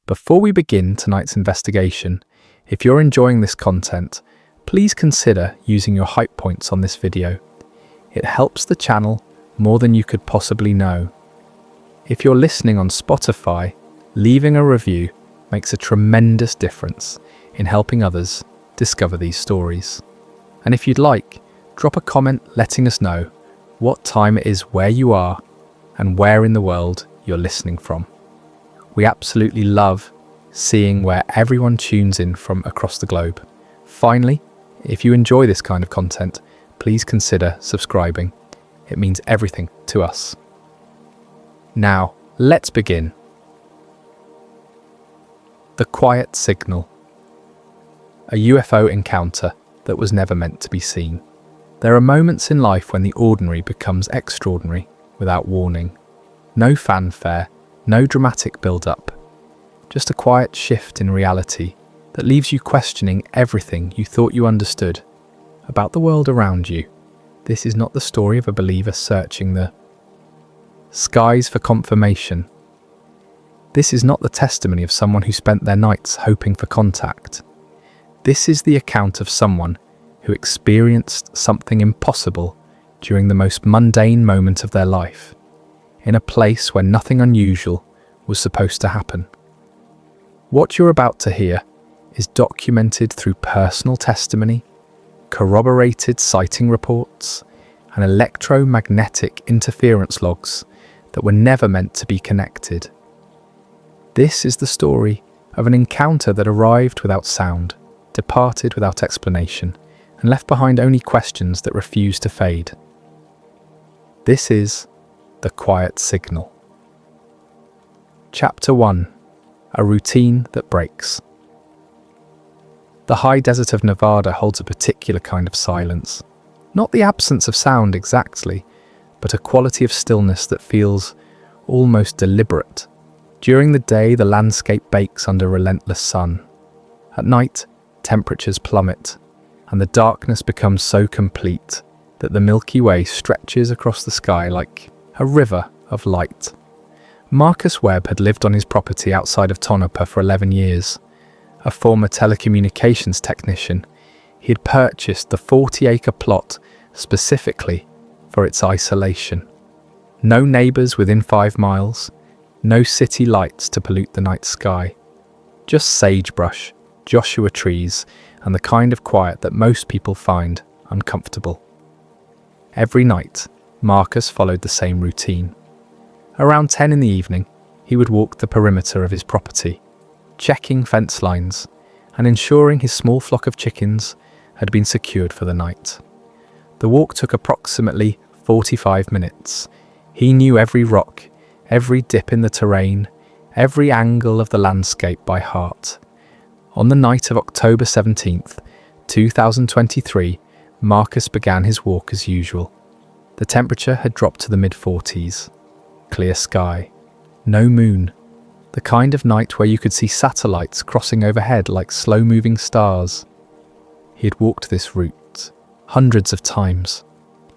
Before we begin tonight's investigation, if you're enjoying this content, please consider using your hype points on this video. It helps the channel more than you could possibly know. If you're listening on Spotify, leaving a review makes a tremendous difference in helping others discover these stories. And if you'd like, drop a comment letting us know what time it is where you are and where in the world you're listening from. We absolutely love seeing where everyone tunes in from across the globe. Finally, if you enjoy this kind of content, please consider subscribing. It means everything to us. Now, let's begin. The quiet signal. A UFO encounter that was never meant to be seen. There are moments in life when the ordinary becomes extraordinary without warning. No fanfare, no dramatic build-up. Just a quiet shift in reality that leaves you questioning everything you thought you understood about the world around you. This is not the story of a believer searching the skies for confirmation. This is not the testimony of someone who spent their nights hoping for contact. This is the account of someone who experienced something impossible during the most mundane moment of their life, in a place where nothing unusual was supposed to happen. What you're about to hear is documented through personal testimony, corroborated sighting reports, and electromagnetic interference logs that were never meant to be connected. This is the story of an encounter that arrived without sound, departed without explanation, and left behind only questions that refuse to fade. This is the quiet signal. Chapter 1. A routine that breaks. The high desert of Nevada holds a particular kind of silence. Not the absence of sound exactly, but a quality of stillness that feels almost deliberate. During the day, the landscape bakes under relentless sun. At night, temperatures plummet, and the darkness becomes so complete that the Milky Way stretches across the sky like a river of light. Marcus Webb had lived on his property outside of Tonopah for 11 years. A former telecommunications technician, he had purchased the 40-acre plot specifically for its isolation. No neighbours within 5 miles, no city lights to pollute the night sky. Just sagebrush, Joshua trees, and the kind of quiet that most people find uncomfortable. Every night, Marcus followed the same routine. Around 10 in the evening, he would walk the perimeter of his property, checking fence lines and ensuring his small flock of chickens had been secured for the night. The walk took approximately 45 minutes. He knew every rock, every dip in the terrain, every angle of the landscape by heart. On the night of October 17th, 2023, Marcus began his walk as usual. The temperature had dropped to the mid-40s. Clear sky. No moon. The kind of night where you could see satellites crossing overhead like slow-moving stars. He had walked this route hundreds of times.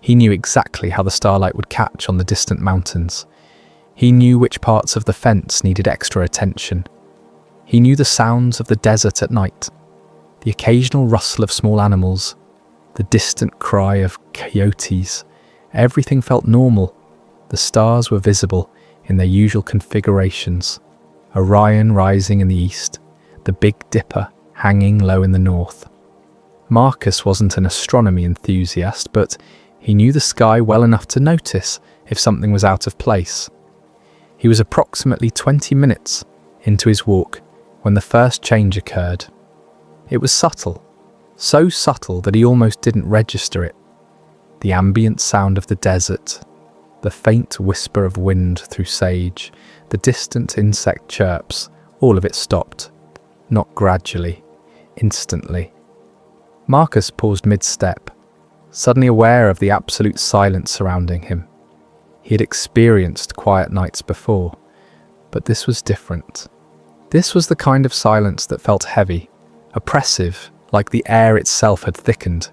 He knew exactly how the starlight would catch on the distant mountains. He knew which parts of the fence needed extra attention. He knew the sounds of the desert at night, the occasional rustle of small animals, the distant cry of coyotes. Everything felt normal. The stars were visible in their usual configurations. Orion rising in the east, the Big Dipper hanging low in the north. Marcus wasn't an astronomy enthusiast, but he knew the sky well enough to notice if something was out of place. He was approximately 20 minutes into his walk when the first change occurred. It was subtle, so subtle that he almost didn't register it. The ambient sound of the desert, the faint whisper of wind through sage, the distant insect chirps, all of it stopped. Not gradually, instantly. Marcus paused mid-step, suddenly aware of the absolute silence surrounding him. He had experienced quiet nights before, but this was different. This was the kind of silence that felt heavy, oppressive, like the air itself had thickened.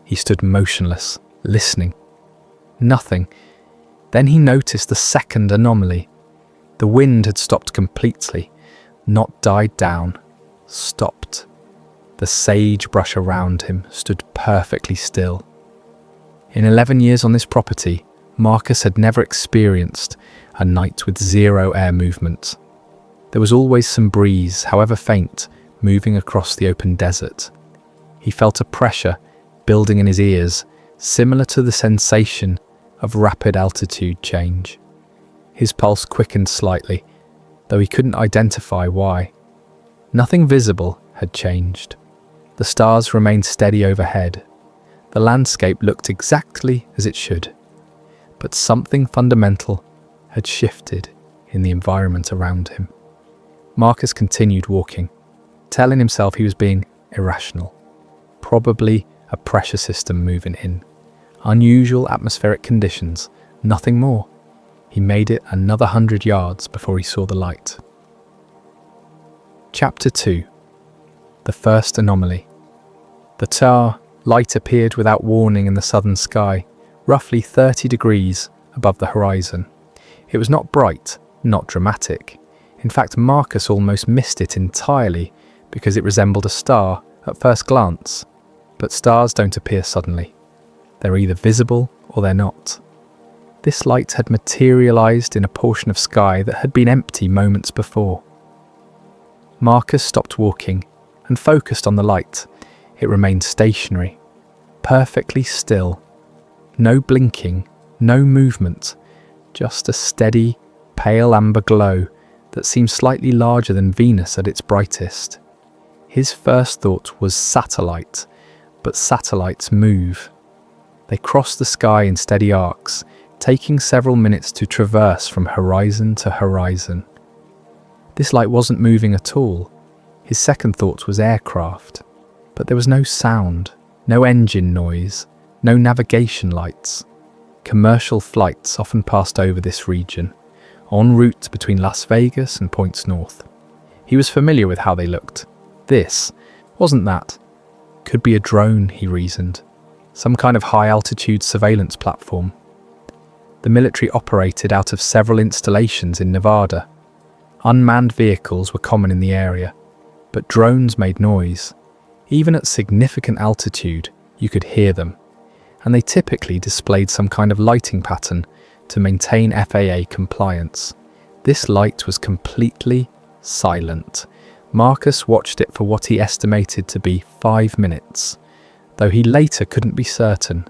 He stood motionless, listening. Nothing. Then he noticed the second anomaly. The wind had stopped completely. not died down, stopped. The sagebrush around him stood perfectly still. In 11 years on this property, Marcus had never experienced a night with zero air movement. There was always some breeze, however faint, moving across the open desert. He felt a pressure building in his ears, similar to the sensation of rapid altitude change. His pulse quickened slightly, though he couldn't identify why. Nothing visible had changed. The stars remained steady overhead. The landscape looked exactly as it should. But something fundamental had shifted in the environment around him. Marcus continued walking, telling himself he was being irrational. Probably a pressure system moving in. Unusual atmospheric conditions, nothing more. He made it another 100 yards before he saw the light. Chapter 2. The first anomaly. The light appeared without warning in the southern sky, roughly 30 degrees above the horizon. It was not bright, not dramatic. In fact, Marcus almost missed it entirely because it resembled a star at first glance. But stars don't appear suddenly. They're either visible or they're not. This light had materialized in a portion of sky that had been empty moments before. Marcus stopped walking and focused on the light. It remained stationary, perfectly still. No blinking, no movement, just a steady, pale amber glow that seemed slightly larger than Venus at its brightest. His first thought was satellite, but satellites move. They cross the sky in steady arcs, taking several minutes to traverse from horizon to horizon. This light wasn't moving at all. His second thought was aircraft, but there was no sound, no engine noise, no navigation lights. Commercial flights often passed over this region, en route between Las Vegas and points north. He was familiar with how they looked. This wasn't that. Could be a drone, he reasoned. Some kind of high-altitude surveillance platform. The military operated out of several installations in Nevada. Unmanned vehicles were common in the area, but drones made noise. Even at significant altitude, you could hear them, and they typically displayed some kind of lighting pattern to maintain FAA compliance. This light was completely silent. Marcus watched it for what he estimated to be 5 minutes, though he later couldn't be certain.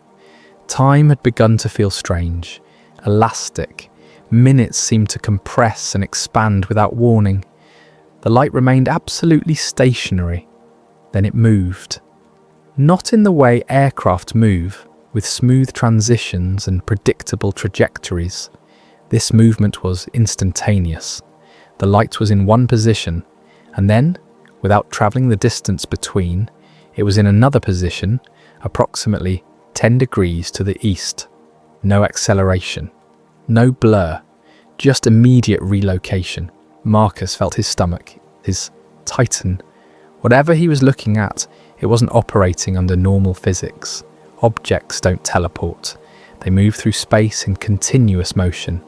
Time had begun to feel strange, elastic. Minutes seemed to compress and expand without warning. The light remained absolutely stationary. Then it moved. Not in the way aircraft move, with smooth transitions and predictable trajectories. This movement was instantaneous. The light was in one position, and then, without travelling the distance between, it was in another position, approximately 10 degrees to the east. No acceleration, no blur, just immediate relocation. Marcus felt his stomach, his tighten. Whatever he was looking at, it wasn't operating under normal physics. Objects don't teleport. They move through space in continuous motion.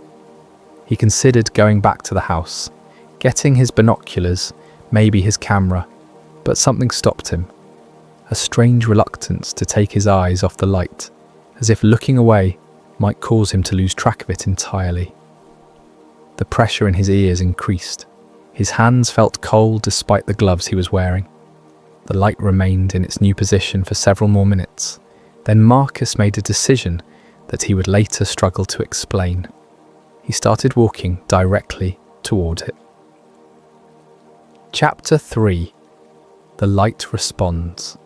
He considered going back to the house, getting his binoculars, maybe his camera, but something stopped him. A strange reluctance to take his eyes off the light, as if looking away might cause him to lose track of it entirely. The pressure in his ears increased. His hands felt cold despite the gloves he was wearing. The light remained in its new position for several more minutes. Then Marcus made a decision that he would later struggle to explain. He started walking directly toward it. Chapter 3. The light responds.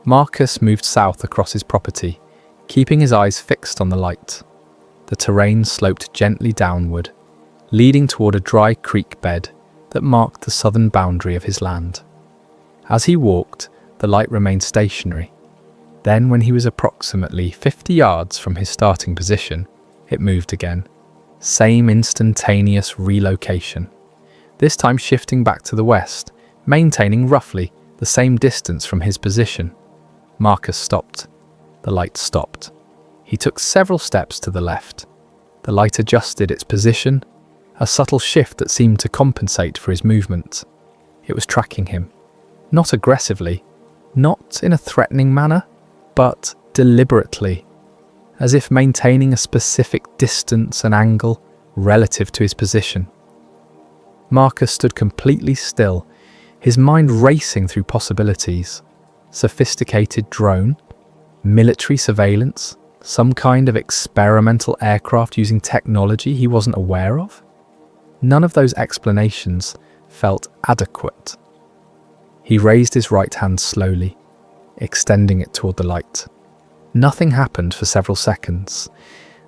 Marcus moved south across his property, keeping his eyes fixed on the light. The terrain sloped gently downward, leading toward a dry creek bed that marked the southern boundary of his land. As he walked, the light remained stationary. Then, when he was approximately 50 yards from his starting position, it moved again. Same instantaneous relocation. This time shifting back to the west, maintaining roughly the same distance from his position. Marcus stopped. The light stopped. He took several steps to the left. The light adjusted its position, a subtle shift that seemed to compensate for his movement. It was tracking him. Not aggressively, not in a threatening manner, but deliberately, as if maintaining a specific distance and angle relative to his position. Marcus stood completely still, his mind racing through possibilities. Sophisticated drone, military surveillance, some kind of experimental aircraft using technology he wasn't aware of. None of those explanations felt adequate. He raised his right hand slowly, extending it toward the light. Nothing happened for several seconds.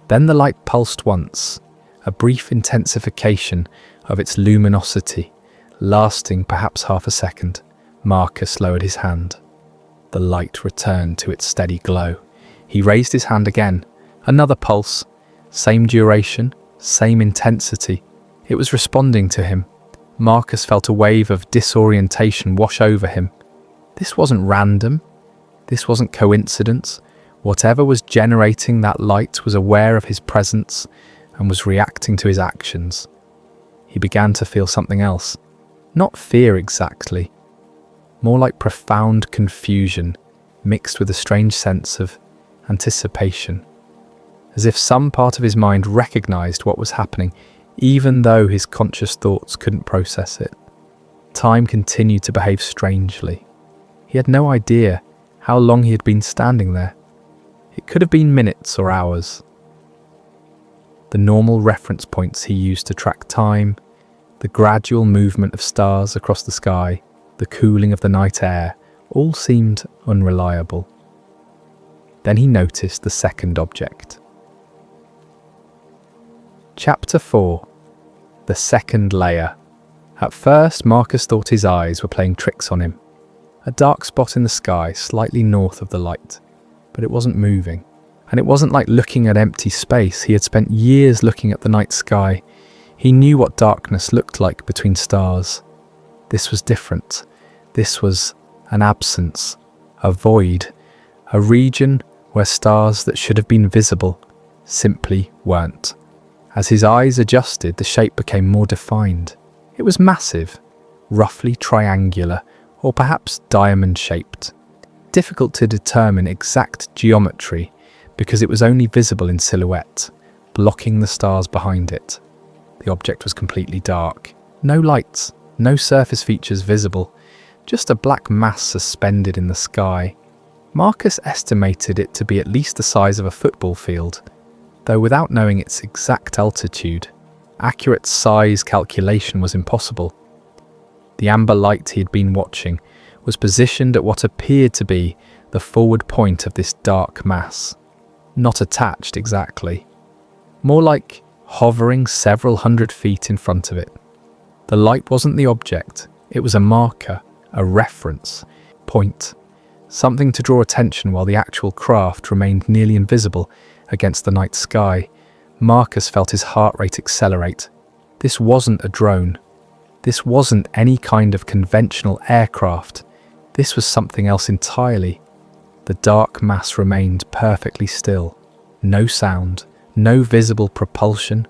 Then the light pulsed once, a brief intensification of its luminosity, lasting perhaps half a second. Marcus lowered his hand. The light returned to its steady glow. He raised his hand again. Another pulse, same duration, same intensity. It was responding to him. Marcus felt a wave of disorientation wash over him. This wasn't random. This wasn't coincidence. Whatever was generating that light was aware of his presence and was reacting to his actions. He began to feel something else. Not fear exactly. More like profound confusion mixed with a strange sense of anticipation. As if some part of his mind recognized what was happening, even though his conscious thoughts couldn't process it. Time continued to behave strangely. He had no idea how long he had been standing there. It could have been minutes or hours. The normal reference points he used to track time, the gradual movement of stars across the sky, the cooling of the night air, all seemed unreliable. Then he noticed the second object. Chapter 4. The second layer. At first, Marcus thought his eyes were playing tricks on him. A dark spot in the sky slightly north of the light, but it wasn't moving. And it wasn't like looking at empty space. He had spent years looking at the night sky. He knew what darkness looked like between stars. This was different. This was an absence, a void, a region where stars that should have been visible simply weren't. As his eyes adjusted, the shape became more defined. It was massive, roughly triangular, or perhaps diamond-shaped. Difficult to determine exact geometry because it was only visible in silhouette, blocking the stars behind it. The object was completely dark. No lights, no surface features visible, just a black mass suspended in the sky. Marcus estimated it to be at least the size of a football field, though without knowing its exact altitude, accurate size calculation was impossible. The amber light he had been watching was positioned at what appeared to be the forward point of this dark mass. Not attached exactly. More like hovering several hundred feet in front of it. The light wasn't the object, it was a marker, a reference, point, something to draw attention while the actual craft remained nearly invisible against the night sky. Marcus felt his heart rate accelerate. This wasn't a drone. This wasn't any kind of conventional aircraft. This was something else entirely. The dark mass remained perfectly still. No sound, no visible propulsion,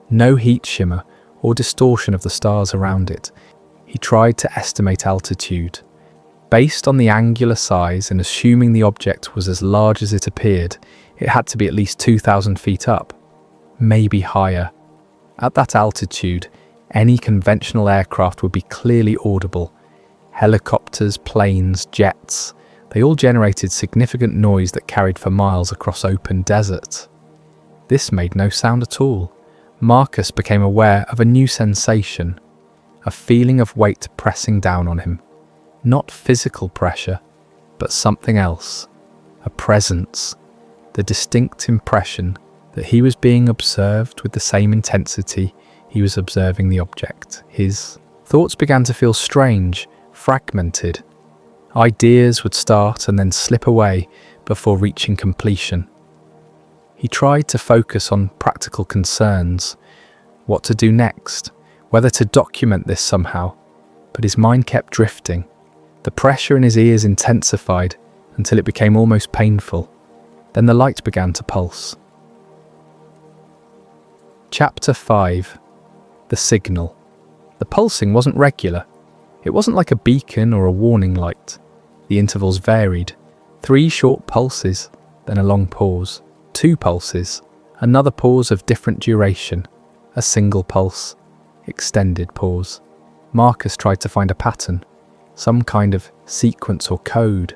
no heat shimmer or distortion of the stars around it. He tried to estimate altitude. Based on the angular size and assuming the object was as large as it appeared, it had to be at least 2,000 feet up, maybe higher. At that altitude, any conventional aircraft would be clearly audible. Helicopters, planes, jets, they all generated significant noise that carried for miles across open desert. This made no sound at all. Marcus became aware of a new sensation, a feeling of weight pressing down on him. Not physical pressure, but something else, a presence, the distinct impression that he was being observed with the same intensity he was observing the object. His thoughts began to feel strange, fragmented. Ideas would start and then slip away before reaching completion. He tried to focus on practical concerns, what to do next, whether to document this somehow, but his mind kept drifting. The pressure in his ears intensified until it became almost painful. Then the light began to pulse. Chapter 5. The signal. The pulsing wasn't regular. It wasn't like a beacon or a warning light. The intervals varied. 3 short pulses, then a long pause. 2 pulses, another pause of different duration. A single pulse. Extended pause. Marcus tried to find a pattern, some kind of sequence or code.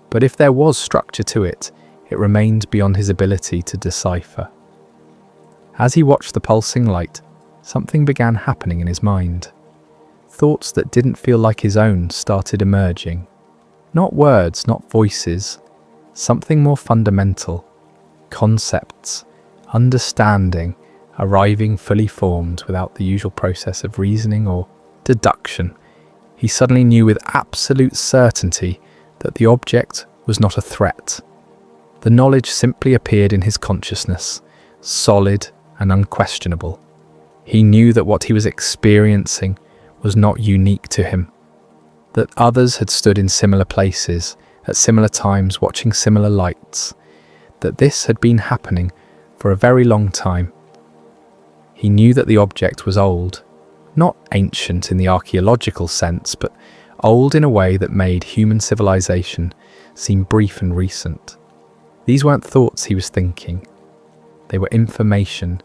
But if there was structure to it, it remained beyond his ability to decipher. As he watched the pulsing light, something began happening in his mind. Thoughts that didn't feel like his own started emerging. Not words, not voices. Something more fundamental. Concepts, understanding, arriving fully formed without the usual process of reasoning or deduction. He suddenly knew with absolute certainty that the object was not a threat. The knowledge simply appeared in his consciousness, solid and unquestionable. He knew that what he was experiencing was not unique to him, that others had stood in similar places, at similar times watching similar lights, that this had been happening for a very long time. He knew that the object was old, not ancient in the archaeological sense, but old in a way that made human civilization seem brief and recent. These weren't thoughts he was thinking. They were information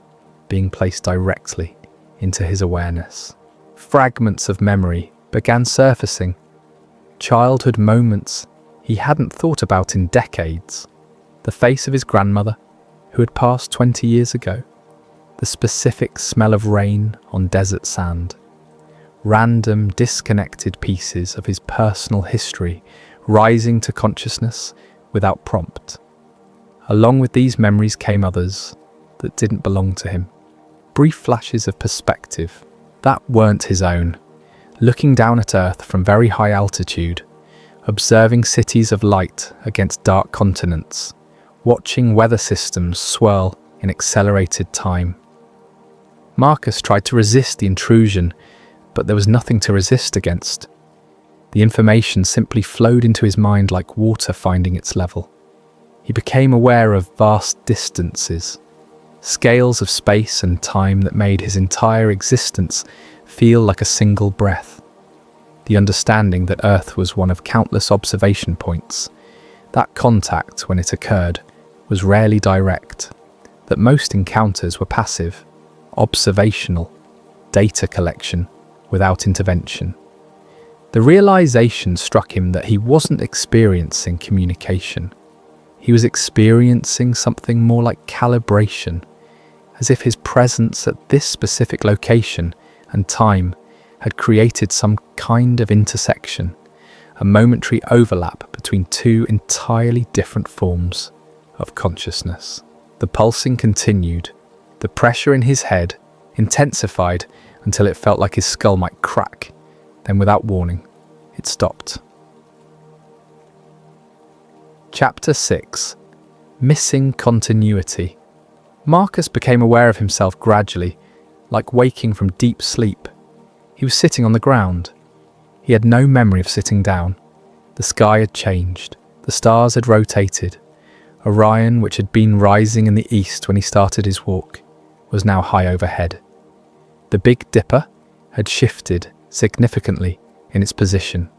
being placed directly into his awareness. Fragments of memory began surfacing. Childhood moments he hadn't thought about in decades. The face of his grandmother, who had passed 20 years ago. The specific smell of rain on desert sand. Random, disconnected pieces of his personal history rising to consciousness without prompt. Along with these memories came others that didn't belong to him. Brief flashes of perspective that weren't his own. Looking down at Earth from very high altitude, observing cities of light against dark continents, watching weather systems swirl in accelerated time. Marcus tried to resist the intrusion, but there was nothing to resist against. The information simply flowed into his mind like water finding its level. He became aware of vast distances, scales of space and time that made his entire existence feel like a single breath. The understanding that Earth was one of countless observation points, that contact, when it occurred, was rarely direct, that most encounters were passive, observational, data collection without intervention. The realization struck him that he wasn't experiencing communication. He was experiencing something more like calibration, as if his presence at this specific location and time had created some kind of intersection, a momentary overlap between 2 entirely different forms of consciousness. The pulsing continued. The pressure in his head intensified until it felt like his skull might crack. Then, without warning, it stopped. Chapter 6. Missing continuity. Marcus became aware of himself gradually, like waking from deep sleep. He was sitting on the ground. He had no memory of sitting down. The sky had changed. The stars had rotated. Orion, which had been rising in the east when he started his walk, was now high overhead. The Big Dipper had shifted significantly in its position.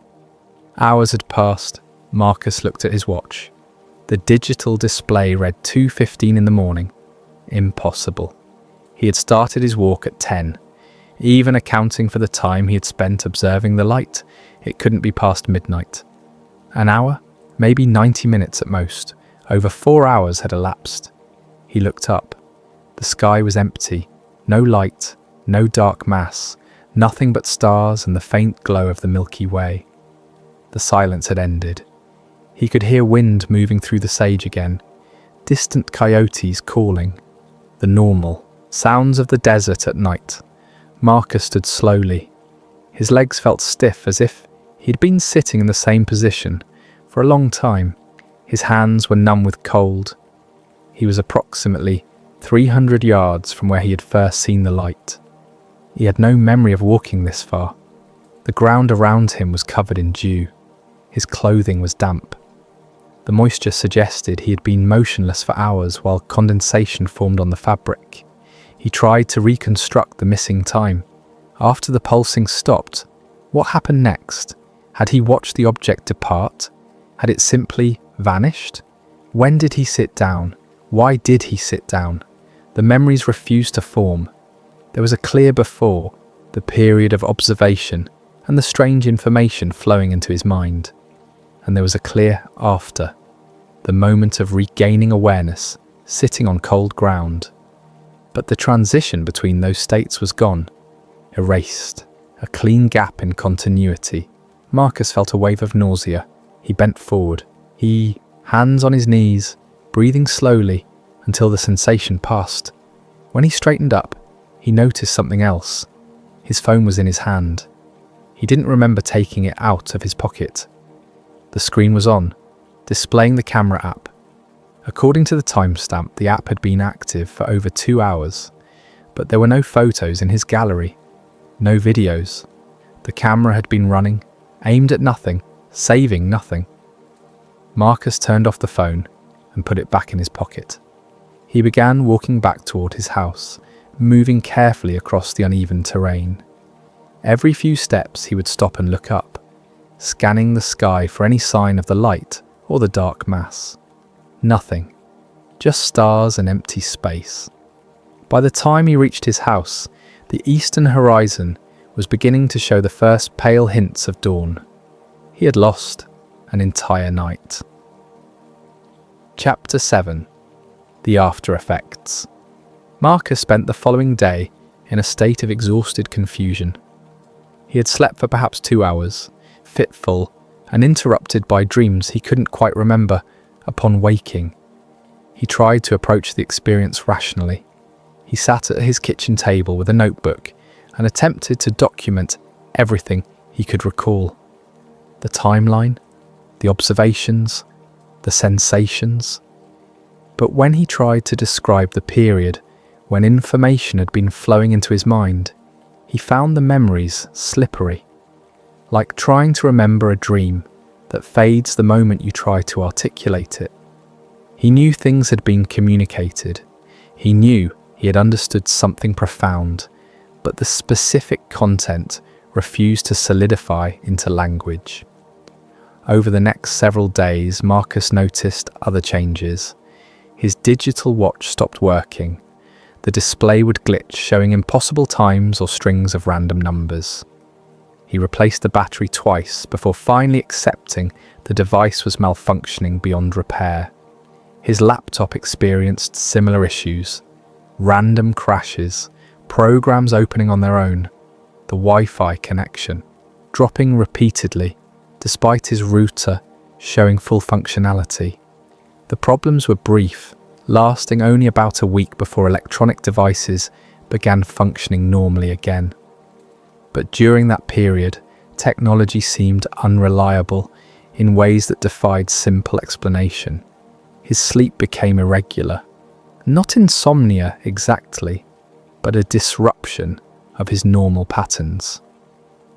Hours had passed. Marcus looked at his watch. The digital display read 2:15 in the morning. Impossible. He had started his walk at 10. Even accounting for the time he had spent observing the light, it couldn't be past midnight. An hour? Maybe 90 minutes at most. Over 4 hours had elapsed. He looked up. The sky was empty. No light, no dark mass, nothing but stars and the faint glow of the Milky Way. The silence had ended. He could hear wind moving through the sage again, distant coyotes calling, the normal sounds of the desert at night. Marcus stood slowly. His legs felt stiff, as if he'd been sitting in the same position for a long time. His hands were numb with cold. He was approximately 300 yards from where he had first seen the light. He had no memory of walking this far. The ground around him was covered in dew. His clothing was damp. The moisture suggested he had been motionless for hours while condensation formed on the fabric. He He tried to reconstruct the missing time. After the pulsing stopped, what happened next? Had he watched the object depart? Had it simply vanished? When did he sit down? Why did he sit down? The memories refused to form. There was a clear before, the period of observation, and the strange information flowing into his mind. And there was a clear after, the moment of regaining awareness, sitting on cold ground. But the transition between those states was gone, erased, a clean gap in continuity. Marcus felt a wave of nausea. He bent forward. Hands on his knees, breathing slowly until the sensation passed. When he straightened up, he noticed something else. His phone was in his hand. He didn't remember taking it out of his pocket. The screen was on, displaying the camera app. According to the timestamp, the app had been active for over 2 hours, but there were no photos in his gallery, no videos. The camera had been running, aimed at nothing, saving nothing. Marcus turned off the phone and put it back in his pocket. He began walking back toward his house, moving carefully across the uneven terrain. Every few steps he would stop and look up, scanning the sky for any sign of the light or the dark mass. Nothing, just stars and empty space. By the time he reached his house, the eastern horizon was beginning to show the first pale hints of dawn. He had lost an entire night. Chapter 7. The After Effects. Marcus spent the following day in a state of exhausted confusion. He had slept for perhaps 2 hours, fitful and interrupted by dreams he couldn't quite remember upon waking. He tried to approach the experience rationally. He sat at his kitchen table with a notebook and attempted to document everything he could recall. The timeline, the observations, the sensations. But when he tried to describe the period when information had been flowing into his mind, he found the memories slippery, like trying to remember a dream that fades the moment you try to articulate it. He knew things had been communicated. He knew he had understood something profound, but the specific content refused to solidify into language. Over the next several days, Marcus noticed other changes. His digital watch stopped working. The display would glitch, showing impossible times or strings of random numbers. He replaced the battery twice before finally accepting the device was malfunctioning beyond repair. His laptop experienced similar issues. Random crashes, programs opening on their own, the Wi-Fi connection dropping repeatedly, despite his router showing full functionality. The problems were brief, lasting only about a week before electronic devices began functioning normally again. But during that period, technology seemed unreliable in ways that defied simple explanation. His sleep became irregular. Not insomnia exactly, but a disruption of his normal patterns.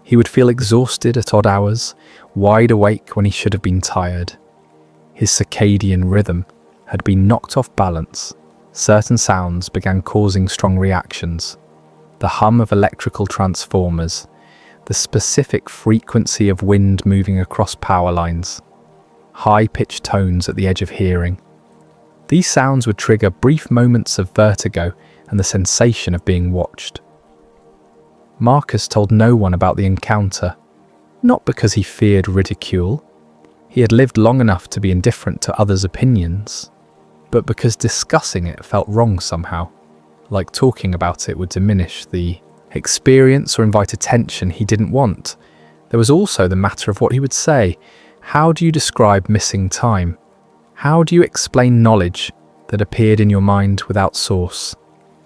He would feel exhausted at odd hours, wide awake when he should have been tired. His circadian rhythm had been knocked off balance. Certain sounds began causing strong reactions. The hum of electrical transformers, the specific frequency of wind moving across power lines, high-pitched tones at the edge of hearing. These sounds would trigger brief moments of vertigo and the sensation of being watched. Marcus told no one about the encounter, not because he feared ridicule. He had lived long enough to be indifferent to others' opinions, but because discussing it felt wrong somehow, like talking about it would diminish the experience or invite attention he didn't want. There was also the matter of what he would say. How do you describe missing time? How do you explain knowledge that appeared in your mind without source?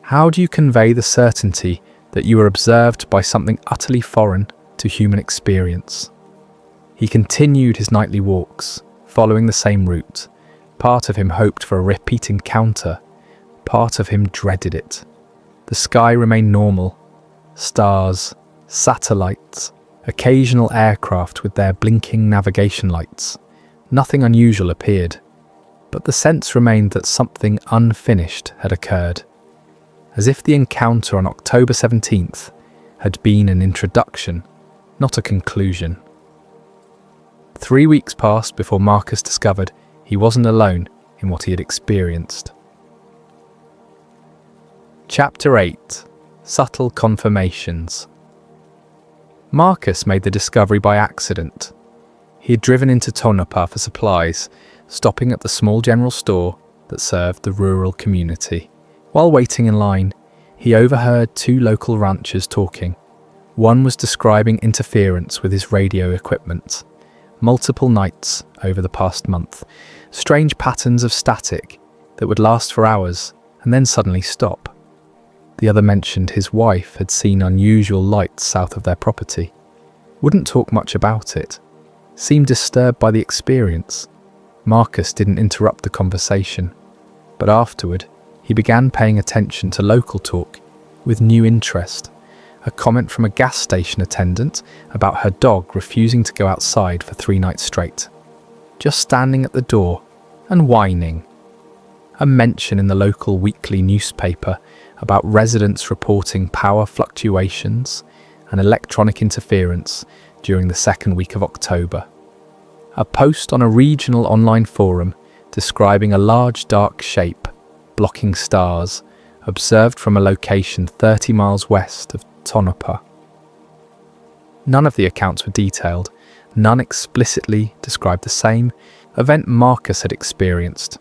How do you convey the certainty that you were observed by something utterly foreign to human experience? He continued his nightly walks, following the same route. Part of him hoped for a repeat encounter. Part of him dreaded it. The sky remained normal. Stars, satellites, occasional aircraft with their blinking navigation lights. Nothing unusual appeared, but the sense remained that something unfinished had occurred. as if the encounter on October 17th had been an introduction, not a conclusion. 3 weeks passed before Marcus discovered he wasn't alone in what he had experienced. Chapter 8: Subtle Confirmations. Marcus made the discovery by accident. He had driven into Tonopah for supplies, stopping at the small general store that served the rural community. While waiting in line, he overheard 2 local ranchers talking. One was describing interference with his radio equipment. Multiple nights over the past month, strange patterns of static that would last for hours and then suddenly stop. The other mentioned his wife had seen unusual lights south of their property. Wouldn't talk much about it. Seemed disturbed by the experience. Marcus didn't interrupt the conversation, but afterward, he began paying attention to local talk with new interest. A comment from a gas station attendant about her dog refusing to go outside for 3 nights straight, just standing at the door and whining. A mention in the local weekly newspaper about residents reporting power fluctuations and electronic interference during the 2nd week of October. A post on a regional online forum describing a large dark shape blocking stars observed from a location 30 miles west of Tonopah. None of the accounts were detailed, none explicitly described the same event Marcus had experienced,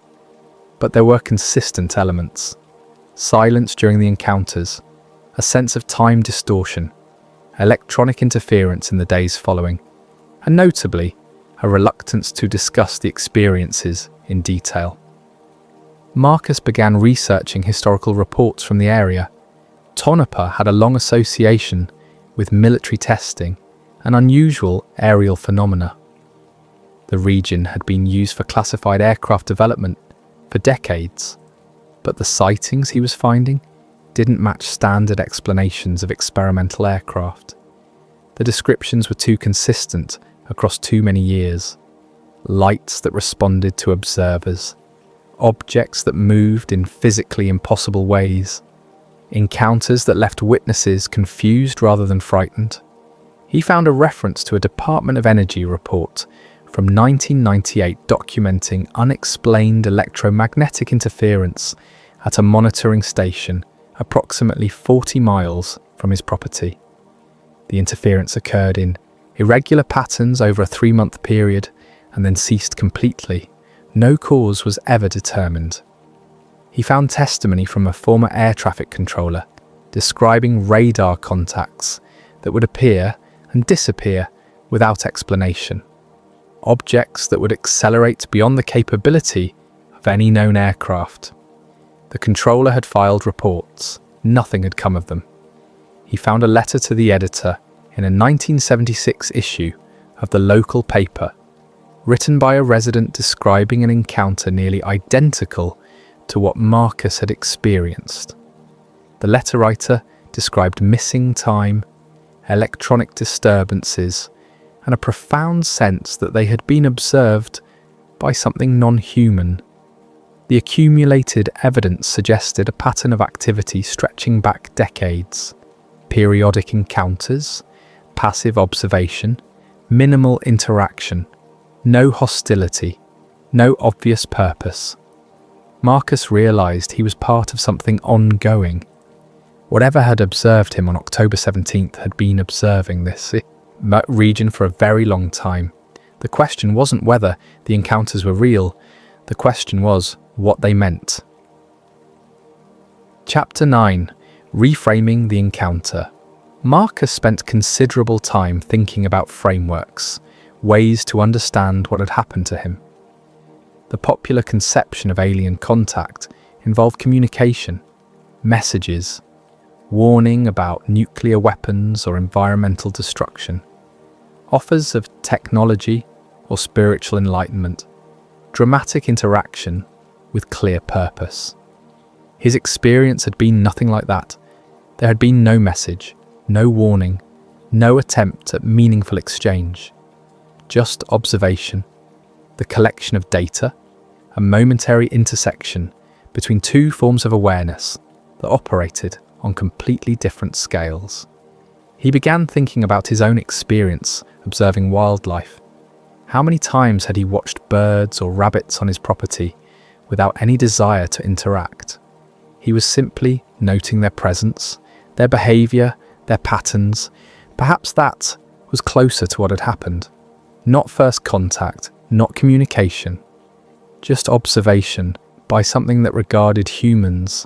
but there were consistent elements. Silence during the encounters, a sense of time distortion, electronic interference in the days following, and notably, a reluctance to discuss the experiences in detail. Marcus began researching historical reports from the area. Tonopah had a long association with military testing and unusual aerial phenomena. The region had been used for classified aircraft development for decades, but the sightings he was finding didn't match standard explanations of experimental aircraft. The descriptions were too consistent across too many years. Lights that responded to observers, objects that moved in physically impossible ways, encounters that left witnesses confused rather than frightened. He found a reference to a Department of Energy report from 1998 documenting unexplained electromagnetic interference at a monitoring station approximately 40 miles from his property. The interference occurred in irregular patterns over a 3-month period and then ceased completely. No cause was ever determined. He found testimony from a former air traffic controller describing radar contacts that would appear and disappear without explanation. Objects that would accelerate beyond the capability of any known aircraft. The controller had filed reports. Nothing had come of them. He found a letter to the editor in a 1976 issue of the local paper, written by a resident describing an encounter nearly identical to what Marcus had experienced. The letter writer described missing time, electronic disturbances, and a profound sense that they had been observed by something non-human. The accumulated evidence suggested a pattern of activity stretching back decades. Periodic encounters, passive observation, minimal interaction, no hostility, no obvious purpose. Marcus realized he was part of something ongoing. Whatever had observed him on October 17th had been observing this region for a very long time. The question wasn't whether the encounters were real, the question was what they meant. Chapter 9: Reframing the Encounter. Marcus spent considerable time thinking about frameworks, ways to understand what had happened to him. The popular conception of alien contact involved communication, messages, warning about nuclear weapons or environmental destruction, offers of technology or spiritual enlightenment, dramatic interaction with clear purpose. His experience had been nothing like that. There had been no message, no warning, no attempt at meaningful exchange. Just observation, the collection of data, a momentary intersection between two forms of awareness, that operated on completely different scales. He began thinking about his own experience observing wildlife. How many times had he watched birds or rabbits on his property without any desire to interact? He was simply noting their presence, their behaviour, their patterns. Perhaps that was closer to what had happened. Not first contact, not communication, just observation by something that regarded humans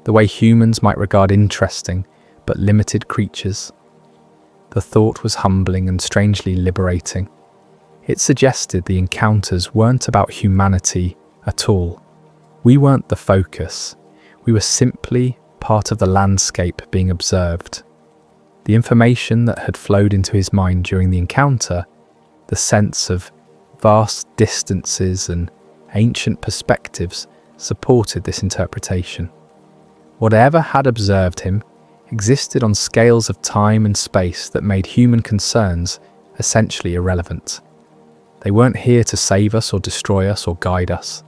the way humans might regard interesting but limited creatures. The thought was humbling and strangely liberating. It suggested the encounters weren't about humanity at all. We weren't the focus. We were simply part of the landscape being observed. The information that had flowed into his mind during the encounter, the sense of vast distances and ancient perspectives, supported this interpretation. Whatever had observed him existed on scales of time and space that made human concerns essentially irrelevant. They weren't here to save us or destroy us or guide us.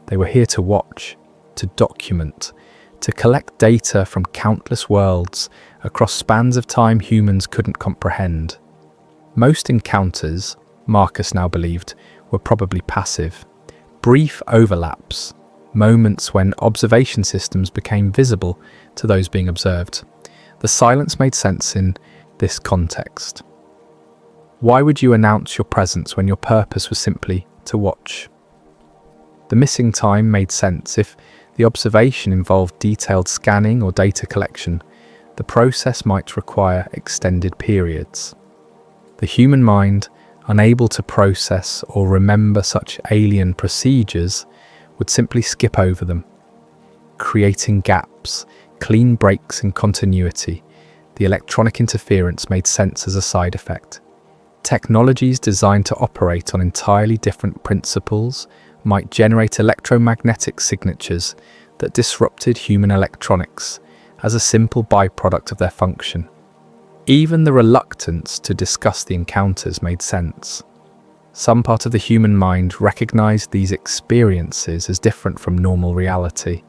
They were here to watch, to document, to collect data from countless worlds across spans of time humans couldn't comprehend. Most encounters, Marcus now believed, were probably passive. Brief overlaps, moments when observation systems became visible to those being observed. The silence made sense in this context. Why would you announce your presence when your purpose was simply to watch? The missing time made sense. If the observation involved detailed scanning or data collection, the process might require extended periods. The human mind, unable to process or remember such alien procedures, would simply skip over them, creating gaps, clean breaks in continuity. The electronic interference made sense as a side effect. Technologies designed to operate on entirely different principles might generate electromagnetic signatures that disrupted human electronics as a simple byproduct of their function. Even the reluctance to discuss the encounters made sense. Some part of the human mind recognized these experiences as different from normal reality,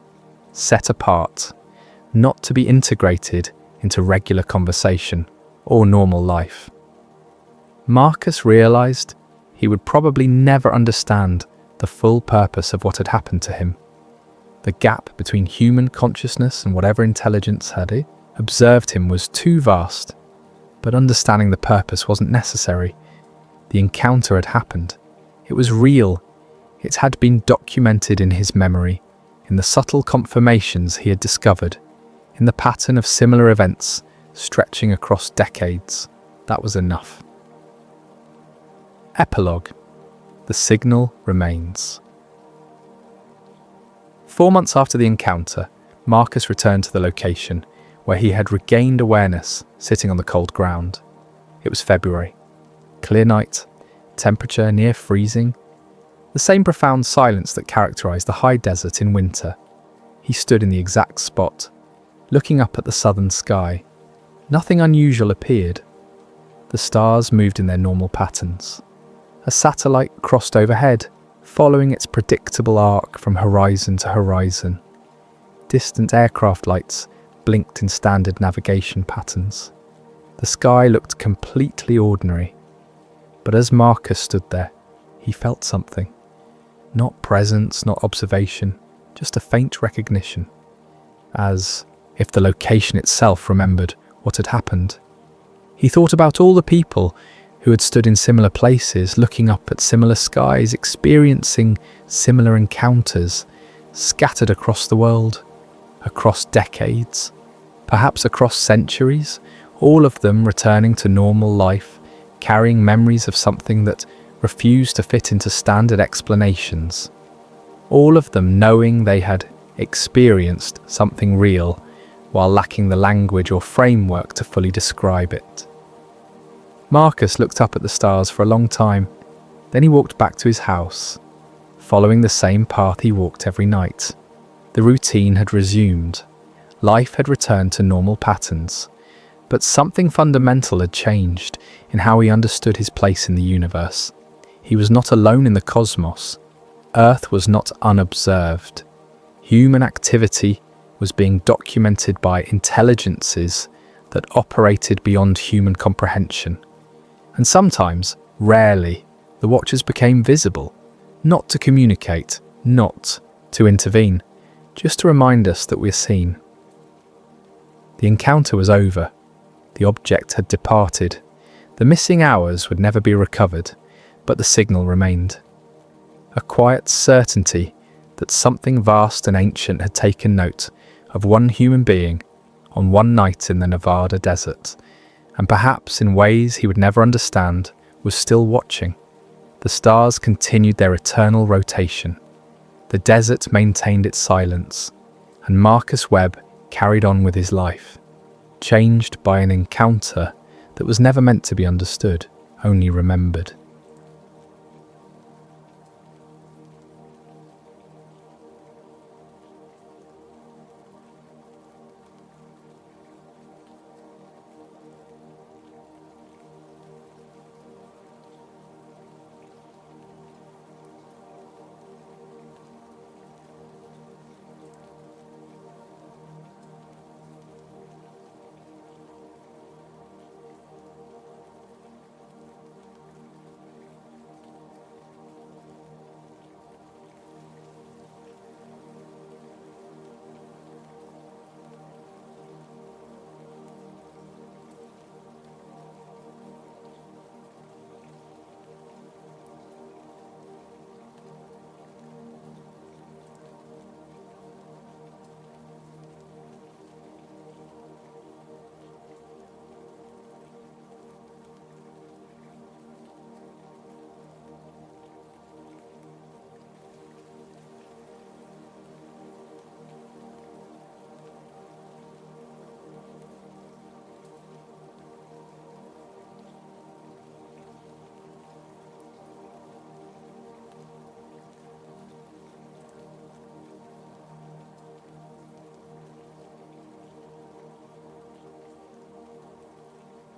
set apart, not to be integrated into regular conversation or normal life. Marcus realized he would probably never understand the full purpose of what had happened to him. The gap between human consciousness and whatever intelligence had observed him was too vast, but understanding the purpose wasn't necessary. The encounter had happened. It was real. It had been documented in his memory, in the subtle confirmations he had discovered, in the pattern of similar events stretching across decades. That was enough. Epilogue. The signal remains. 4 months after the encounter, Marcus returned to the location where he had regained awareness, sitting on the cold ground. It was February. Clear night, temperature near freezing, the same profound silence that characterized the high desert in winter. He stood in the exact spot, looking up at the southern sky. Nothing unusual appeared. The stars moved in their normal patterns. A satellite crossed overhead, following its predictable arc from horizon to horizon. Distant aircraft lights blinked in standard navigation patterns. The sky looked completely ordinary. But as Marcus stood there, he felt something. Not presence, not observation, just a faint recognition. As if the location itself remembered what had happened. He thought about all the people who had stood in similar places, looking up at similar skies, experiencing similar encounters, scattered across the world, across decades, perhaps across centuries, all of them returning to normal life, carrying memories of something that refused to fit into standard explanations. All of them knowing they had experienced something real, while lacking the language or framework to fully describe it. Marcus looked up at the stars for a long time. Then he walked back to his house, following the same path he walked every night. The routine had resumed. Life had returned to normal patterns. But something fundamental had changed in how he understood his place in the universe. He was not alone in the cosmos. Earth was not unobserved. Human activity was being documented by intelligences that operated beyond human comprehension. And sometimes, rarely, the watchers became visible, not to communicate, not to intervene, just to remind us that we're seen. The encounter was over. The object had departed. The missing hours would never be recovered, but the signal remained. A quiet certainty that something vast and ancient had taken note of one human being on one night in the Nevada desert, and perhaps in ways he would never understand, was still watching. The stars continued their eternal rotation. The desert maintained its silence, and Marcus Webb carried on with his life, changed by an encounter that was never meant to be understood, only remembered.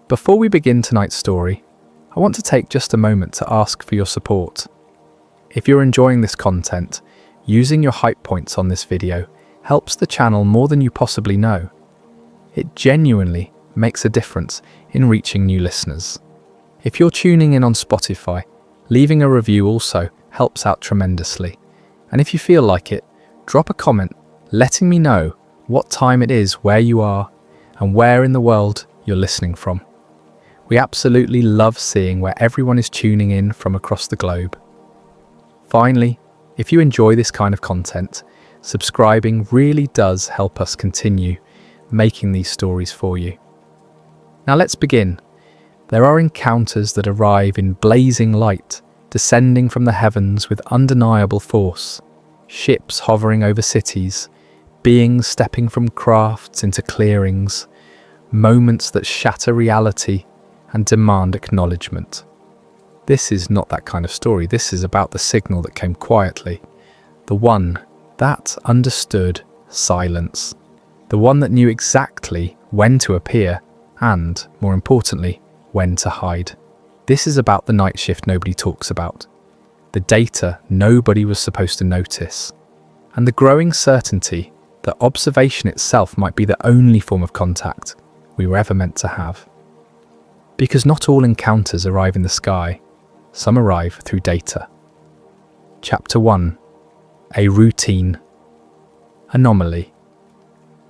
Before we begin tonight's story, I want to take just a moment to ask for your support. If you're enjoying this content, using your hype points on this video helps the channel more than you possibly know. It genuinely makes a difference in reaching new listeners. If you're tuning in on Spotify, leaving a review also helps out tremendously. And if you feel like it, drop a comment letting me know what time it is where you are and where in the world you're listening from. We absolutely love seeing where everyone is tuning in from across the globe. Finally, if you enjoy this kind of content, subscribing really does help us continue making these stories for you. Now let's begin. There are encounters that arrive in blazing light, descending from the heavens with undeniable force. Ships hovering over cities, beings stepping from crafts into clearings, moments that shatter reality and demand acknowledgement. This is not that kind of story. This is about the signal that came quietly. The one that understood silence. The one that knew exactly when to appear and, more importantly, when to hide. This is about the night shift nobody talks about. The data nobody was supposed to notice. And the growing certainty that observation itself might be the only form of contact we were ever meant to have. Because not all encounters arrive in the sky, some arrive through data. Chapter 1. A routine. Anomaly.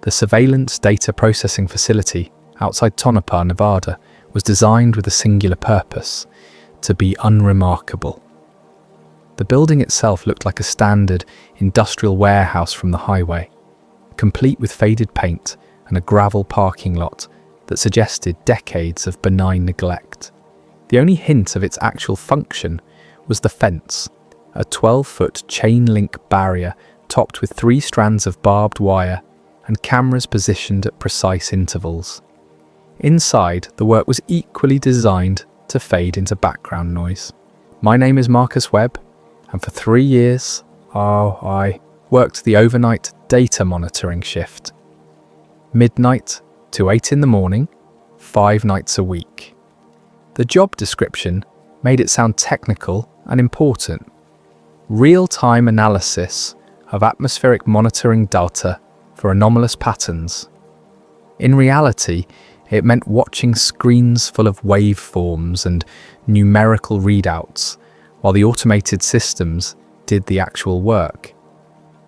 The surveillance data processing facility outside Tonopah, Nevada, was designed with a singular purpose: to be unremarkable. The building itself looked like a standard industrial warehouse from the highway, complete with faded paint and a gravel parking lot that suggested decades of benign neglect. The only hint of its actual function was the fence, a 12-foot chain-link barrier topped with 3 strands of barbed wire and cameras positioned at precise intervals. Inside, the work was equally designed to fade into background noise. My name is Marcus Webb, and for 3 years, I worked the overnight data monitoring shift. Midnight to 8 in the morning, 5 nights a week. The job description made it sound technical and important. Real-time analysis of atmospheric monitoring data for anomalous patterns. In reality, it meant watching screens full of waveforms and numerical readouts, while the automated systems did the actual work.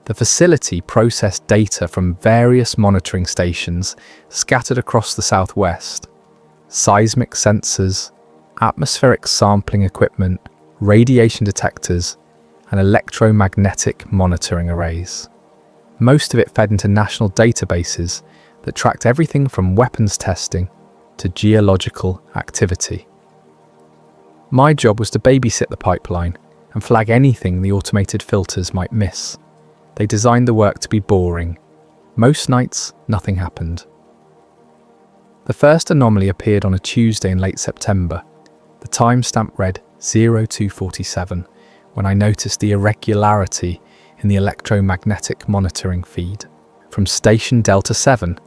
The facility processed data from various monitoring stations scattered across the southwest: seismic sensors, atmospheric sampling equipment, radiation detectors, and electromagnetic monitoring arrays. Most of it fed into national databases that tracked everything from weapons testing to geological activity. My job was to babysit the pipeline and flag anything the automated filters might miss. They designed the work to be boring. Most nights, nothing happened. The first anomaly appeared on a Tuesday in late September. The timestamp read 0247 when I noticed the irregularity in the electromagnetic monitoring feed from Station Delta 7,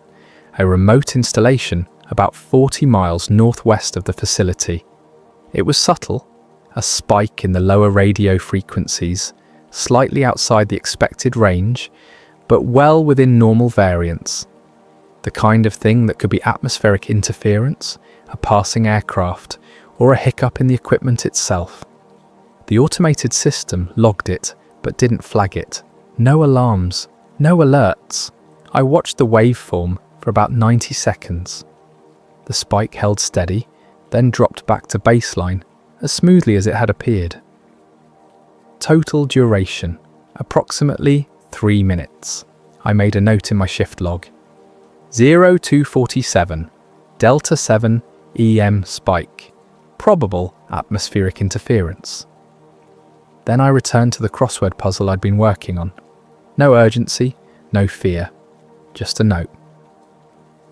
a remote installation about 40 miles northwest of the facility. It was subtle, a spike in the lower radio frequencies, slightly outside the expected range, but well within normal variance. The kind of thing that could be atmospheric interference, a passing aircraft, or a hiccup in the equipment itself. The automated system logged it, but didn't flag it. No alarms, no alerts. I watched the waveform for about 90 seconds. The spike held steady, then dropped back to baseline as smoothly as it had appeared. Total duration, approximately 3 minutes. I made a note in my shift log. 0247, Delta 7 EM spike. Probable atmospheric interference. Then I returned to the crossword puzzle I'd been working on. No urgency, no fear, just a note.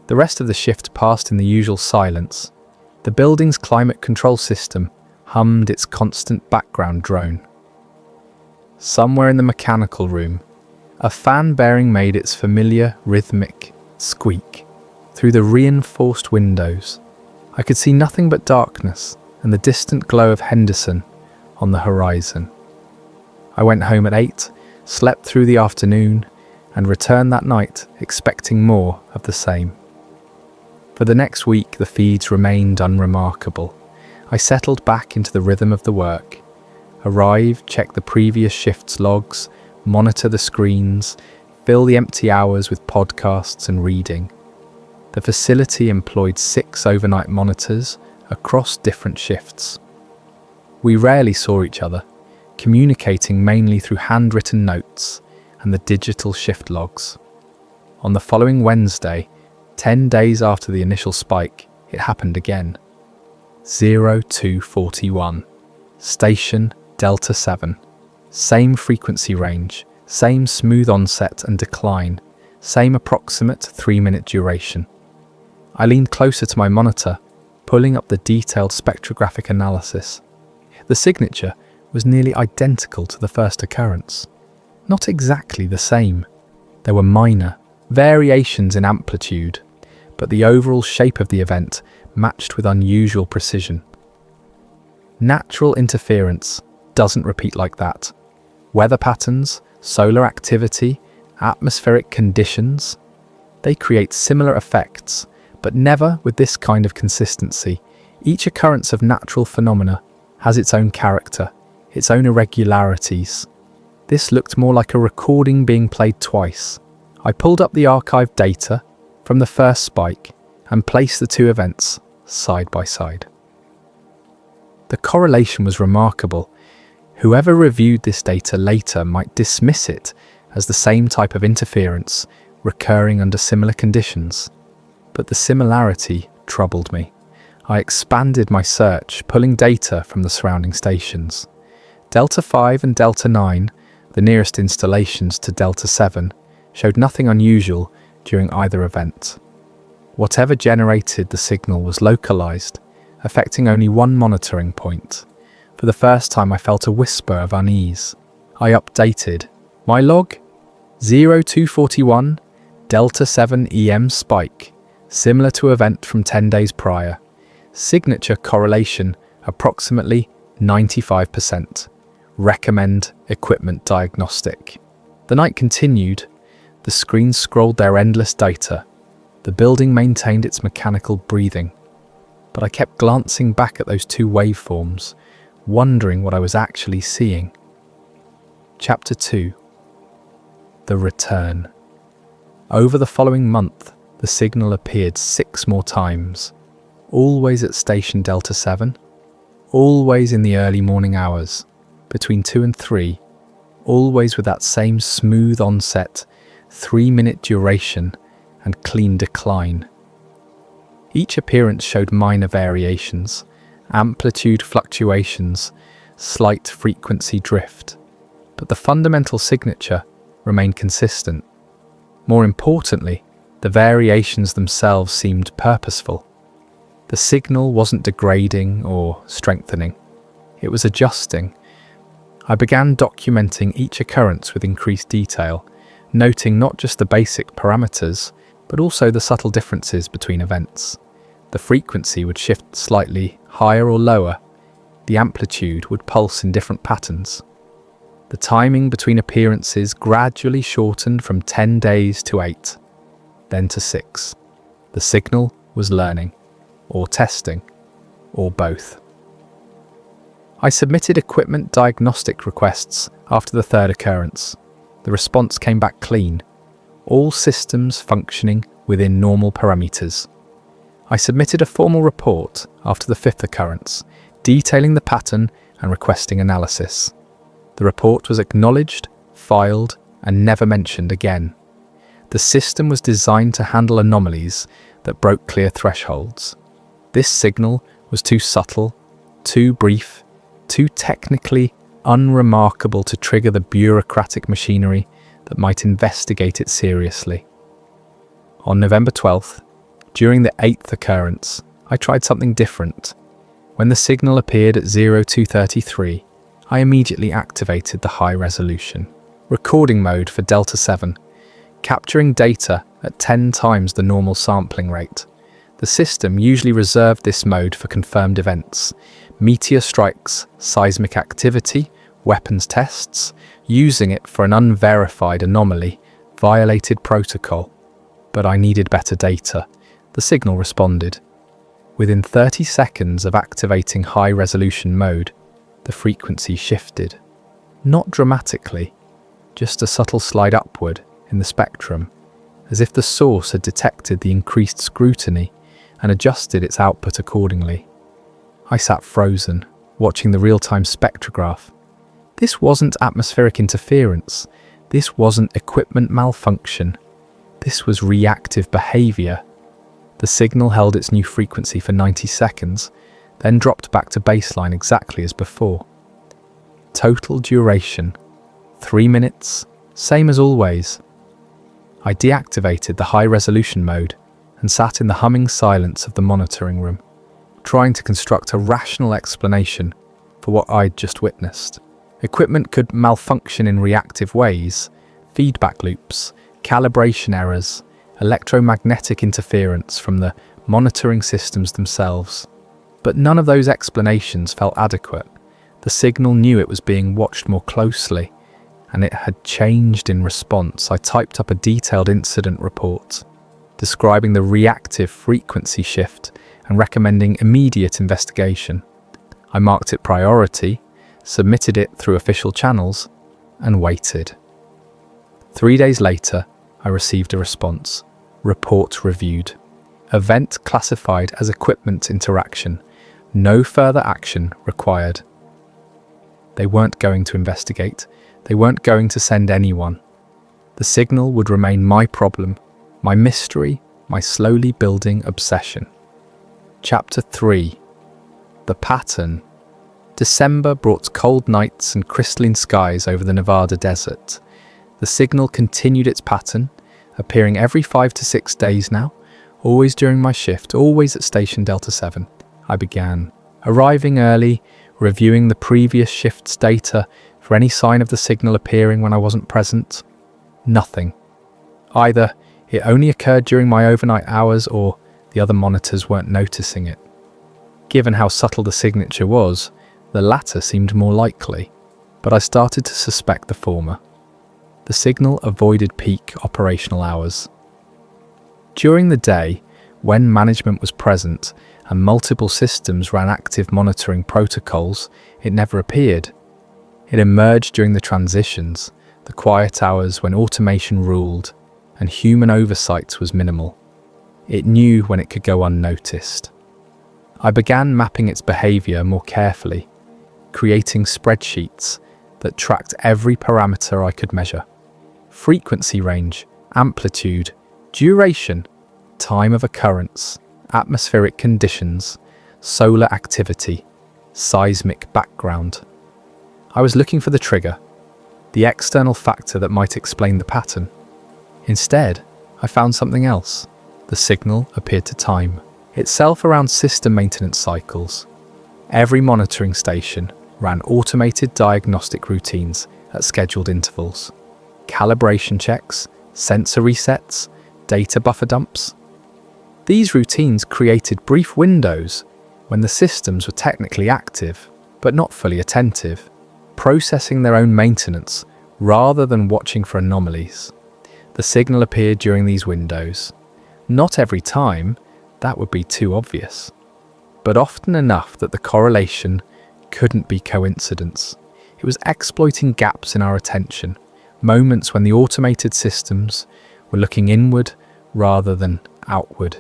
The rest of the shift passed in the usual silence. The building's climate control system hummed its constant background drone. Somewhere in the mechanical room, a fan bearing made its familiar rhythmic squeak. Through the reinforced windows, I could see nothing but darkness and the distant glow of Henderson on the horizon. I went home at 8, slept through the afternoon, and returned that night expecting more of the same. For the next week, the feeds remained unremarkable. I settled back into the rhythm of the work. Arrive, check the previous shift's logs, monitor the screens, fill the empty hours with podcasts and reading. The facility employed 6 overnight monitors across different shifts. We rarely saw each other, communicating mainly through handwritten notes and the digital shift logs. On the following Wednesday, 10 days after the initial spike, it happened again. 0241, Station Delta 7. Same frequency range, same smooth onset and decline, same approximate 3-minute duration. I leaned closer to my monitor, pulling up the detailed spectrographic analysis. The signature was nearly identical to the first occurrence. Not exactly the same. There were minor variations in amplitude, but the overall shape of the event matched with unusual precision. Natural interference doesn't repeat like that. Weather patterns, solar activity, atmospheric conditions, they create similar effects, but never with this kind of consistency. Each occurrence of natural phenomena has its own character, its own irregularities. This looked more like a recording being played twice. I pulled up the archived data from the first spike and placed the two events side by side. The correlation was remarkable. Whoever reviewed this data later might dismiss it as the same type of interference recurring under similar conditions. But the similarity troubled me. I expanded my search, pulling data from the surrounding stations. Delta 5 and Delta 9, the nearest installations to Delta 7, showed nothing unusual during either event. Whatever generated the signal was localized, affecting only one monitoring point. For the first time, I felt a whisper of unease. I updated my log. 0241, Delta 7 EM spike, similar to event from 10 days prior. Signature correlation approximately 95%. Recommend equipment diagnostic. The night continued. The screens scrolled their endless data. The building maintained its mechanical breathing. But I kept glancing back at those two waveforms, wondering what I was actually seeing. Chapter 2. The Return. Over the following month, the signal appeared 6 more times, always at Station Delta 7, always in the early morning hours, between 2 and 3, always with that same smooth onset, 3-minute duration and clean decline. Each appearance showed minor variations, amplitude fluctuations, slight frequency drift, but the fundamental signature remained consistent. More importantly, the variations themselves seemed purposeful. The signal wasn't degrading or strengthening. It was adjusting. I began documenting each occurrence with increased detail, noting not just the basic parameters, but also the subtle differences between events. The frequency would shift slightly higher or lower. The amplitude would pulse in different patterns. The timing between appearances gradually shortened from 10 days to 8, then to 6. The signal was learning, or testing, or both. I submitted equipment diagnostic requests after the third occurrence. The response came back clean, all systems functioning within normal parameters. I submitted a formal report after the fifth occurrence, detailing the pattern and requesting analysis. The report was acknowledged, filed, and never mentioned again. The system was designed to handle anomalies that broke clear thresholds. This signal was too subtle, too brief, too technically unremarkable to trigger the bureaucratic machinery that might investigate it seriously. On November 12th, during the 8th occurrence, I tried something different. When the signal appeared at 0233, I immediately activated the high-resolution recording mode for Delta 7, capturing data at 10 times the normal sampling rate. The system usually reserved this mode for confirmed events, meteor strikes, seismic activity, weapons tests. Using it for an unverified anomaly violated protocol. But I needed better data. The signal responded. Within 30 seconds of activating high-resolution mode, the frequency shifted. Not dramatically, just a subtle slide upward in the spectrum, as if the source had detected the increased scrutiny and adjusted its output accordingly. I sat frozen, watching the real-time spectrograph. This wasn't atmospheric interference. This wasn't equipment malfunction. This was reactive behavior. The signal held its new frequency for 90 seconds, then dropped back to baseline exactly as before. Total duration, 3 minutes, same as always. I deactivated the high-resolution mode and sat in the humming silence of the monitoring room, trying to construct a rational explanation for what I'd just witnessed. Equipment could malfunction in reactive ways, feedback loops, calibration errors, electromagnetic interference from the monitoring systems themselves. But none of those explanations felt adequate. The signal knew it was being watched more closely, and it had changed in response. I typed up a detailed incident report, describing the reactive frequency shift and recommending immediate investigation. I marked it priority, submitted it through official channels, and waited. 3 days later, I received a response. Report reviewed. Event classified as equipment interaction. No further action required. They weren't going to investigate. They weren't going to send anyone. The signal would remain my problem, my mystery, my slowly building obsession. Chapter 3. The Pattern. December brought cold nights and crystalline skies over the Nevada desert. The signal continued its pattern, appearing every 5 to 6 days now, always during my shift, always at Station Delta 7. I began, arriving early, reviewing the previous shift's data for any sign of the signal appearing when I wasn't present. Nothing. Either it only occurred during my overnight hours or the other monitors weren't noticing it. Given how subtle the signature was, the latter seemed more likely, but I started to suspect the former. the signal avoided peak operational hours. During the day, when management was present and multiple systems ran active monitoring protocols, it never appeared. It emerged during the transitions, the quiet hours when automation ruled and human oversight was minimal. It knew when it could go unnoticed. I began mapping its behavior more carefully, creating spreadsheets that tracked every parameter I could measure: frequency range, amplitude, duration, time of occurrence, atmospheric conditions, solar activity, seismic background. I was looking for the trigger, the external factor that might explain the pattern. Instead, I found something else. The signal appeared to time itself around system maintenance cycles. Every monitoring station ran automated diagnostic routines at scheduled intervals. Calibration checks, sensor resets, data buffer dumps. These routines created brief windows when the systems were technically active, but not fully attentive, processing their own maintenance rather than watching for anomalies. The signal appeared during these windows. Not every time, that would be too obvious, but often enough that the correlation couldn't be coincidence. It was exploiting gaps in our attention, moments when the automated systems were looking inward rather than outward.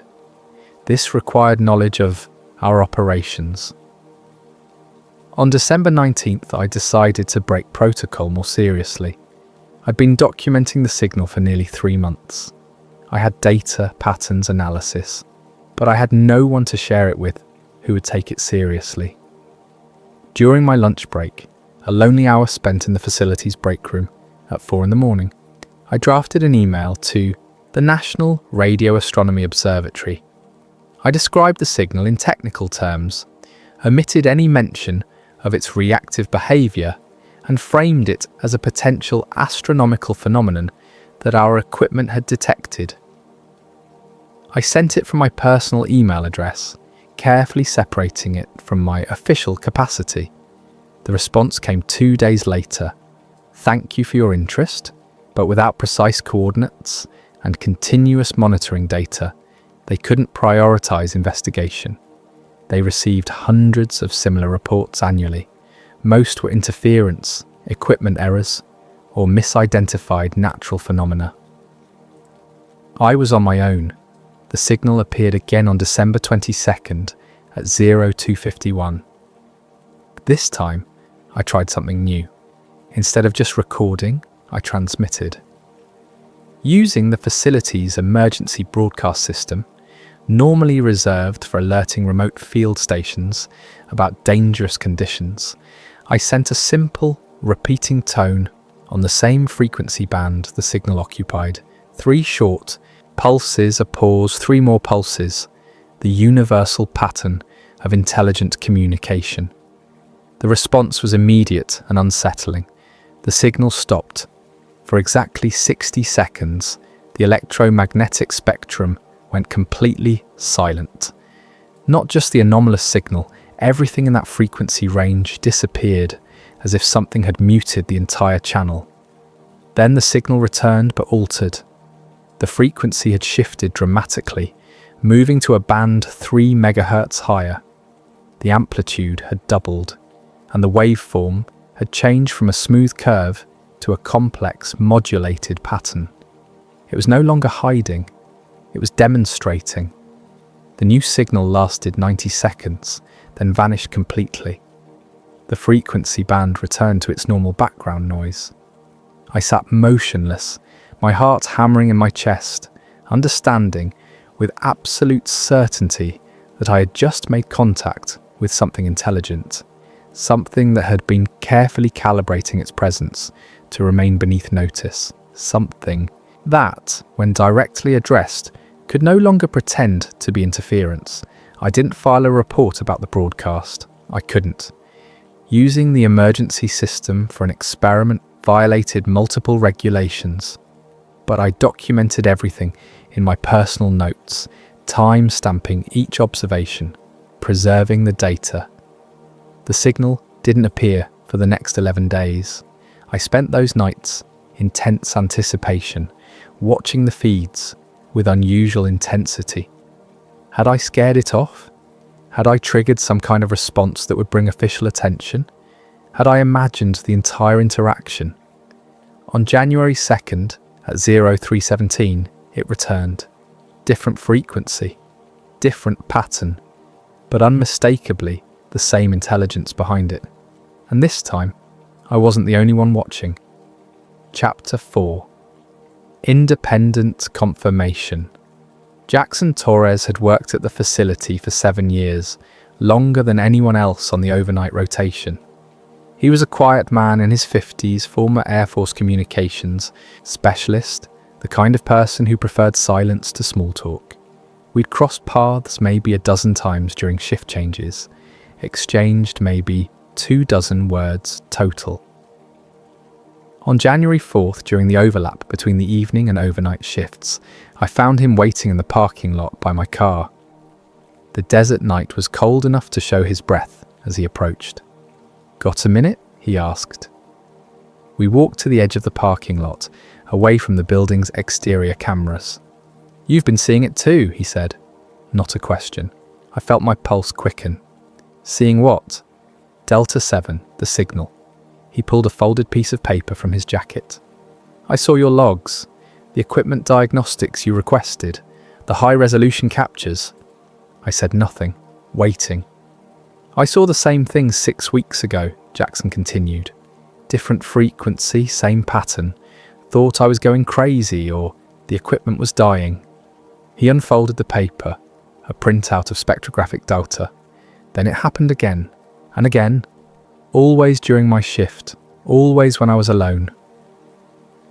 This required knowledge of our operations. On December 19th, I decided to break protocol more seriously. I'd been documenting the signal for nearly 3 months. I had data, patterns, analysis, but I had no one to share it with who would take it seriously. During my lunch break, a lonely hour spent in the facility's break room at 4 a.m, I drafted an email to the National Radio Astronomy Observatory. I described the signal in technical terms, omitted any mention of its reactive behaviour, and framed it as a potential astronomical phenomenon that our equipment had detected. I sent it from my personal email address, carefully separating it from my official capacity. The response came 2 days later. Thank you for your interest, but without precise coordinates and continuous monitoring data, they couldn't prioritize investigation. They received hundreds of similar reports annually. Most were interference, equipment errors, or misidentified natural phenomena. I was on my own. The signal appeared again on December 22nd at 0251. This time, I tried something new. Instead of just recording, I transmitted. Using the facility's emergency broadcast system, normally reserved for alerting remote field stations about dangerous conditions, I sent a simple, repeating tone on the same frequency band the signal occupied. 3 short pulses, a pause, 3 more pulses, the universal pattern of intelligent communication. The response was immediate and unsettling. The signal stopped. For exactly 60 seconds, the electromagnetic spectrum went completely silent. Not just the anomalous signal, everything in that frequency range disappeared as if something had muted the entire channel. Then the signal returned but altered. The frequency had shifted dramatically, moving to a band 3 MHz higher. The amplitude had doubled, and the waveform had changed from a smooth curve to a complex, modulated pattern. It was no longer hiding, it was demonstrating. The new signal lasted 90 seconds, then vanished completely. The frequency band returned to its normal background noise. I sat motionless, my heart hammering in my chest, understanding with absolute certainty that I had just made contact with something intelligent, something that had been carefully calibrating its presence to remain beneath notice, something that, when directly addressed, could no longer pretend to be interference. I didn't file a report about the broadcast. I couldn't. Using the emergency system for an experiment violated multiple regulations, but I documented everything in my personal notes, time-stamping each observation, preserving the data. The signal didn't appear for the next 11 days. I spent those nights intense anticipation, watching the feeds with unusual intensity. Had I scared it off? Had I triggered some kind of response that would bring official attention? Had I imagined the entire interaction? On January 2nd, at 0317, it returned. Different frequency, different pattern, but unmistakably the same intelligence behind it. And this time, I wasn't the only one watching. Chapter 4. Independent Confirmation. Jackson Torres had worked at the facility for 7 years, longer than anyone else on the overnight rotation. He was a quiet man in his 50s, former Air Force communications specialist, the kind of person who preferred silence to small talk. We'd crossed paths maybe a dozen times during shift changes, exchanged maybe 24 words total. On January 4th, during the overlap between the evening and overnight shifts, I found him waiting in the parking lot by my car. The desert night was cold enough to show his breath as he approached. "Got a minute?" he asked. We walked to the edge of the parking lot, away from the building's exterior cameras. "You've been seeing it too," he said. Not a question. I felt my pulse quicken. "Seeing what?" "Delta 7, the signal." He pulled a folded piece of paper from his jacket. "I saw your logs, the equipment diagnostics you requested, the high-resolution captures." I said nothing, waiting. "I saw the same thing 6 weeks ago," Jackson continued. "Different frequency, same pattern. Thought I was going crazy or the equipment was dying." He unfolded the paper, a printout of spectrographic data. Then it happened again, and again, always during my shift, always when I was alone.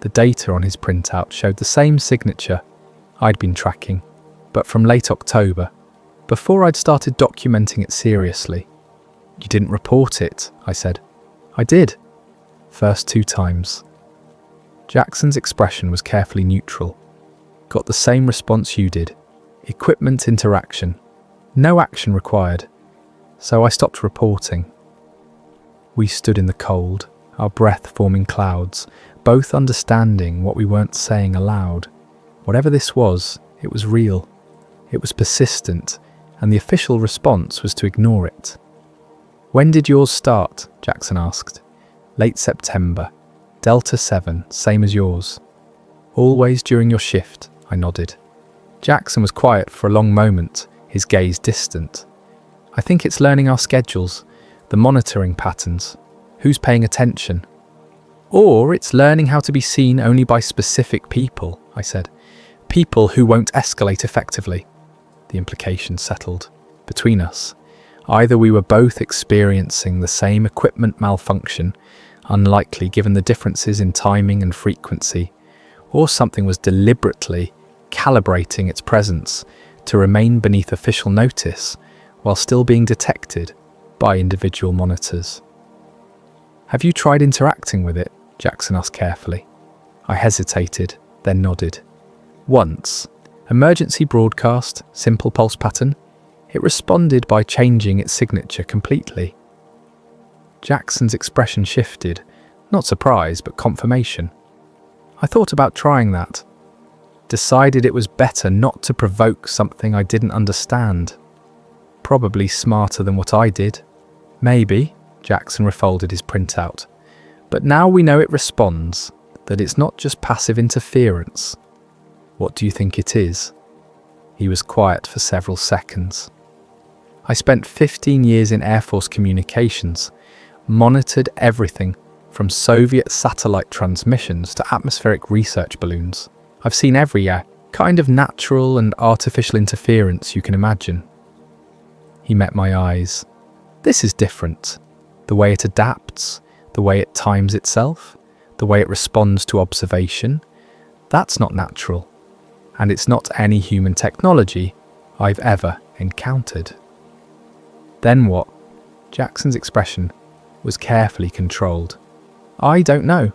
The data on his printout showed the same signature I'd been tracking, but from late October, before I'd started documenting it seriously. "You didn't report it," I said. "I did. First 2 times. Jackson's expression was carefully neutral. "Got the same response you did. Equipment interaction. No action required. So I stopped reporting." We stood in the cold, our breath forming clouds, both understanding what we weren't saying aloud. Whatever this was, it was real. It was persistent, and the official response was to ignore it. "When did yours start?" Jackson asked. "Late September. Delta 7, same as yours." "Always during your shift," I nodded. Jackson was quiet for a long moment, his gaze distant. "I think it's learning our schedules, the monitoring patterns, who's paying attention. Or it's learning how to be seen only by specific people," I said. "People who won't escalate effectively." The implication settled. Between us, either we were both experiencing the same equipment malfunction, unlikely given the differences in timing and frequency, or something was deliberately calibrating its presence to remain beneath official notice while still being detected by individual monitors. "Have you tried interacting with it?" Jackson asked carefully. I hesitated, then nodded. "Once. Emergency broadcast, simple pulse pattern. It responded by changing its signature completely." Jackson's expression shifted, not surprise, but confirmation. "I thought about trying that. Decided it was better not to provoke something I didn't understand. Probably smarter than what I did. Maybe," Jackson refolded his printout. "But now we know it responds, that it's not just passive interference. What do you think it is?" He was quiet for several seconds. "I spent 15 years in Air Force communications, monitored everything from Soviet satellite transmissions to atmospheric research balloons. I've seen every kind of natural and artificial interference you can imagine." He met my eyes. "This is different. The way it adapts, the way it times itself, the way it responds to observation. That's not natural. And it's not any human technology I've ever encountered." "Then what?" Jackson's expression was carefully controlled. "I don't know.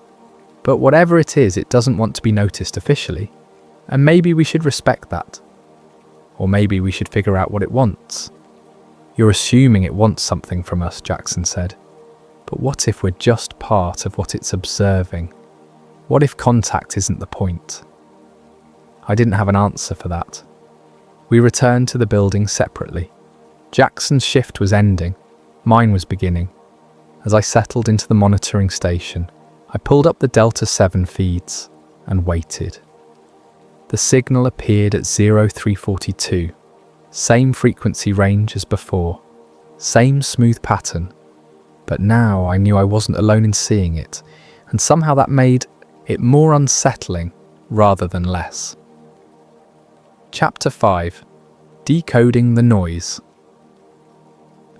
But whatever it is, it doesn't want to be noticed officially. And maybe we should respect that. Or maybe we should figure out what it wants." "You're assuming it wants something from us," Jackson said. "But what if we're just part of what it's observing? What if contact isn't the point? I didn't have an answer for that. We returned to the building separately. Jackson's shift was ending. Mine was beginning. As I settled into the monitoring station, I pulled up the Delta 7 feeds and waited. The signal appeared at 0342. Same frequency range as before. Same smooth pattern. But now I knew I wasn't alone in seeing it, and somehow that made it more unsettling rather than less. Chapter 5. Decoding the Noise.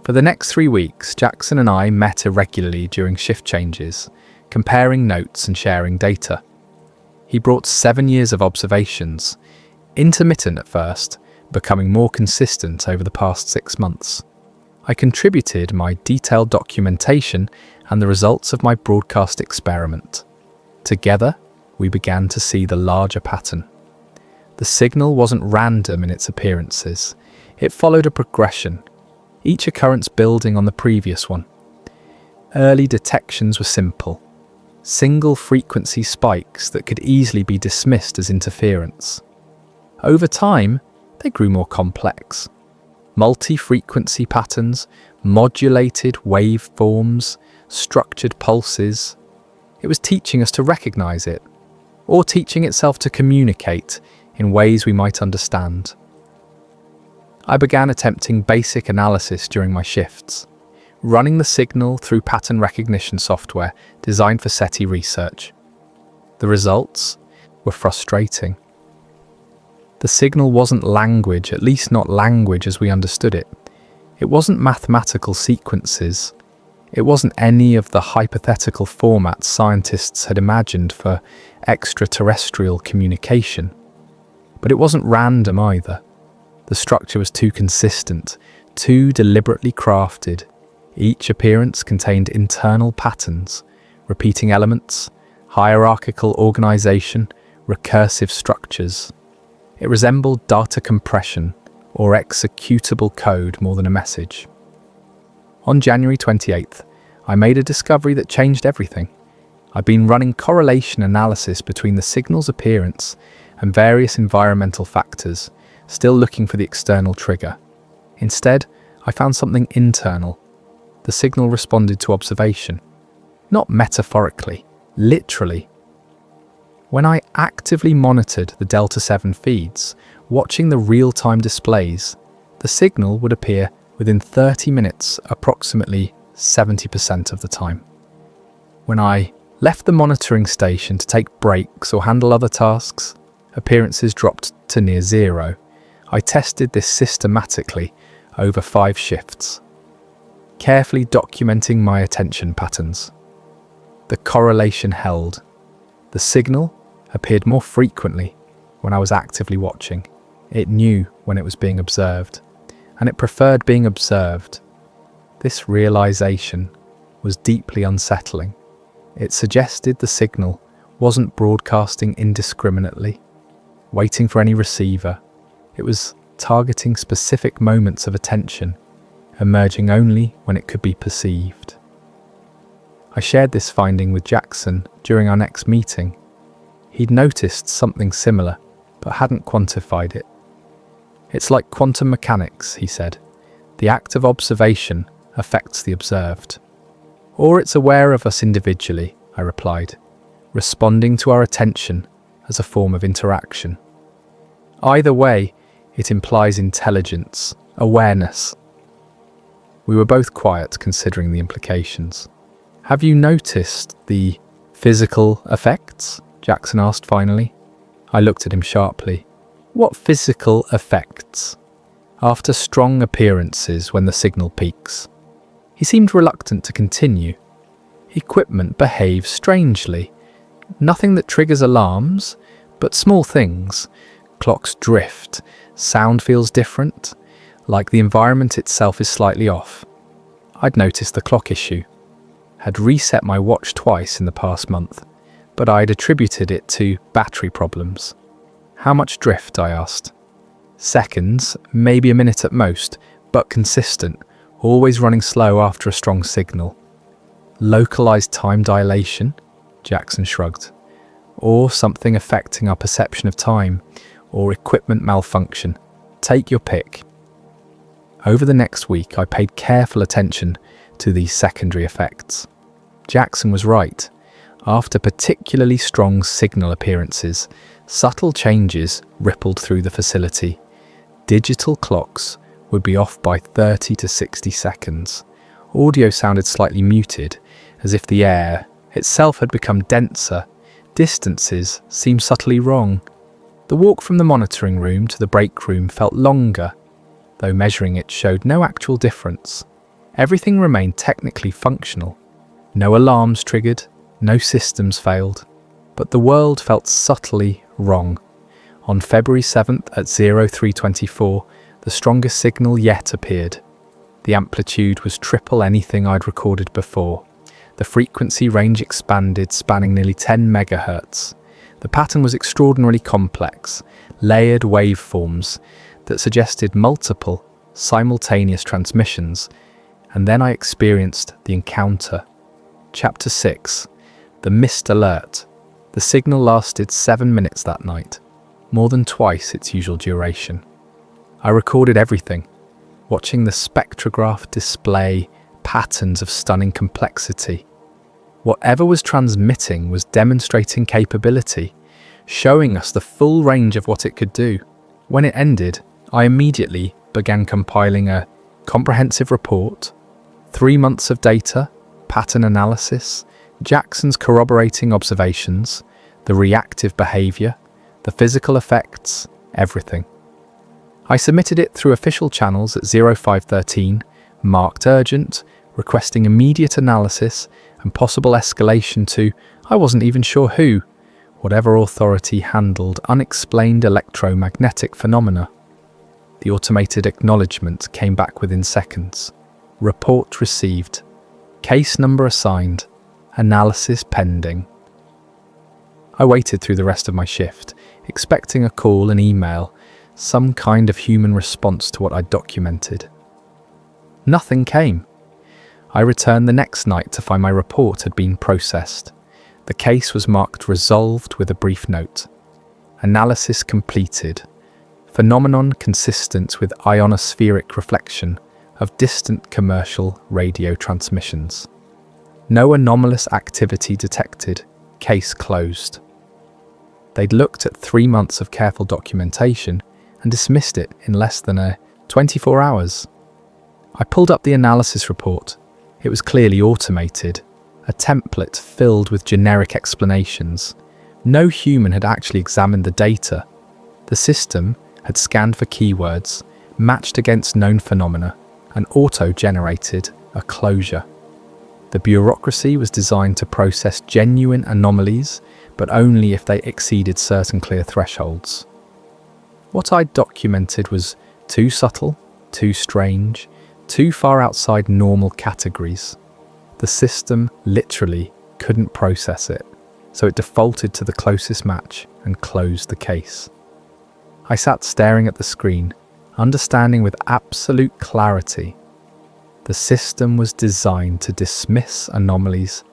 For the next 3 weeks, Jackson and I met irregularly during shift changes, comparing notes and sharing data. He brought 7 years of observations, intermittent at first, becoming more consistent over the past 6 months. I contributed my detailed documentation and the results of my broadcast experiment. Together, we began to see the larger pattern. The signal wasn't random in its appearances. It followed a progression, each occurrence building on the previous one. Early detections were simple, single frequency spikes that could easily be dismissed as interference. Over time, they grew more complex. Multi-frequency patterns, modulated waveforms, structured pulses. It was teaching us to recognize it, or teaching itself to communicate in ways we might understand. I began attempting basic analysis during my shifts, running the signal through pattern recognition software designed for SETI research. The results were frustrating. The signal wasn't language, at least not language as we understood it. It wasn't mathematical sequences. It wasn't any of the hypothetical formats scientists had imagined for extraterrestrial communication. But it wasn't random either. The structure was too consistent, too deliberately crafted. Each appearance contained internal patterns, repeating elements, hierarchical organization, recursive structures. It resembled data compression or executable code more than a message. On January 28th, I made a discovery that changed everything. I'd been running correlation analysis between the signal's appearance and various environmental factors, still looking for the external trigger. Instead, I found something internal. The signal responded to observation. Not metaphorically, literally. When I actively monitored the Delta 7 feeds, watching the real-time displays, the signal would appear within 30 minutes approximately 70% of the time. When I left the monitoring station to take breaks or handle other tasks, appearances dropped to near zero. I tested this systematically over 5 shifts, carefully documenting my attention patterns. The correlation held. The signal appeared more frequently when I was actively watching. It knew when it was being observed, and it preferred being observed. This realization was deeply unsettling. It suggested the signal wasn't broadcasting indiscriminately, waiting for any receiver. It was targeting specific moments of attention, emerging only when it could be perceived. I shared this finding with Jackson during our next meeting. He'd noticed something similar, but hadn't quantified it. It's like quantum mechanics, he said. The act of observation affects the observed. Or it's aware of us individually, I replied, responding to our attention as a form of interaction. Either way, it implies intelligence, awareness. We were both quiet, considering the implications. Have you noticed the physical effects? Jackson asked finally. I looked at him sharply. What physical effects? After strong appearances when the signal peaks. He seemed reluctant to continue. Equipment behaves strangely. Nothing that triggers alarms, but small things. Clocks drift. Sound feels different, like the environment itself is slightly off. I'd noticed the clock issue. Had reset my watch twice in the past month, but I'd attributed it to battery problems. How much drift? I asked. Seconds, maybe a minute at most, but consistent, always running slow after a strong signal. Localized time dilation? Jackson shrugged. or something affecting our perception of time, or equipment malfunction. Take your pick. Over the next week, I paid careful attention to these secondary effects. Jackson was right. After particularly strong signal appearances, subtle changes rippled through the facility. Digital clocks would be off by 30 to 60 seconds. Audio sounded slightly muted, as if the air itself had become denser. Distances seemed subtly wrong. The walk from the monitoring room to the break room felt longer, though measuring it showed no actual difference. Everything remained technically functional. No alarms triggered, no systems failed, but the world felt subtly wrong. On February 7th at 0324, the strongest signal yet appeared. The amplitude was triple anything I'd recorded before. The frequency range expanded, spanning nearly 10 megahertz. The pattern was extraordinarily complex, layered waveforms that suggested multiple, simultaneous transmissions, and then I experienced the encounter. Chapter 6. The Missed Alert. The signal lasted 7 minutes that night, more than twice its usual duration. I recorded everything, watching the spectrograph display patterns of stunning complexity. Whatever was transmitting was demonstrating capability, showing us the full range of what it could do. When it ended, I immediately began compiling a comprehensive report, 3 months of data, pattern analysis, Jackson's corroborating observations, the reactive behavior, the physical effects, everything. I submitted it through official channels at 0513, marked urgent, requesting immediate analysis and possible escalation to, I wasn't even sure who, whatever authority handled unexplained electromagnetic phenomena. The automated acknowledgement came back within seconds. Report received. Case number assigned. Analysis pending. I waited through the rest of my shift, expecting a call, an email, some kind of human response to what I'd documented. Nothing came. I returned the next night to find my report had been processed. The case was marked resolved with a brief note. Analysis completed. Phenomenon consistent with ionospheric reflection of distant commercial radio transmissions. No anomalous activity detected. Case closed. They'd looked at 3 months of careful documentation and dismissed it in less than 24 hours. I pulled up the analysis report. It was clearly automated, a template filled with generic explanations. No human had actually examined the data. The system had scanned for keywords, matched against known phenomena, and auto-generated a closure. The bureaucracy was designed to process genuine anomalies, but only if they exceeded certain clear thresholds. What I'd documented was too subtle, too strange, too far outside normal categories. The system literally couldn't process it, so it defaulted to the closest match and closed the case. I sat staring at the screen, understanding with absolute clarity. The system was designed to dismiss anomalies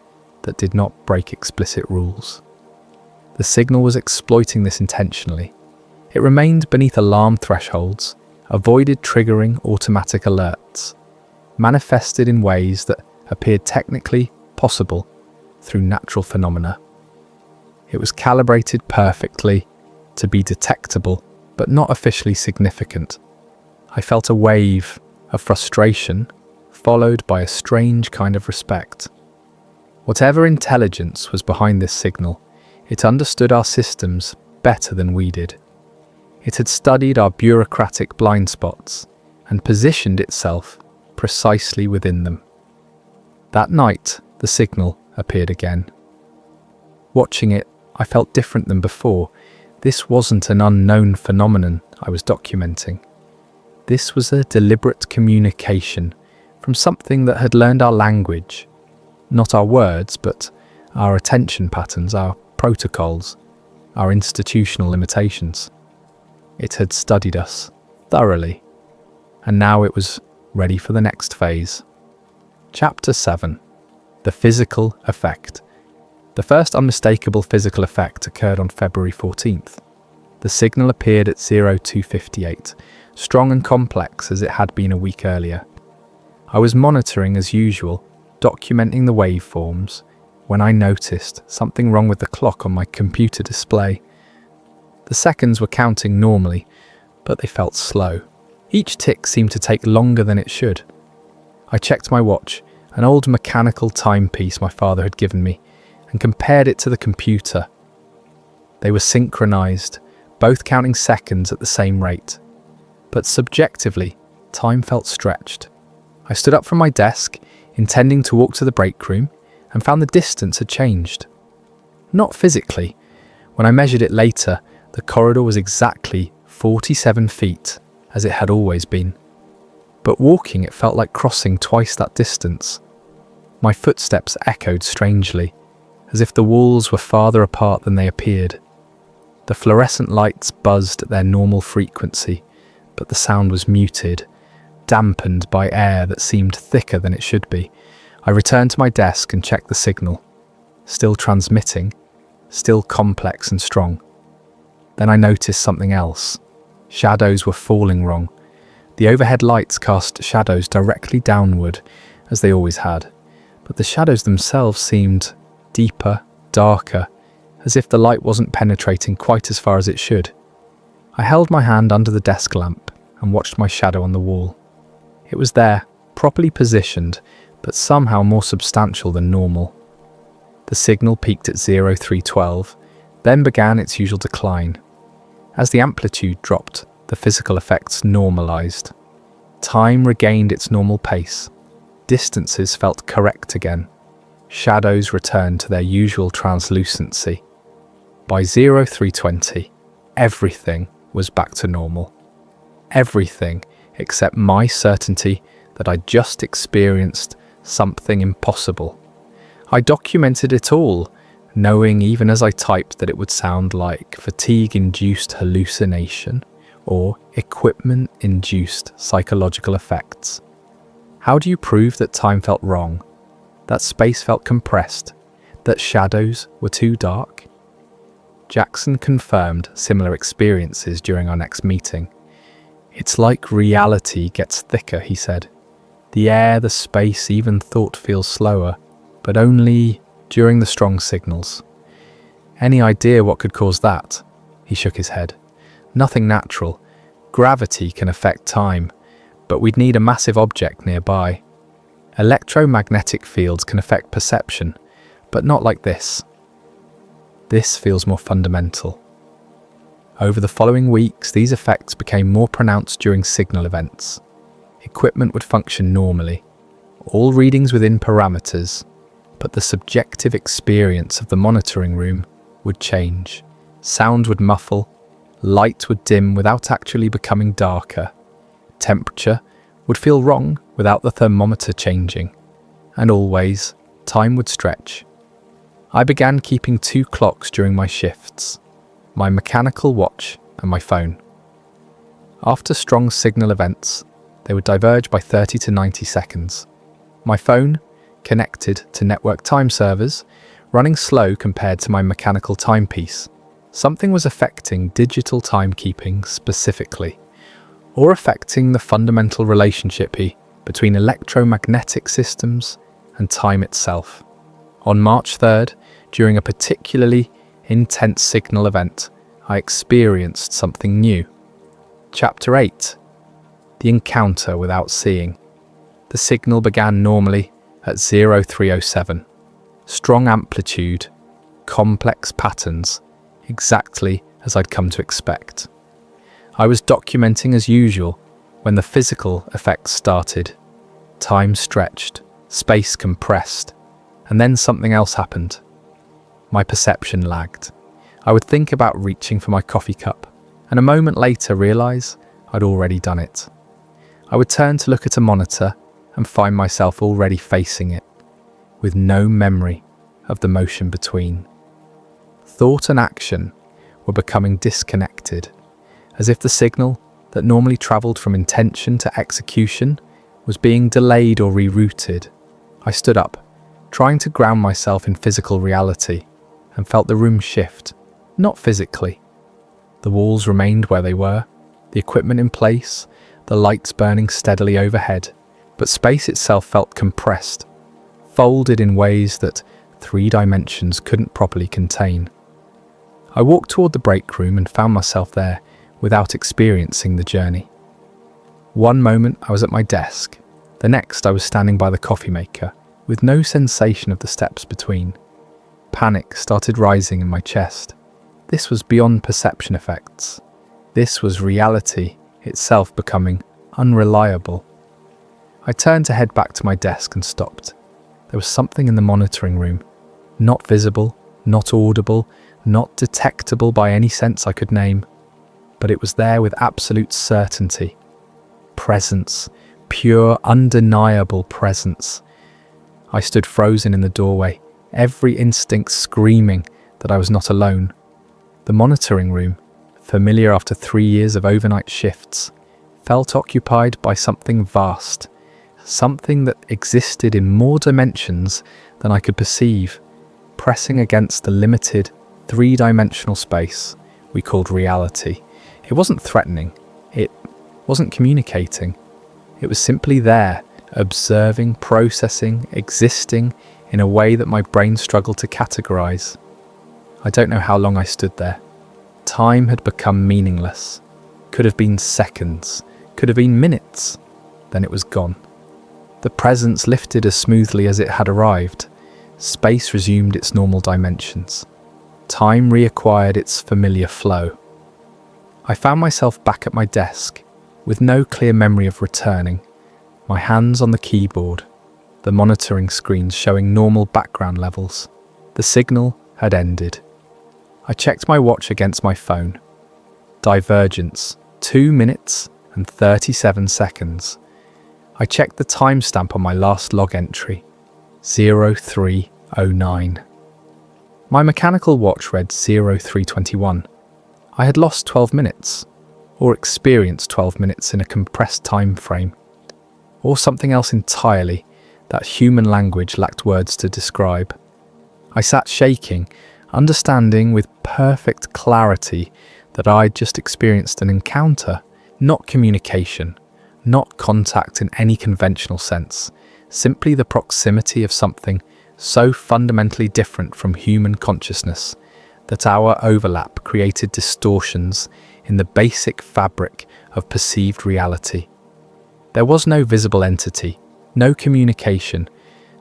that did not break explicit rules. The signal was exploiting this intentionally. It remained beneath alarm thresholds, avoided triggering automatic alerts, manifested in ways that appeared technically possible through natural phenomena. It was calibrated perfectly to be detectable, but not officially significant. I felt a wave of frustration, followed by a strange kind of respect. Whatever intelligence was behind this signal, it understood our systems better than we did. It had studied our bureaucratic blind spots and positioned itself precisely within them. That night, the signal appeared again. Watching it, I felt different than before. This wasn't an unknown phenomenon I was documenting. This was a deliberate communication from something that had learned our language, not our words, but our attention patterns, our protocols, our institutional limitations. It had studied us thoroughly, and now it was ready for the next phase. Chapter 7. The Physical Effect. The first unmistakable physical effect occurred on February 14th. The signal appeared at 0258, strong and complex as it had been a week earlier. I was monitoring as usual, documenting the waveforms, when I noticed something wrong with the clock on my computer display. The seconds were counting normally, but they felt slow. Each tick seemed to take longer than it should. I checked my watch, an old mechanical timepiece my father had given me, and compared it to the computer. They were synchronized, both counting seconds at the same rate. But subjectively, time felt stretched. I stood up from my desk, intending to walk to the break room, and found the distance had changed. Not physically. When I measured it later, the corridor was exactly 47 feet, as it had always been. But walking, it felt like crossing twice that distance. My footsteps echoed strangely, as if the walls were farther apart than they appeared. The fluorescent lights buzzed at their normal frequency, but the sound was muted, dampened by air that seemed thicker than it should be. I returned to my desk and checked the signal. Still transmitting, still complex and strong. Then I noticed something else. Shadows were falling wrong. The overhead lights cast shadows directly downward, as they always had, but the shadows themselves seemed deeper, darker, as if the light wasn't penetrating quite as far as it should. I held my hand under the desk lamp and watched my shadow on the wall. It was there, properly positioned, but somehow more substantial than normal. The signal peaked at 0312, then began its usual decline. As the amplitude dropped, the physical effects normalized. Time regained its normal pace. Distances felt correct again. Shadows returned to their usual translucency. By 0320, everything was back to normal. Everything except my certainty that I'd just experienced something impossible. I documented it all, knowing even as I typed that it would sound like fatigue-induced hallucination or equipment-induced psychological effects. How do you prove that time felt wrong, that space felt compressed, that shadows were too dark? Jackson confirmed similar experiences during our next meeting. It's like reality gets thicker, he said. The air, the space, even thought feels slower, but only during the strong signals. Any idea what could cause that? He shook his head. Nothing natural. Gravity can affect time, but we'd need a massive object nearby. Electromagnetic fields can affect perception, but not like this. This feels more fundamental. Over the following weeks, these effects became more pronounced during signal events. Equipment would function normally, all readings within parameters, but the subjective experience of the monitoring room would change. Sound would muffle, light would dim without actually becoming darker. Temperature would feel wrong without the thermometer changing, and always, time would stretch. I began keeping 2 clocks during my shifts, my mechanical watch and my phone. After strong signal events, they would diverge by 30 to 90 seconds. My phone, connected to network time servers, running slow compared to my mechanical timepiece. Something was affecting digital timekeeping specifically, or affecting the fundamental relationship between electromagnetic systems and time itself. On March 3rd, during a particularly intense signal event, I experienced something new. Chapter 8. The encounter without seeing. The signal began normally at 0307. Strong amplitude, complex patterns, exactly as I'd come to expect. I was documenting as usual when the physical effects started. Time stretched, space compressed, and then something else happened. My perception lagged. I would think about reaching for my coffee cup, and a moment later realise I'd already done it. I would turn to look at a monitor and find myself already facing it, with no memory of the motion between. Thought and action were becoming disconnected, as if the signal that normally travelled from intention to execution was being delayed or rerouted. I stood up, trying to ground myself in physical reality, and felt the room shift, not physically. The walls remained where they were, the equipment in place, the lights burning steadily overhead, but space itself felt compressed, folded in ways that 3 dimensions couldn't properly contain. I walked toward the break room and found myself there without experiencing the journey. One moment I was at my desk, the next I was standing by the coffee maker, with no sensation of the steps between. Panic started rising in my chest. This was beyond perception effects. This was reality itself becoming unreliable. I turned to head back to my desk and stopped. There was something in the monitoring room, not visible, not audible, not detectable by any sense I could name, but it was there with absolute certainty. Presence, pure, undeniable presence. I stood frozen in the doorway, every instinct screaming that I was not alone. The monitoring room, familiar after 3 years of overnight shifts, felt occupied by something vast, something that existed in more dimensions than I could perceive, pressing against the limited 3-dimensional space we called reality. It wasn't threatening, it wasn't communicating, it was simply there, observing, processing, existing in a way that my brain struggled to categorize. I don't know how long I stood there. Time had become meaningless. Could have been seconds, could have been minutes. Then it was gone. The presence lifted as smoothly as it had arrived. Space resumed its normal dimensions. Time reacquired its familiar flow. I found myself back at my desk, with no clear memory of returning, my hands on the keyboard, the monitoring screens showing normal background levels. The signal had ended. I checked my watch against my phone. Divergence, 2 minutes and 37 seconds. I checked the timestamp on my last log entry, 0309. My mechanical watch read 0321. I had lost 12 minutes, or experienced 12 minutes in a compressed time frame, or something else entirely that human language lacked words to describe. I sat shaking, understanding with perfect clarity that I'd just experienced an encounter, not communication, not contact in any conventional sense, simply the proximity of something so fundamentally different from human consciousness that our overlap created distortions in the basic fabric of perceived reality. There was no visible entity, no communication,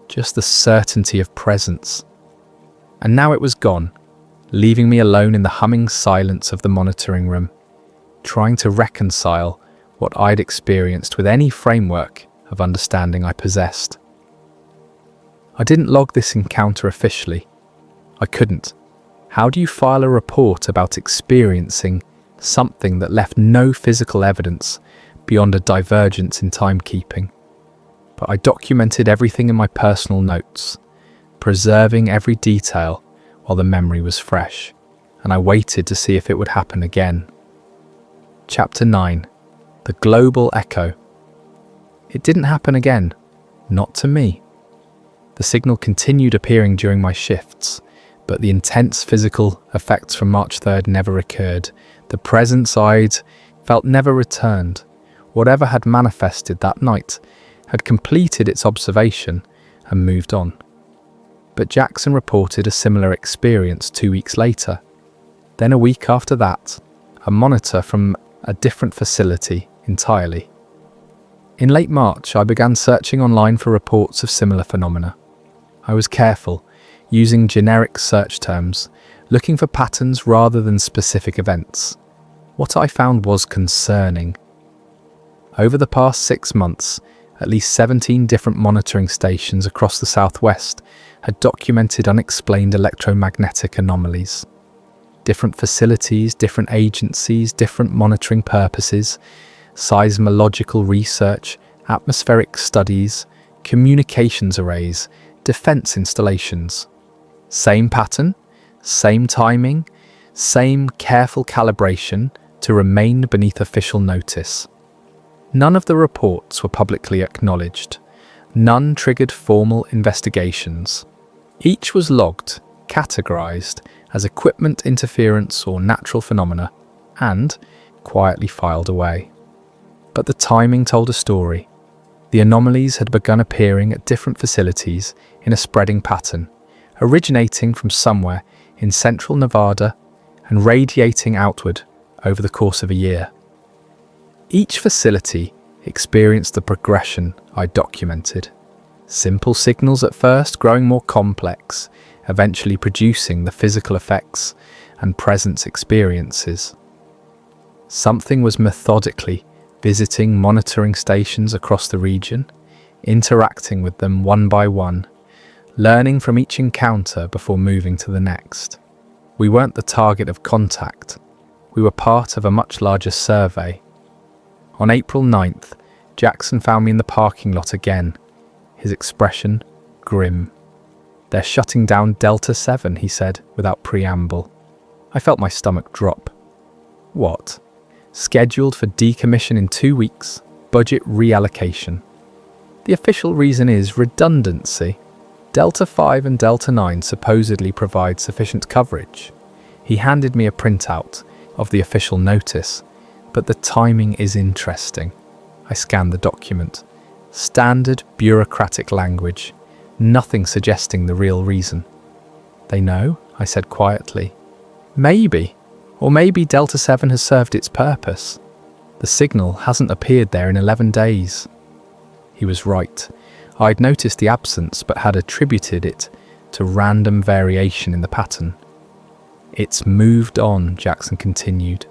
just the certainty of presence. And now it was gone, leaving me alone in the humming silence of the monitoring room, trying to reconcile what I'd experienced with any framework of understanding I possessed. I didn't log this encounter officially. I couldn't. How do you file a report about experiencing something that left no physical evidence beyond a divergence in timekeeping? But I documented everything in my personal notes, preserving every detail while the memory was fresh, and I waited to see if it would happen again. Chapter 9. The Global Echo. It didn't happen again. Not to me. The signal continued appearing during my shifts, but the intense physical effects from March 3rd never occurred. The presence I'd felt never returned. Whatever had manifested that night had completed its observation and moved on. But Jackson reported a similar experience 2 weeks later. Then a week after that, a monitor from a different facility entirely. In late March, I began searching online for reports of similar phenomena. I was careful, using generic search terms, looking for patterns rather than specific events. What I found was concerning. Over the past 6 months, at least 17 different monitoring stations across the southwest had documented unexplained electromagnetic anomalies. Different facilities, different agencies, different monitoring purposes, seismological research, atmospheric studies, communications arrays, defense installations. Same pattern, same timing, same careful calibration to remain beneath official notice. None of the reports were publicly acknowledged. None triggered formal investigations. Each was logged, categorized as equipment interference or natural phenomena, and quietly filed away. But the timing told a story. The anomalies had begun appearing at different facilities in a spreading pattern, originating from somewhere in central Nevada and radiating outward over the course of a year. Each facility experienced the progression I documented. Simple signals at first, growing more complex, eventually producing the physical effects and presence experiences. Something was methodically visiting monitoring stations across the region, interacting with them one by one, learning from each encounter before moving to the next. We weren't the target of contact. We were part of a much larger survey. On April 9th, Jackson found me in the parking lot again, his expression grim. "They're shutting down Delta 7, he said, without preamble. I felt my stomach drop. What? Scheduled for decommission in 2 weeks, budget reallocation. The official reason is redundancy. Delta 5 and Delta 9 supposedly provide sufficient coverage. He handed me a printout of the official notice, but the timing is interesting. I scanned the document. Standard bureaucratic language, nothing suggesting the real reason. They know, I said quietly. Maybe. Or maybe Delta 7 has served its purpose. The signal hasn't appeared there in 11 days. He was right. I'd noticed the absence but had attributed it to random variation in the pattern. It's moved on, Jackson continued.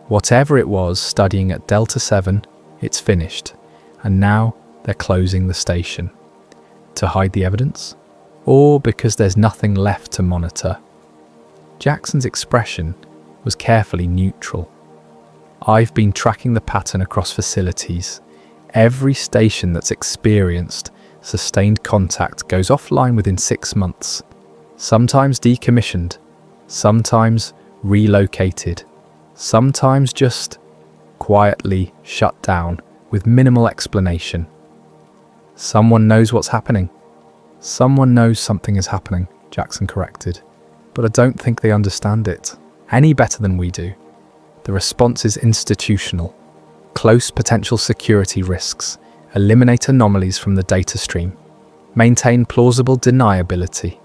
Whatever it was studying at Delta 7, it's finished. And now they're closing the station. To hide the evidence? Or because there's nothing left to monitor? Jackson's expression was carefully neutral. I've been tracking the pattern across facilities. Every station that's experienced sustained contact goes offline within 6 months, sometimes decommissioned, sometimes relocated, sometimes just quietly shut down with minimal explanation. Someone knows what's happening. Someone knows something is happening, Jackson corrected, but I don't think they understand it any better than we do. The response is institutional. Close potential security risks, eliminate anomalies from the data stream, maintain plausible deniability.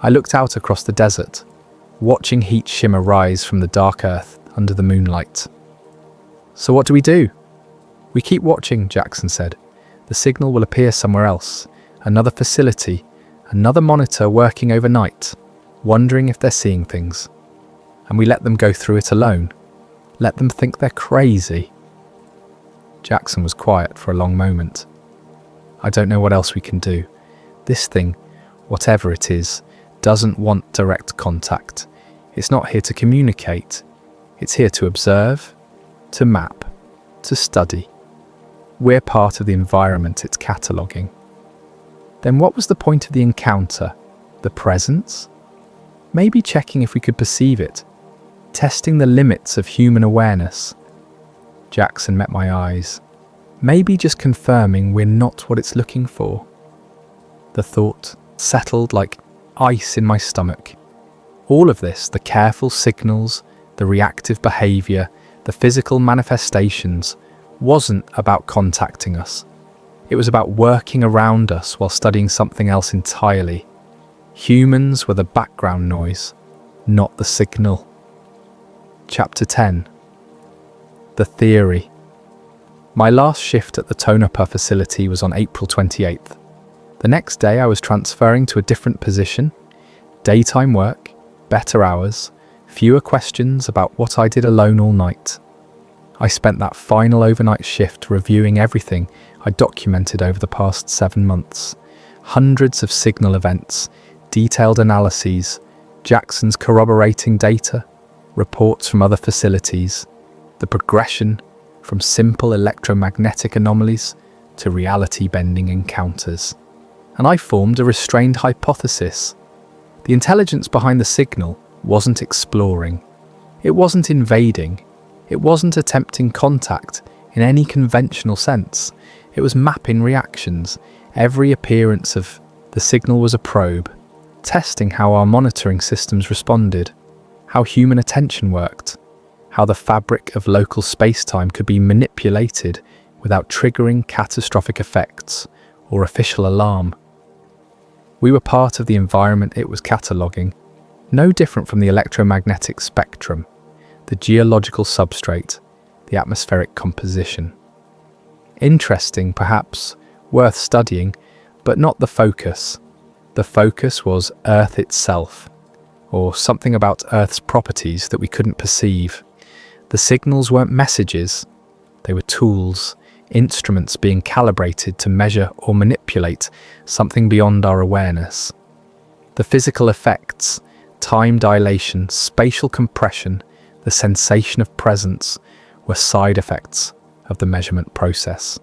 I looked out across the desert, watching heat shimmer rise from the dark earth under the moonlight. So what do? We keep watching, Jackson said. The signal will appear somewhere else, another facility, another monitor working overnight, wondering if they're seeing things. And we let them go through it alone. Let them think they're crazy. Jackson was quiet for a long moment. I don't know what else we can do. This thing, whatever it is, doesn't want direct contact. It's not here to communicate. It's here to observe, to map, to study. We're part of the environment it's cataloguing. Then what was the point of the encounter? The presence? Maybe checking if we could perceive it, testing the limits of human awareness. Jackson met my eyes. Maybe just confirming we're not what it's looking for. The thought settled like ice in my stomach. All of this, the careful signals, the reactive behaviour, the physical manifestations, wasn't about contacting us. It was about working around us while studying something else entirely. Humans were the background noise, not the signal. Chapter 10. The Theory. My last shift at the Tonopah facility was on April 28th. The next day I was transferring to a different position. Daytime work, better hours, fewer questions about what I did alone all night. I spent that final overnight shift reviewing everything I documented over the past 7 months. Hundreds of signal events, detailed analyses, Jackson's corroborating data, reports from other facilities, the progression from simple electromagnetic anomalies to reality-bending encounters. And I formed a restrained hypothesis. The intelligence behind the signal wasn't exploring. It wasn't invading. It wasn't attempting contact in any conventional sense. It was mapping reactions. Every appearance of the signal was a probe, testing how our monitoring systems responded, how human attention worked, how the fabric of local space-time could be manipulated without triggering catastrophic effects or official alarm. We were part of the environment it was cataloguing, no different from the electromagnetic spectrum, the geological substrate, the atmospheric composition. Interesting, perhaps, worth studying, but not the focus. The focus was Earth itself, or something about Earth's properties that we couldn't perceive. The signals weren't messages, they were tools, instruments being calibrated to measure or manipulate something beyond our awareness. The physical effects, time dilation, spatial compression, the sensation of presence were side effects of the measurement process.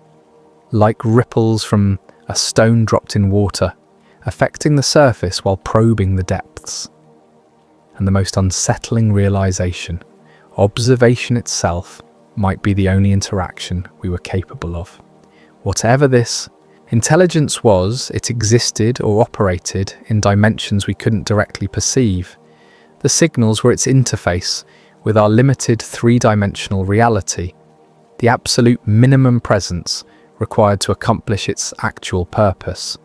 Like ripples from a stone dropped in water, affecting the surface while probing the depths. And the most unsettling realization, observation itself might be the only interaction we were capable of. Whatever this intelligence was, it existed or operated in dimensions we couldn't directly perceive. The signals were its interface with our limited three-dimensional reality, the absolute minimum presence required to accomplish its actual purpose.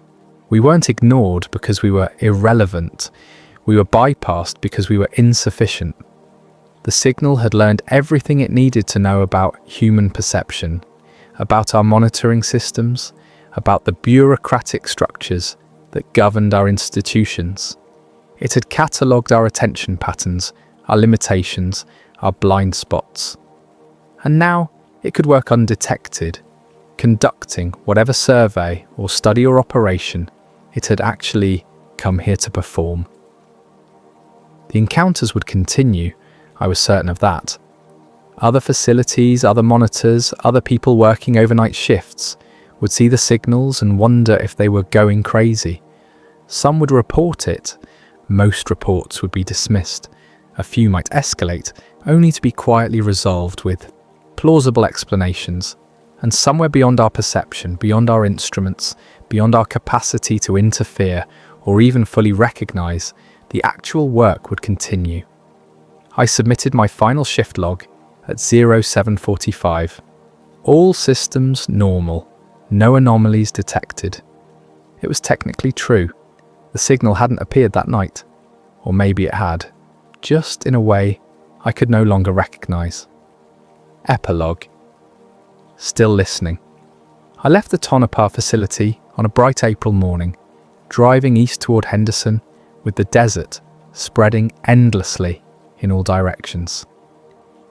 We weren't ignored because we were irrelevant. We were bypassed because we were insufficient. The signal had learned everything it needed to know about human perception, about our monitoring systems, about the bureaucratic structures that governed our institutions. It had catalogued our attention patterns, our limitations, our blind spots. And now it could work undetected, conducting whatever survey or study or operation it had actually come here to perform. The encounters would continue, I was certain of that. Other facilities, other monitors, other people working overnight shifts would see the signals and wonder if they were going crazy. Some would report it. Most reports would be dismissed. A few might escalate, only to be quietly resolved with plausible explanations. And somewhere beyond our perception, beyond our instruments, beyond our capacity to interfere or even fully recognize, the actual work would continue. I submitted my final shift log at 07:45. All systems normal, no anomalies detected. It was technically true. The signal hadn't appeared that night. Or maybe it had, just in a way I could no longer recognize. Epilogue. Still listening. I left the Tonopah facility on a bright April morning, driving east toward Henderson with the desert spreading endlessly in all directions.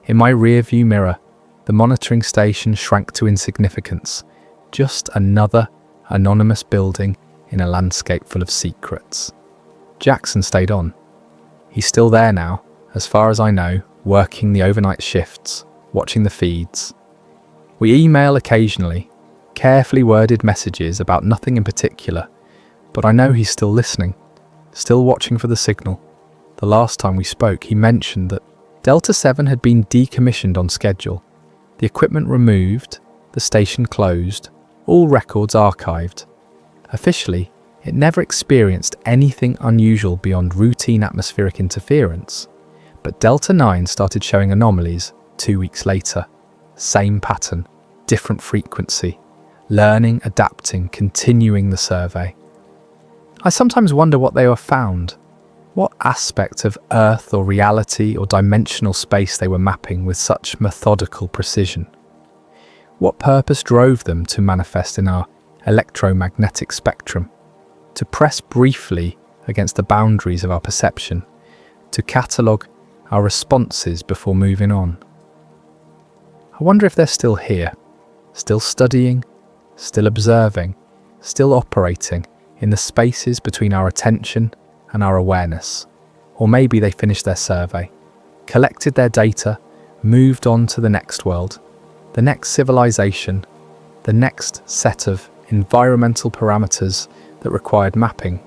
In my rear-view mirror, the monitoring station shrank to insignificance, just another anonymous building in a landscape full of secrets. Jackson stayed on. He's still there now, as far as I know, working the overnight shifts, watching the feeds. We email occasionally, carefully worded messages about nothing in particular, but I know he's still listening, still watching for the signal. The last time we spoke, he mentioned that Delta 7 had been decommissioned on schedule, the equipment removed, the station closed, all records archived. Officially, it never experienced anything unusual beyond routine atmospheric interference, but Delta 9 started showing anomalies 2 weeks later. Same pattern, different frequency, learning, adapting, continuing the survey. I sometimes wonder what they were found, what aspect of Earth or reality or dimensional space they were mapping with such methodical precision. What purpose drove them to manifest in our electromagnetic spectrum, to press briefly against the boundaries of our perception, to catalogue our responses before moving on. I wonder if they're still here, still studying, still observing, still operating in the spaces between our attention and our awareness. Or maybe they finished their survey, collected their data, moved on to the next world, the next civilization, the next set of environmental parameters that required mapping.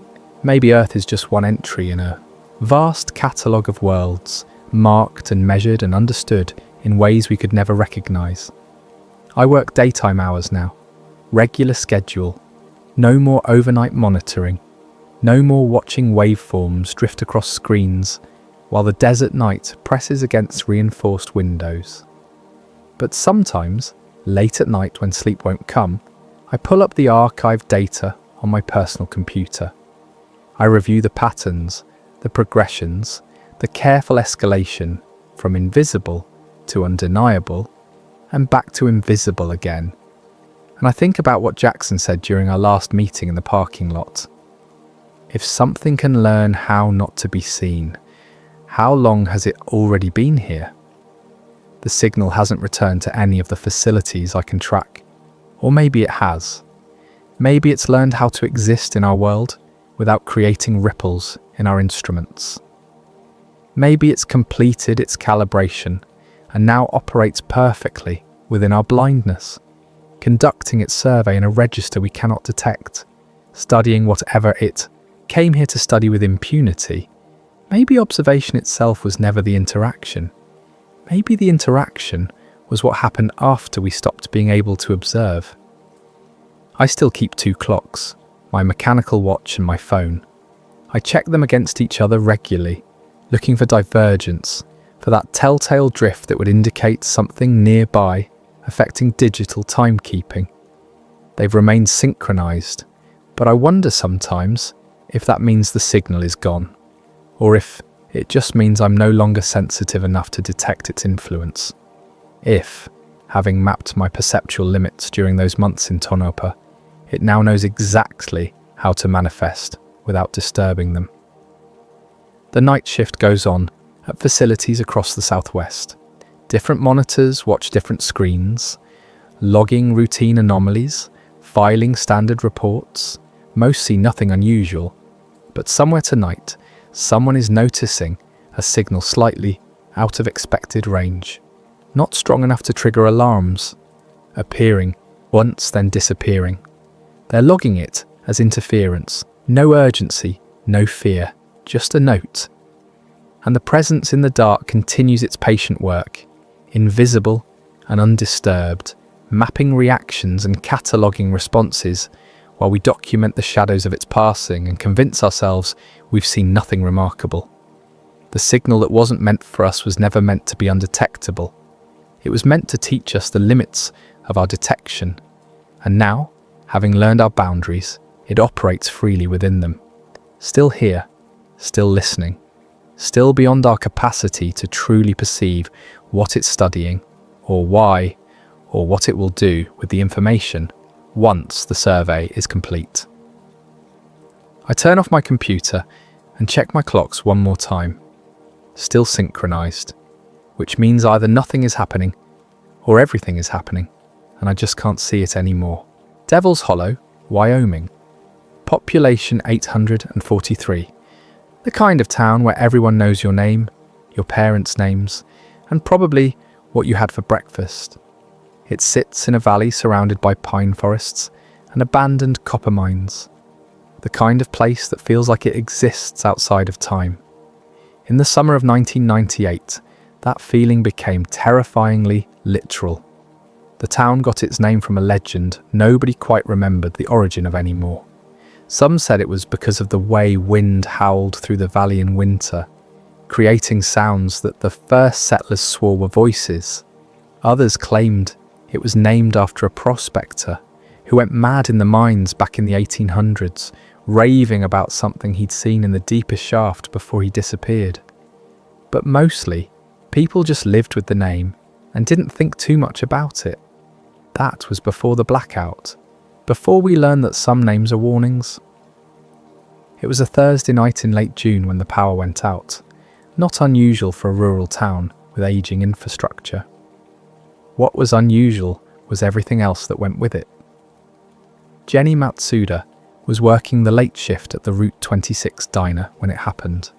Maybe Earth is just one entry in a vast catalogue of worlds, marked and measured and understood in ways we could never recognize. I work daytime hours now, regular schedule, no more overnight monitoring, no more watching waveforms drift across screens while the desert night presses against reinforced windows. But sometimes, late at night when sleep won't come, I pull up the archived data on my personal computer. I review the patterns, the progressions, the careful escalation from invisible to undeniable and back to invisible again. And I think about what Jackson said during our last meeting in the parking lot. If something can learn how not to be seen, how long has it already been here? The signal hasn't returned to any of the facilities I can track. Or maybe it has. Maybe it's learned how to exist in our world without creating ripples in our instruments. Maybe it's completed its calibration and now operates perfectly within our blindness, conducting its survey in a register we cannot detect, studying whatever it came here to study with impunity. Maybe observation itself was never the interaction. Maybe the interaction was what happened after we stopped being able to observe. I still keep 2 clocks, my mechanical watch and my phone. I check them against each other regularly, looking for divergence, for that telltale drift that would indicate something nearby affecting digital timekeeping. They've remained synchronized, but I wonder sometimes if that means the signal is gone, or if it just means I'm no longer sensitive enough to detect its influence. If, having mapped my perceptual limits during those months in Tonopah, it now knows exactly how to manifest without disturbing them. The night shift goes on at facilities across the southwest. Different monitors watch different screens, logging routine anomalies, filing standard reports. Most see nothing unusual, but somewhere tonight, someone is noticing a signal slightly out of expected range, not strong enough to trigger alarms, appearing once then disappearing. They're logging it as interference, no urgency, no fear, just a note. And the presence in the dark continues its patient work, invisible and undisturbed, mapping reactions and cataloguing responses while we document the shadows of its passing and convince ourselves we've seen nothing remarkable. The signal that wasn't meant for us was never meant to be undetectable. It was meant to teach us the limits of our detection. And now, having learned our boundaries, it operates freely within them. Still here, still listening, still beyond our capacity to truly perceive what it's studying, or why, or what it will do with the information once the survey is complete. I turn off my computer and check my clocks one more time. Still synchronized, which means either nothing is happening or everything is happening, and I just can't see it anymore. Devil's Hollow, Wyoming. Population 843. The kind of town where everyone knows your name, your parents' names, and probably what you had for breakfast. It sits in a valley surrounded by pine forests and abandoned copper mines. The kind of place that feels like it exists outside of time. In the summer of 1998, that feeling became terrifyingly literal. The town got its name from a legend nobody quite remembered the origin of anymore. Some said it was because of the way wind howled through the valley in winter, creating sounds that the first settlers swore were voices. Others claimed it was named after a prospector who went mad in the mines back in the 1800s, raving about something he'd seen in the deepest shaft before he disappeared. But mostly, people just lived with the name and didn't think too much about it. That was before the blackout, before we learned that some names are warnings. It was a Thursday night in late June when the power went out, not unusual for a rural town with aging infrastructure. What was unusual was everything else that went with it. Jenny Matsuda was working the late shift at the Route 26 diner when it happened.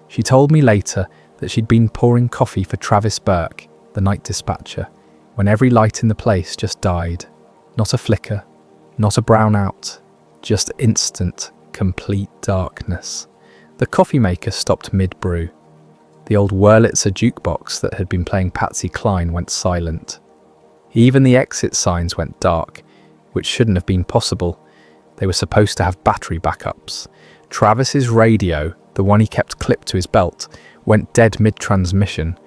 She told me later that she'd been pouring coffee for Travis Burke, the night dispatcher, when every light in the place just died. Not a flicker, not a brownout, just instant, complete darkness. The coffee maker stopped mid-brew. The old Wurlitzer jukebox that had been playing Patsy Cline went silent. Even the exit signs went dark, which shouldn't have been possible. They were supposed to have battery backups. Travis's radio, the one he kept clipped to his belt, went dead mid-transmission.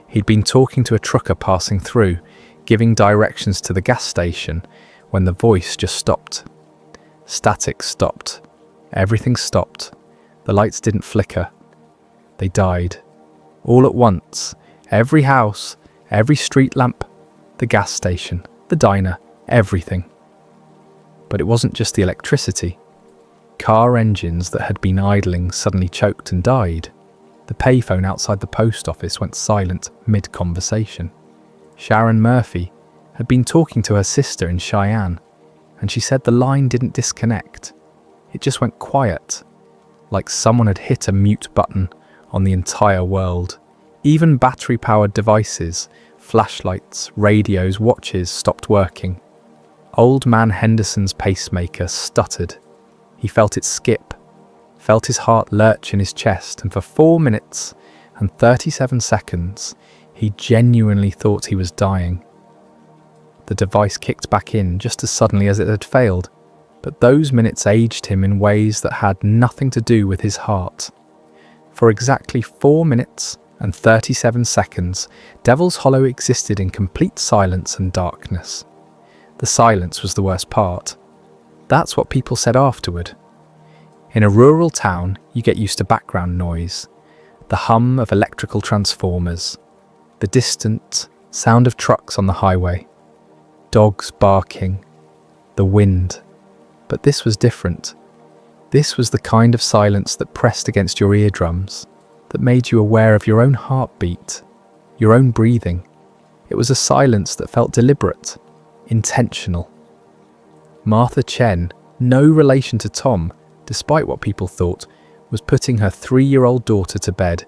He'd been talking to a trucker passing through, giving directions to the gas station, when the voice just stopped. Static stopped. Everything stopped. The lights didn't flicker. They died. All at once. Every house, every street lamp, the gas station, the diner, everything. But it wasn't just the electricity. Car engines that had been idling suddenly choked and died. The payphone outside the post office went silent mid-conversation. Sharon Murphy had been talking to her sister in Cheyenne, and she said the line didn't disconnect. It just went quiet, like someone had hit a mute button on the entire world. Even battery-powered devices, flashlights, radios, watches stopped working. Old man Henderson's pacemaker stuttered. He felt it skip, felt his heart lurch in his chest, and for 4 minutes and 37 seconds, he genuinely thought he was dying. The device kicked back in just as suddenly as it had failed, but those minutes aged him in ways that had nothing to do with his heart. For exactly 4 minutes and 37 seconds, Devil's Hollow existed in complete silence and darkness. The silence was the worst part. That's what people said afterward. In a rural town, you get used to background noise, the hum of electrical transformers, the distant sound of trucks on the highway, dogs barking, the wind. But this was different. This was the kind of silence that pressed against your eardrums, that made you aware of your own heartbeat, your own breathing. It was a silence that felt deliberate, intentional. Martha Chen, no relation to Tom, despite what people thought, was putting her 3-year-old daughter to bed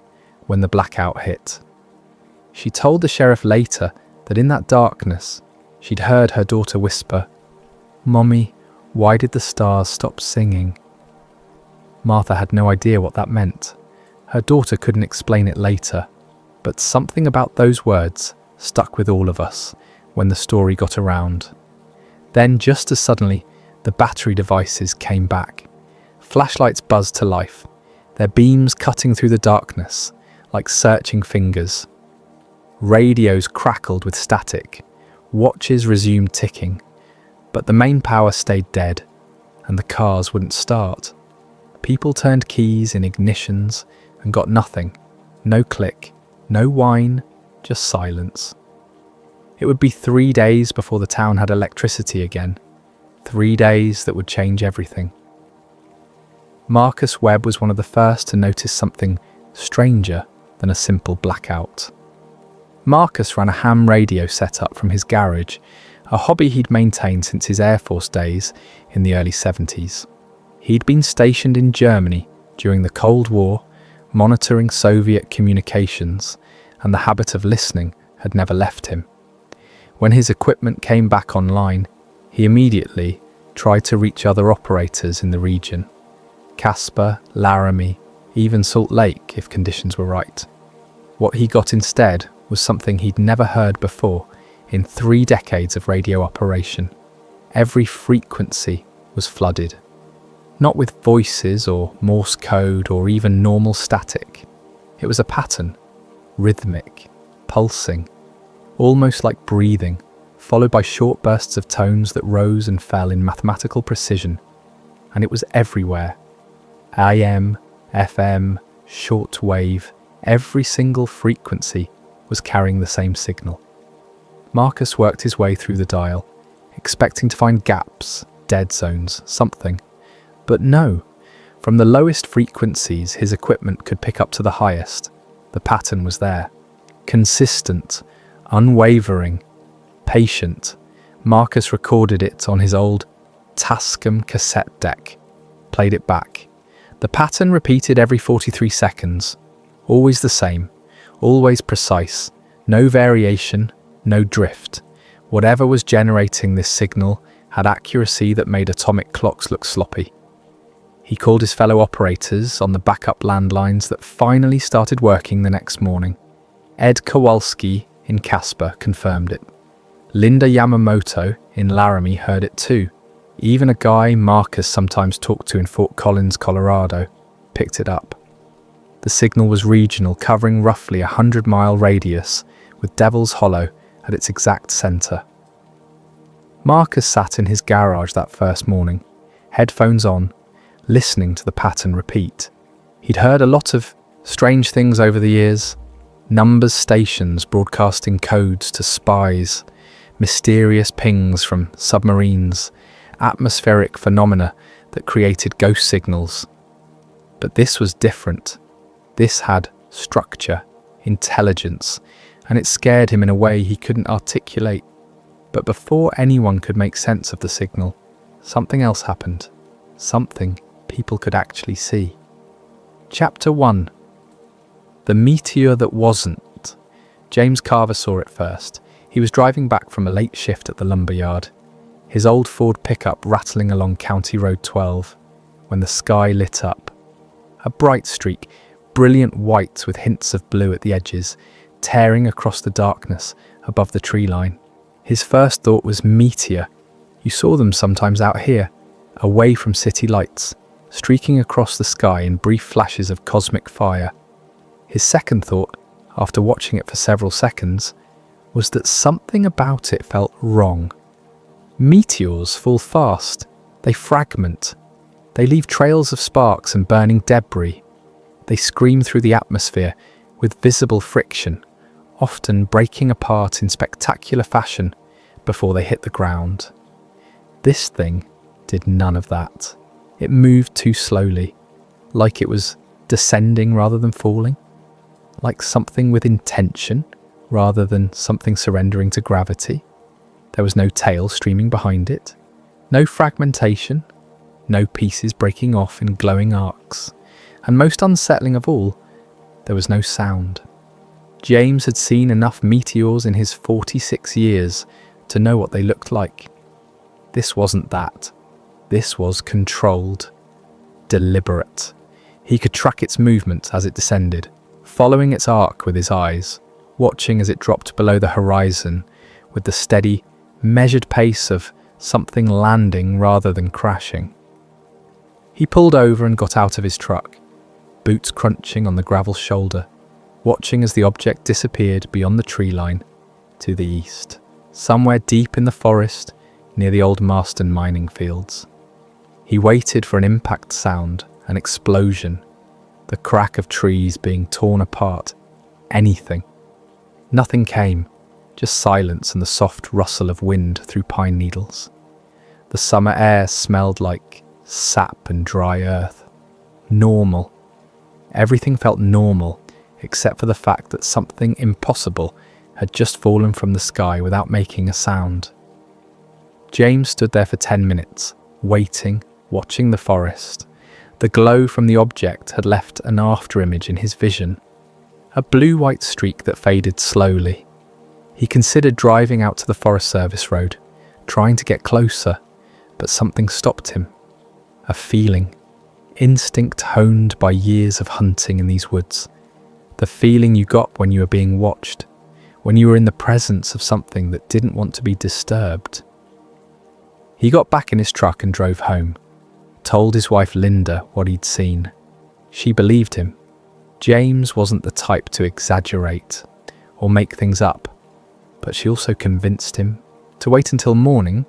when the blackout hit. She told the sheriff later that in that darkness, she'd heard her daughter whisper, "Mommy, why did the stars stop singing?" Martha had no idea what that meant. Her daughter couldn't explain it later, but something about those words stuck with all of us when the story got around. Then, just as suddenly, the battery devices came back. Flashlights buzzed to life, their beams cutting through the darkness like searching fingers. Radios crackled with static, watches resumed ticking, but the main power stayed dead, and the cars wouldn't start. People turned keys in ignitions and got nothing. No click, no whine, just silence. It would be 3 days before the town had electricity again. 3 days that would change everything. Marcus Webb was one of the first to notice something stranger than a simple blackout. Marcus ran a ham radio setup from his garage, a hobby he'd maintained since his Air Force days in the early 70s. He'd been stationed in Germany during the Cold War, monitoring Soviet communications, and the habit of listening had never left him. When his equipment came back online, he immediately tried to reach other operators in the region. Casper, Laramie, even Salt Lake if conditions were right. What he got instead was something he'd never heard before in 3 decades of radio operation. Every frequency was flooded. Not with voices or Morse code or even normal static. It was a pattern, rhythmic, pulsing, almost like breathing, followed by short bursts of tones that rose and fell in mathematical precision. And it was everywhere. AM, FM, shortwave, every single frequency was carrying the same signal. Marcus worked his way through the dial, expecting to find gaps, dead zones, something. But no, from the lowest frequencies his equipment could pick up to the highest, the pattern was there. Consistent, unwavering, patient. Marcus recorded it on his old Tascam cassette deck, played it back. The pattern repeated every 43 seconds, always the same, always precise, no variation, no drift. Whatever was generating this signal had accuracy that made atomic clocks look sloppy. He called his fellow operators on the backup landlines that finally started working the next morning. Ed Kowalski in Casper confirmed it. Linda Yamamoto in Laramie heard it too. Even a guy Marcus sometimes talked to in Fort Collins, Colorado, picked it up. The signal was regional, covering roughly a 100-mile radius, with Devil's Hollow at its exact centre. Marcus sat in his garage that first morning, headphones on, listening to the pattern repeat. He'd heard a lot of strange things over the years: numbers stations broadcasting codes to spies, mysterious pings from submarines, atmospheric phenomena that created ghost signals. But this was different. This had structure, intelligence, and it scared him in a way he couldn't articulate. But before anyone could make sense of the signal, something else happened. Something people could actually see. Chapter 1. The meteor that wasn't. James Carver saw it first. He was driving back from a late shift at the lumberyard, his old Ford pickup rattling along County Road 12, when the sky lit up. A bright streak, brilliant white with hints of blue at the edges, tearing across the darkness above the tree line. His first thought was meteor. You saw them sometimes out here, away from city lights, streaking across the sky in brief flashes of cosmic fire. His second thought, after watching it for several seconds, was that something about it felt wrong. Meteors fall fast. They fragment. They leave trails of sparks and burning debris. They scream through the atmosphere with visible friction, often breaking apart in spectacular fashion before they hit the ground. This thing did none of that. It moved too slowly, like it was descending rather than falling, like something with intention rather than something surrendering to gravity. There was no tail streaming behind it, no fragmentation, no pieces breaking off in glowing arcs, and most unsettling of all, there was no sound. James had seen enough meteors in his 46 years to know what they looked like. This wasn't that. This was controlled, deliberate. He could track its movement as it descended, following its arc with his eyes, watching as it dropped below the horizon with the steady, measured pace of something landing rather than crashing. He pulled over and got out of his truck, boots crunching on the gravel shoulder, watching as the object disappeared beyond the tree line to the east, somewhere deep in the forest near the old Marston mining fields. He waited for an impact sound, an explosion, the crack of trees being torn apart, anything. Nothing came, just silence and the soft rustle of wind through pine needles. The summer air smelled like sap and dry earth. Normal. Everything felt normal, except for the fact that something impossible had just fallen from the sky without making a sound. James stood there for 10 minutes, waiting, watching the forest. The glow from the object had left an afterimage in his vision, a blue-white streak that faded slowly. He considered driving out to the Forest Service road, trying to get closer, but something stopped him. A feeling, instinct honed by years of hunting in these woods. The feeling you got when you were being watched, when you were in the presence of something that didn't want to be disturbed. He got back in his truck and drove home, told his wife Linda what he'd seen. She believed him. James wasn't the type to exaggerate or make things up, but she also convinced him to wait until morning,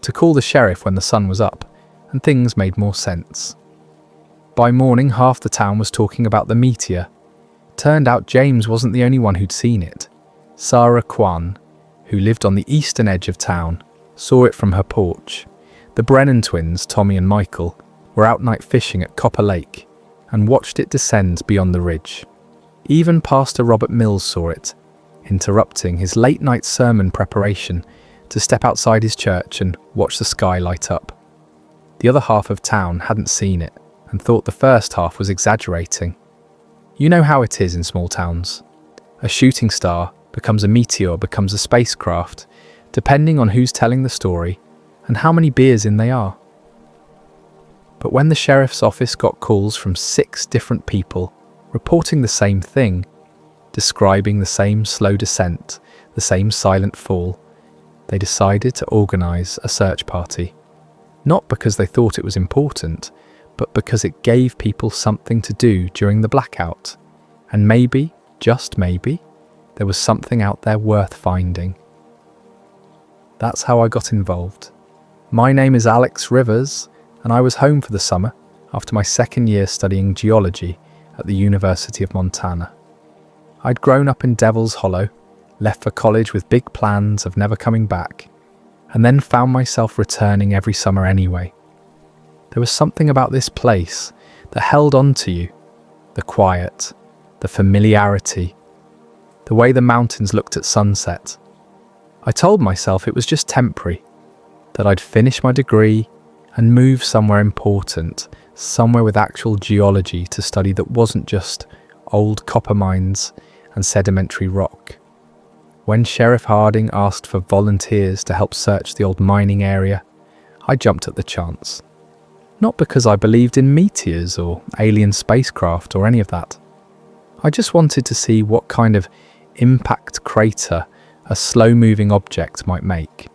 to call the sheriff when the sun was up, and things made more sense. By morning, half the town was talking about the meteor. Turned out James wasn't the only one who'd seen it. Sarah Kwan, who lived on the eastern edge of town, saw it from her porch. The Brennan twins, Tommy and Michael, were out night fishing at Copper Lake and watched it descend beyond the ridge. Even Pastor Robert Mills saw it, interrupting his late-night sermon preparation to step outside his church and watch the sky light up. The other half of town hadn't seen it and thought the first half was exaggerating. You know how it is in small towns. A shooting star becomes a meteor, becomes a spacecraft, depending on who's telling the story and how many beers in they are. But when the sheriff's office got calls from 6 different people reporting the same thing, describing the same slow descent, the same silent fall, they decided to organise a search party. Not because they thought it was important, but because it gave people something to do during the blackout. And maybe, just maybe, there was something out there worth finding. That's how I got involved. My name is Alex Rivers, and I was home for the summer after my second year studying geology at the University of Montana. I'd grown up in Devil's Hollow, left for college with big plans of never coming back, and then found myself returning every summer anyway. There was something about this place that held on to you. The quiet, the familiarity, the way the mountains looked at sunset. I told myself it was just temporary, that I'd finish my degree and move somewhere important, somewhere with actual geology to study that wasn't just old copper mines and sedimentary rock. When Sheriff Harding asked for volunteers to help search the old mining area, I jumped at the chance. Not because I believed in meteors or alien spacecraft or any of that. I just wanted to see what kind of impact crater a slow-moving object might make.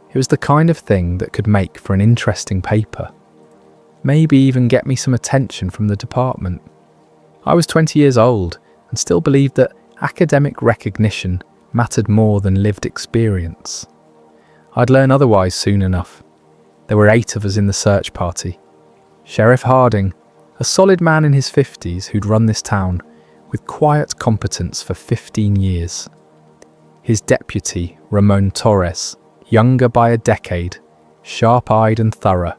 It was the kind of thing that could make for an interesting paper. Maybe even get me some attention from the department. I was 20 years old and still believed that academic recognition mattered more than lived experience. I'd learn otherwise soon enough. There were 8 of us in the search party. Sheriff Harding, a solid man in his 50s who'd run this town with quiet competence for 15 years. His deputy, Ramon Torres, younger by a decade, sharp-eyed and thorough.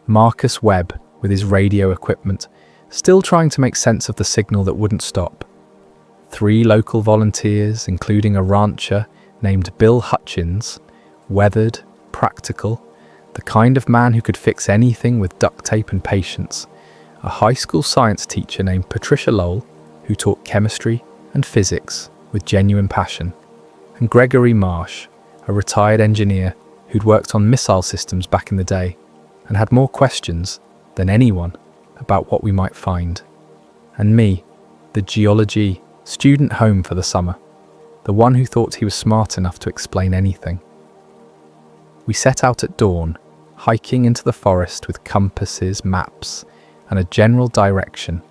Marcus Webb, with his radio equipment, still trying to make sense of the signal that wouldn't stop. 3 local volunteers, including a rancher named Bill Hutchins, weathered, practical, the kind of man who could fix anything with duct tape and patience. A high school science teacher named Patricia Lowell, who taught chemistry and physics with genuine passion. And Gregory Marsh, a retired engineer who'd worked on missile systems back in the day and had more questions than anyone about what we might find. And me, the geology student home for the summer, the one who thought he was smart enough to explain anything. We set out at dawn, hiking into the forest with compasses, maps, and a general direction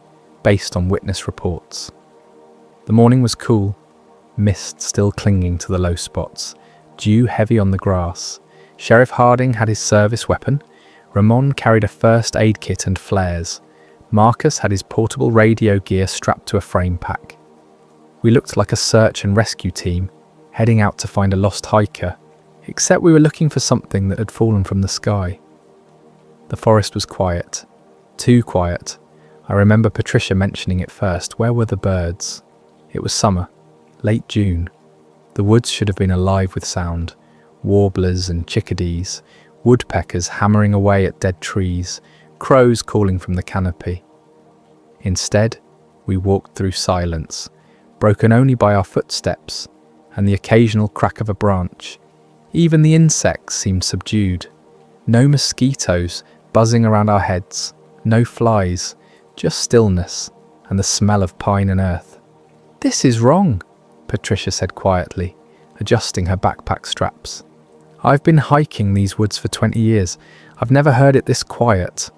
based on witness reports. The morning was cool, mist still clinging to the low spots, dew heavy on the grass. Sheriff Harding had his service weapon, Ramon carried a first aid kit and flares, Marcus had his portable radio gear strapped to a frame pack. We looked like a search and rescue team, heading out to find a lost hiker, except we were looking for something that had fallen from the sky. The forest was quiet, too quiet. I remember Patricia mentioning it first. Where were the birds? It was summer, late June. The woods should have been alive with sound, warblers and chickadees, woodpeckers hammering away at dead trees, crows calling from the canopy. Instead, we walked through silence, broken only by our footsteps and the occasional crack of a branch. Even the insects seemed subdued. No mosquitoes buzzing around our heads, no flies, just stillness and the smell of pine and earth. "This is wrong," Patricia said quietly, adjusting her backpack straps. "I've been hiking these woods for 20 years. I've never heard it this quiet."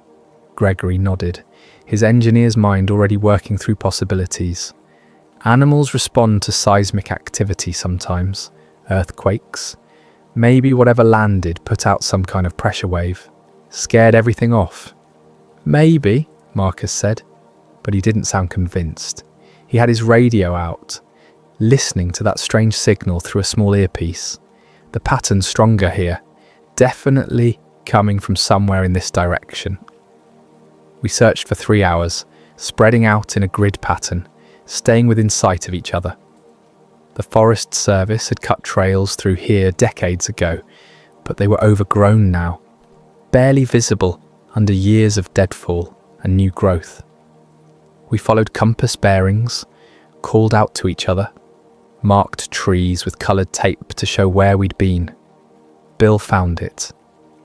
Gregory nodded, his engineer's mind already working through possibilities. Animals respond to seismic activity sometimes, earthquakes. Maybe whatever landed put out some kind of pressure wave, scared everything off. "Maybe," Marcus said, but he didn't sound convinced. He had his radio out, listening to that strange signal through a small earpiece. The pattern stronger here, definitely coming from somewhere in this direction. We searched for 3 hours, spreading out in a grid pattern, staying within sight of each other. The Forest Service had cut trails through here decades ago, but they were overgrown now, barely visible under years of deadfall and new growth. We followed compass bearings, called out to each other, marked trees with coloured tape to show where we'd been. Bill found it.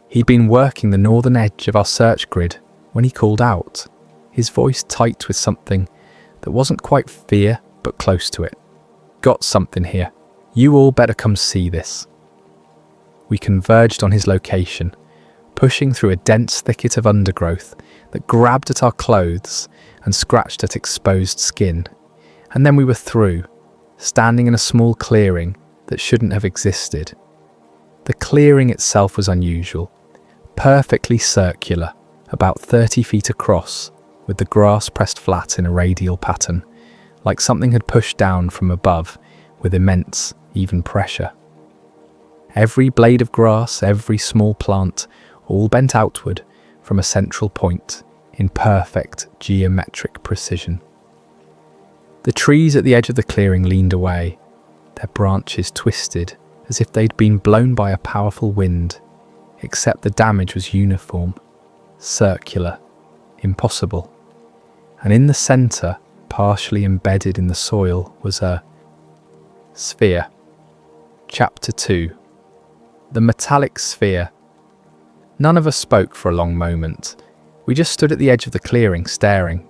He'd been working the northern edge of our search grid when he called out, his voice tight with something that wasn't quite fear, but close to it. "Got something here. You all better come see this." We converged on his location, pushing through a dense thicket of undergrowth that grabbed at our clothes and scratched at exposed skin. And then we were through, standing in a small clearing that shouldn't have existed. The clearing itself was unusual, perfectly circular, about 30 feet across, with the grass pressed flat in a radial pattern, like something had pushed down from above with immense, even pressure. Every blade of grass, every small plant, all bent outward from a central point in perfect geometric precision. The trees at the edge of the clearing leaned away, their branches twisted as if they'd been blown by a powerful wind, except the damage was uniform, circular, impossible. And in the centre, partially embedded in the soil, was a sphere. Chapter 2. The metallic sphere. None of us spoke for a long moment. We just stood at the edge of the clearing, staring.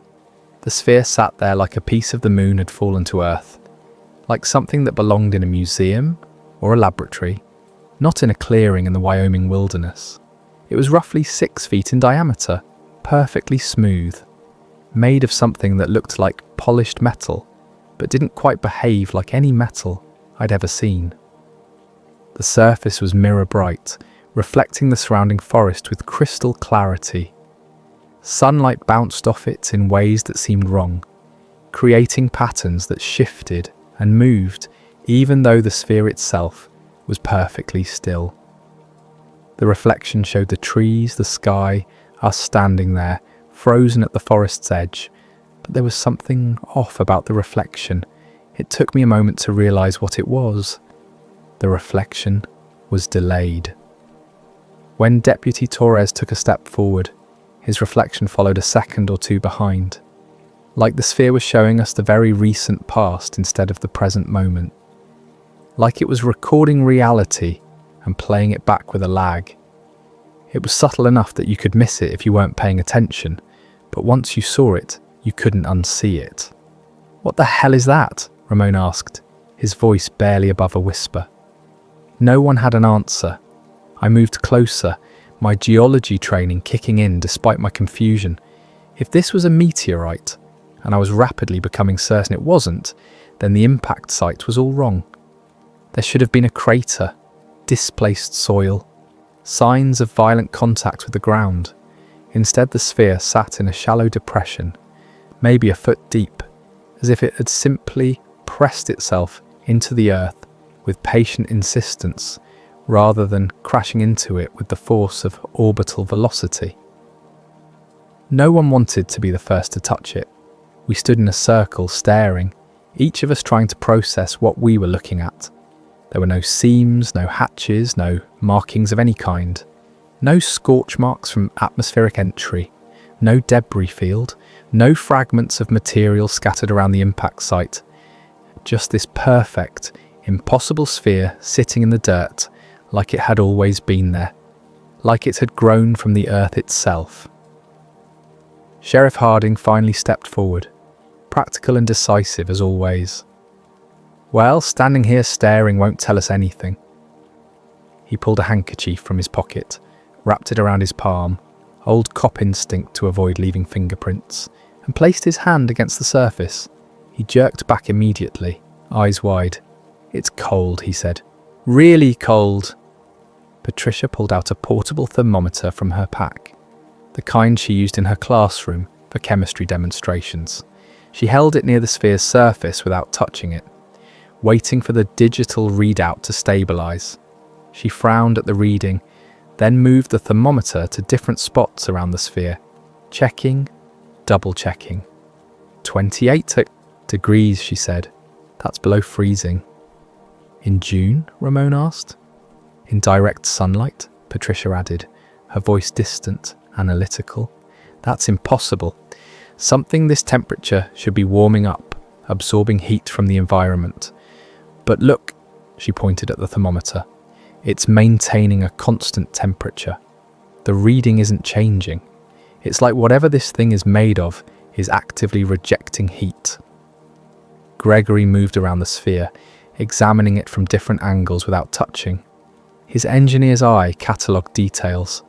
The sphere sat there like a piece of the moon had fallen to earth, like something that belonged in a museum or a laboratory, not in a clearing in the Wyoming wilderness. It was roughly 6 feet in diameter, perfectly smooth, made of something that looked like polished metal, but didn't quite behave like any metal I'd ever seen. The surface was mirror bright, reflecting the surrounding forest with crystal clarity. Sunlight bounced off it in ways that seemed wrong, creating patterns that shifted and moved even though the sphere itself was perfectly still. The reflection showed the trees, the sky, us standing there, frozen at the forest's edge, but there was something off about the reflection. It took me a moment to realise what it was. The reflection was delayed. When Deputy Torres took a step forward, his reflection followed a second or two behind, like the sphere was showing us the very recent past instead of the present moment. Like it was recording reality and playing it back with a lag. It was subtle enough that you could miss it if you weren't paying attention, but once you saw it, you couldn't unsee it. "What the hell is that?" Ramon asked, his voice barely above a whisper. No one had an answer. I moved closer, my geology training kicking in despite my confusion. If this was a meteorite, and I was rapidly becoming certain it wasn't, then the impact site was all wrong. There should have been a crater, displaced soil, signs of violent contact with the ground. Instead, the sphere sat in a shallow depression, maybe a foot deep, as if it had simply pressed itself into the earth with patient insistence, rather than crashing into it with the force of orbital velocity. No one wanted to be the first to touch it. We stood in a circle, staring, each of us trying to process what we were looking at. There were no seams, no hatches, no markings of any kind. No scorch marks from atmospheric entry, no debris field, no fragments of material scattered around the impact site. Just this perfect, impossible sphere sitting in the dirt, like it had always been there, like it had grown from the earth itself. Sheriff Harding finally stepped forward, practical and decisive as always. "Well, standing here staring won't tell us anything." He pulled a handkerchief from his pocket, wrapped it around his palm, old cop instinct to avoid leaving fingerprints, and placed his hand against the surface. He jerked back immediately, eyes wide. "It's cold," he said. "Really cold." Patricia pulled out a portable thermometer from her pack, the kind she used in her classroom for chemistry demonstrations. She held it near the sphere's surface without touching it, waiting for the digital readout to stabilise. She frowned at the reading, then moved the thermometer to different spots around the sphere, checking, double-checking. 28 degrees, she said. "That's below freezing." "In June?" Ramon asked. "In direct sunlight," Patricia added, her voice distant, analytical. "That's impossible. Something this temperature should be warming up, absorbing heat from the environment. But look," she pointed at the thermometer. "It's maintaining a constant temperature. The reading isn't changing. It's like whatever this thing is made of is actively rejecting heat." Gregory moved around the sphere, examining it from different angles without touching. His engineer's eye catalogued details.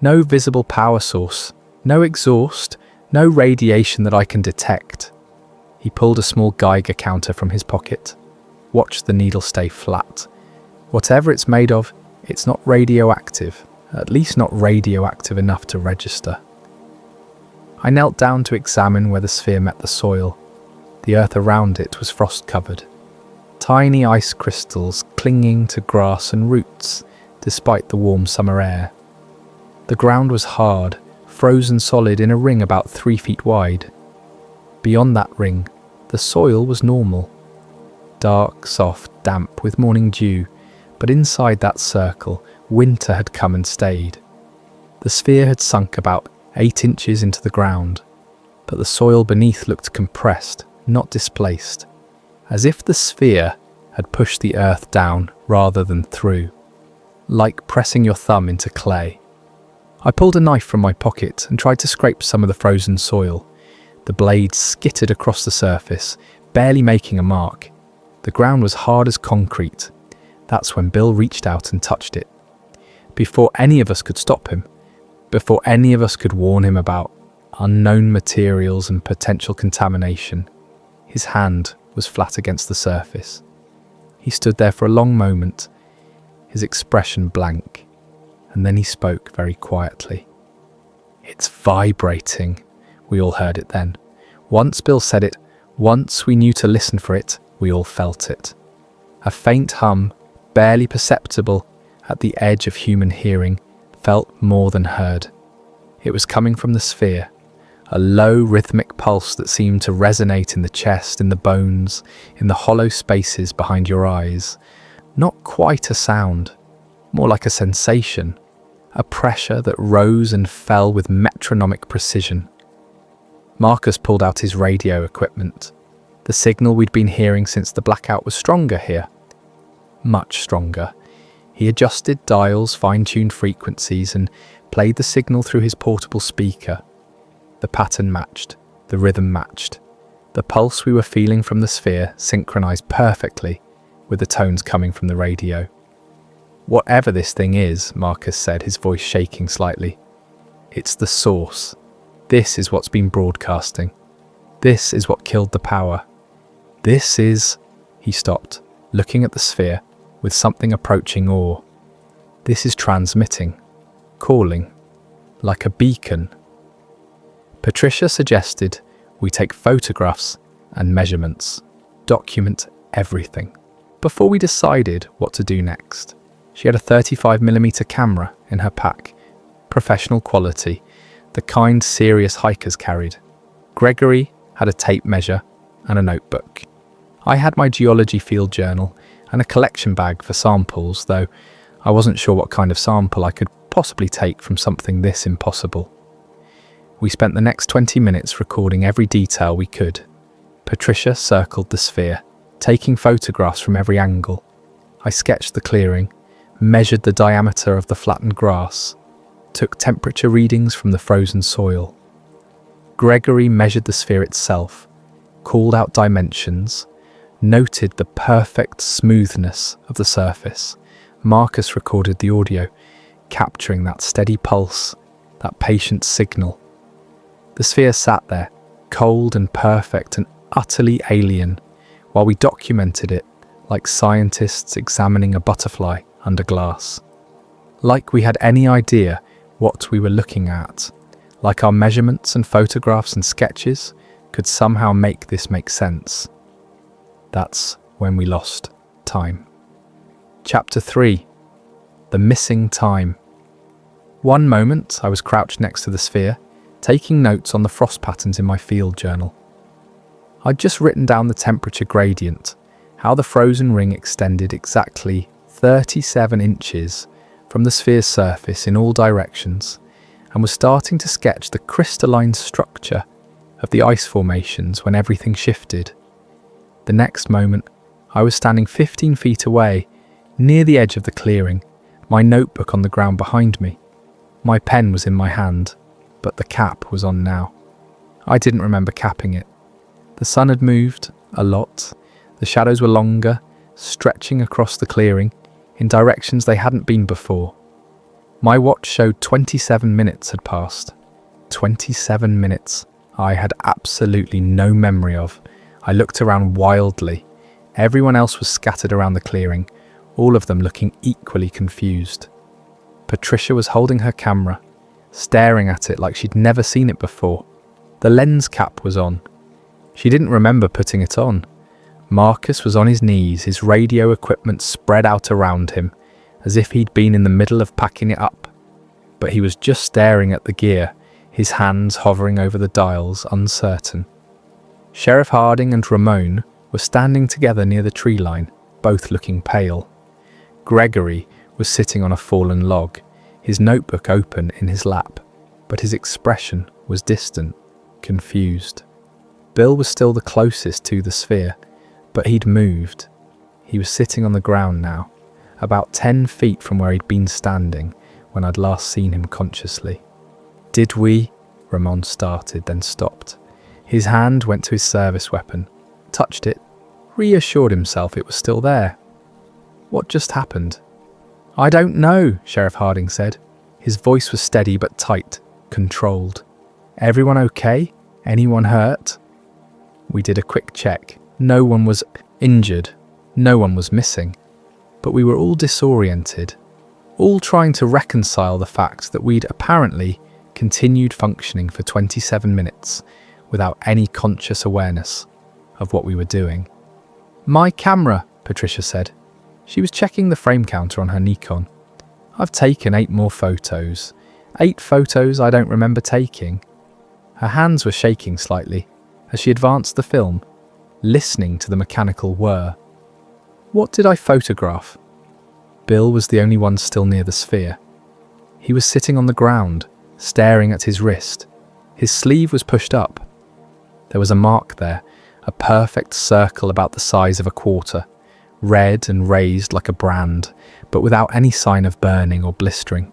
No visible power source, no exhaust, no radiation that I can detect. He pulled a small Geiger counter from his pocket. Watched the needle stay flat. Whatever it's made of, it's not radioactive, at least not radioactive enough to register. I knelt down to examine where the sphere met the soil. The earth around it was frost-covered. Tiny ice crystals clinging to grass and roots, despite the warm summer air. The ground was hard, frozen solid in a ring about 3 feet wide. Beyond that ring, the soil was normal. Dark, soft, damp with morning dew, but inside that circle, winter had come and stayed. The sphere had sunk about 8 inches into the ground, but the soil beneath looked compressed, not displaced, as if the sphere had pushed the earth down rather than through, like pressing your thumb into clay. I pulled a knife from my pocket and tried to scrape some of the frozen soil. The blade skittered across the surface, barely making a mark. The ground was hard as concrete. That's when Bill reached out and touched it. Before any of us could stop him, before any of us could warn him about unknown materials and potential contamination, his hand was flat against the surface. He stood there for a long moment, his expression blank, and then he spoke very quietly. "It's vibrating." We all heard it then. Once Bill said it, once we knew to listen for it, we all felt it. A faint hum, barely perceptible at the edge of human hearing, felt more than heard. It was coming from the sphere, a low rhythmic pulse that seemed to resonate in the chest, in the bones, in the hollow spaces behind your eyes. Not quite a sound, more like a sensation, a pressure that rose and fell with metronomic precision. Marcus pulled out his radio equipment. The signal we'd been hearing since the blackout was stronger here. Much stronger. He adjusted dials, fine-tuned frequencies, and played the signal through his portable speaker. The pattern matched. The rhythm matched. The pulse we were feeling from the sphere synchronized perfectly with the tones coming from the radio. "Whatever this thing is," Marcus said, his voice shaking slightly, "it's the source. This is what's been broadcasting. This is what killed the power. This is..." He stopped, looking at the sphere with something approaching awe. "This is transmitting, calling, like a beacon." Patricia suggested we take photographs and measurements, document everything. Before we decided what to do next, she had a 35mm camera in her pack, professional quality, the kind serious hikers carried. Gregory had a tape measure and a notebook. I had my geology field journal and a collection bag for samples, though I wasn't sure what kind of sample I could possibly take from something this impossible. We spent the next 20 minutes recording every detail we could. Patricia circled the sphere, taking photographs from every angle. I sketched the clearing, measured the diameter of the flattened grass, took temperature readings from the frozen soil. Gregory measured the sphere itself, called out dimensions, noted the perfect smoothness of the surface. Marcus recorded the audio, capturing that steady pulse, that patient signal. The sphere sat there, cold and perfect and utterly alien, while we documented it like scientists examining a butterfly under glass. Like we had any idea what we were looking at, like our measurements and photographs and sketches could somehow make this make sense. That's when we lost time. Chapter 3. The Missing Time. One moment I was crouched next to the sphere, taking notes on the frost patterns in my field journal. I'd just written down the temperature gradient, how the frozen ring extended exactly 37 inches from the sphere's surface in all directions, and was starting to sketch the crystalline structure of the ice formations when everything shifted. The next moment, I was standing 15 feet away, near the edge of the clearing, my notebook on the ground behind me. My pen was in my hand, but the cap was on now. I didn't remember capping it. The sun had moved, a lot. The shadows were longer, stretching across the clearing, in directions they hadn't been before. My watch showed 27 minutes had passed. 27 minutes I had absolutely no memory of. I looked around wildly. Everyone else was scattered around the clearing, all of them looking equally confused. Patricia was holding her camera, staring at it like she'd never seen it before. The lens cap was on. She didn't remember putting it on. Marcus was on his knees, his radio equipment spread out around him, as if he'd been in the middle of packing it up. But he was just staring at the gear, his hands hovering over the dials, uncertain. Sheriff Harding and Ramon were standing together near the tree line, both looking pale. Gregory was sitting on a fallen log, his notebook open in his lap, but his expression was distant, confused. Bill was still the closest to the sphere, but he'd moved. He was sitting on the ground now, about 10 feet from where he'd been standing when I'd last seen him consciously. "Did we?" Ramon started, then stopped. His hand went to his service weapon, touched it, reassured himself it was still there. What just happened? "I don't know," Sheriff Harding said. His voice was steady but tight, controlled. "Everyone okay? Anyone hurt?" We did a quick check. No one was injured. No one was missing. But we were all disoriented, all trying to reconcile the fact that we'd apparently continued functioning for 27 minutes without any conscious awareness of what we were doing. "My camera," Patricia said. She was checking the frame counter on her Nikon. "I've taken 8 more photos. 8 photos I don't remember taking." Her hands were shaking slightly as she advanced the film, listening to the mechanical whir. "What did I photograph?" Bill was the only one still near the sphere. He was sitting on the ground, staring at his wrist. His sleeve was pushed up. There was a mark there, a perfect circle about the size of a quarter, red and raised like a brand, but without any sign of burning or blistering.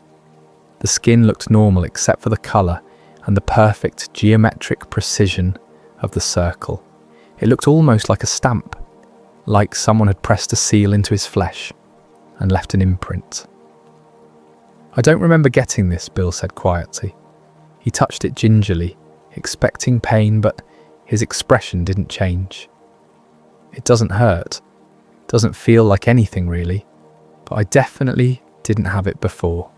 The skin looked normal except for the colour and the perfect geometric precision of the circle. It looked almost like a stamp, like someone had pressed a seal into his flesh and left an imprint. "I don't remember getting this," Bill said quietly. He touched it gingerly, expecting pain, but his expression didn't change. "It doesn't hurt. Doesn't feel like anything really, but I definitely didn't have it before."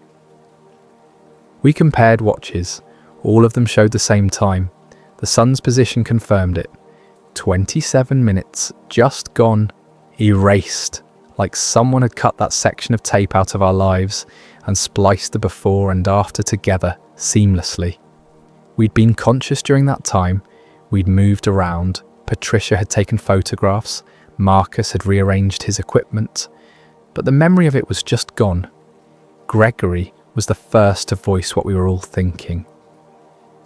We compared watches. All of them showed the same time. The sun's position confirmed it. 27 minutes just gone, erased, like someone had cut that section of tape out of our lives and spliced the before and after together seamlessly. We'd been conscious during that time. We'd moved around. Patricia had taken photographs. Marcus had rearranged his equipment. But the memory of it was just gone. Gregory was the first to voice what we were all thinking.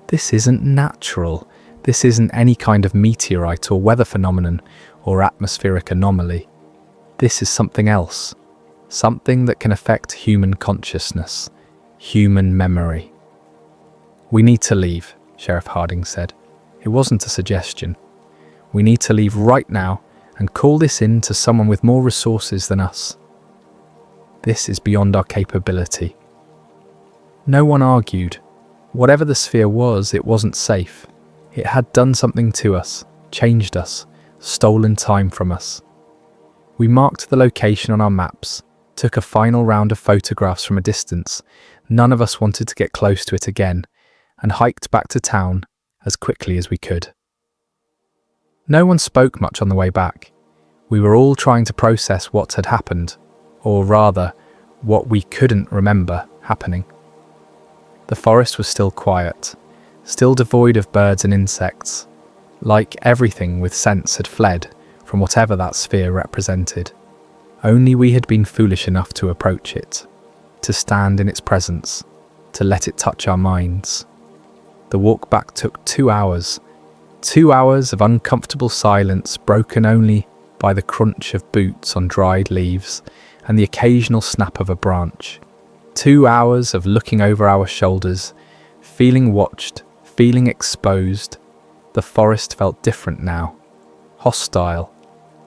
"This isn't natural. This isn't any kind of meteorite or weather phenomenon or atmospheric anomaly. This is something else. Something that can affect human consciousness, human memory." "We need to leave," Sheriff Harding said. It wasn't a suggestion. "We need to leave right now and call this in to someone with more resources than us. This is beyond our capability." No one argued. Whatever the sphere was, it wasn't safe. It had done something to us, changed us, stolen time from us. We marked the location on our maps, took a final round of photographs from a distance. None of us wanted to get close to it again, and hiked back to town as quickly as we could. No one spoke much on the way back. We were all trying to process what had happened, or rather, what we couldn't remember happening. The forest was still quiet, still devoid of birds and insects, like everything with sense had fled from whatever that sphere represented. Only we had been foolish enough to approach it, to stand in its presence, to let it touch our minds. The walk back took 2 hours. 2 hours of uncomfortable silence broken only by the crunch of boots on dried leaves and the occasional snap of a branch. 2 hours of looking over our shoulders, feeling watched, feeling exposed. The forest felt different now, hostile,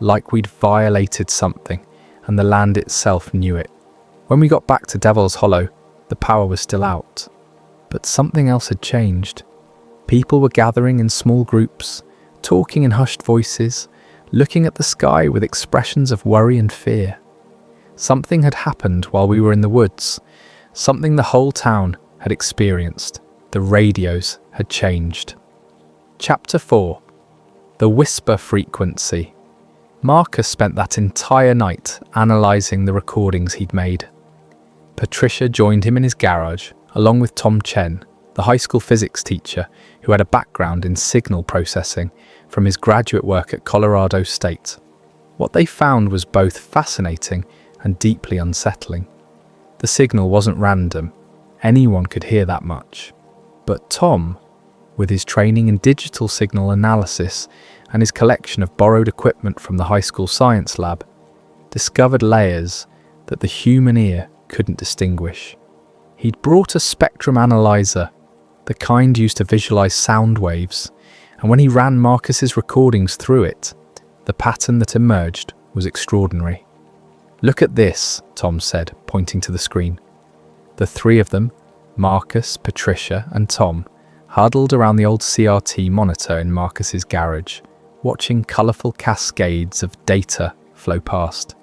like we'd violated something, and the land itself knew it. When we got back to Devil's Hollow, the power was still out. But something else had changed. People were gathering in small groups, talking in hushed voices, looking at the sky with expressions of worry and fear. Something had happened while we were in the woods, something the whole town had experienced. The radios had changed. Chapter 4. The Whisper Frequency. Marcus spent that entire night analysing the recordings he'd made. Patricia joined him in his garage, along with Tom Chen, the high school physics teacher who had a background in signal processing from his graduate work at Colorado State. What they found was both fascinating and deeply unsettling. The signal wasn't random. Anyone could hear that much. But Tom, with his training in digital signal analysis and his collection of borrowed equipment from the high school science lab, discovered layers that the human ear couldn't distinguish. He'd brought a spectrum analyzer, the kind used to visualize sound waves, and when he ran Marcus's recordings through it, the pattern that emerged was extraordinary. "Look at this," Tom said, pointing to the screen. The three of them, Marcus, Patricia, and Tom, huddled around the old CRT monitor in Marcus's garage, watching colourful cascades of data flow past.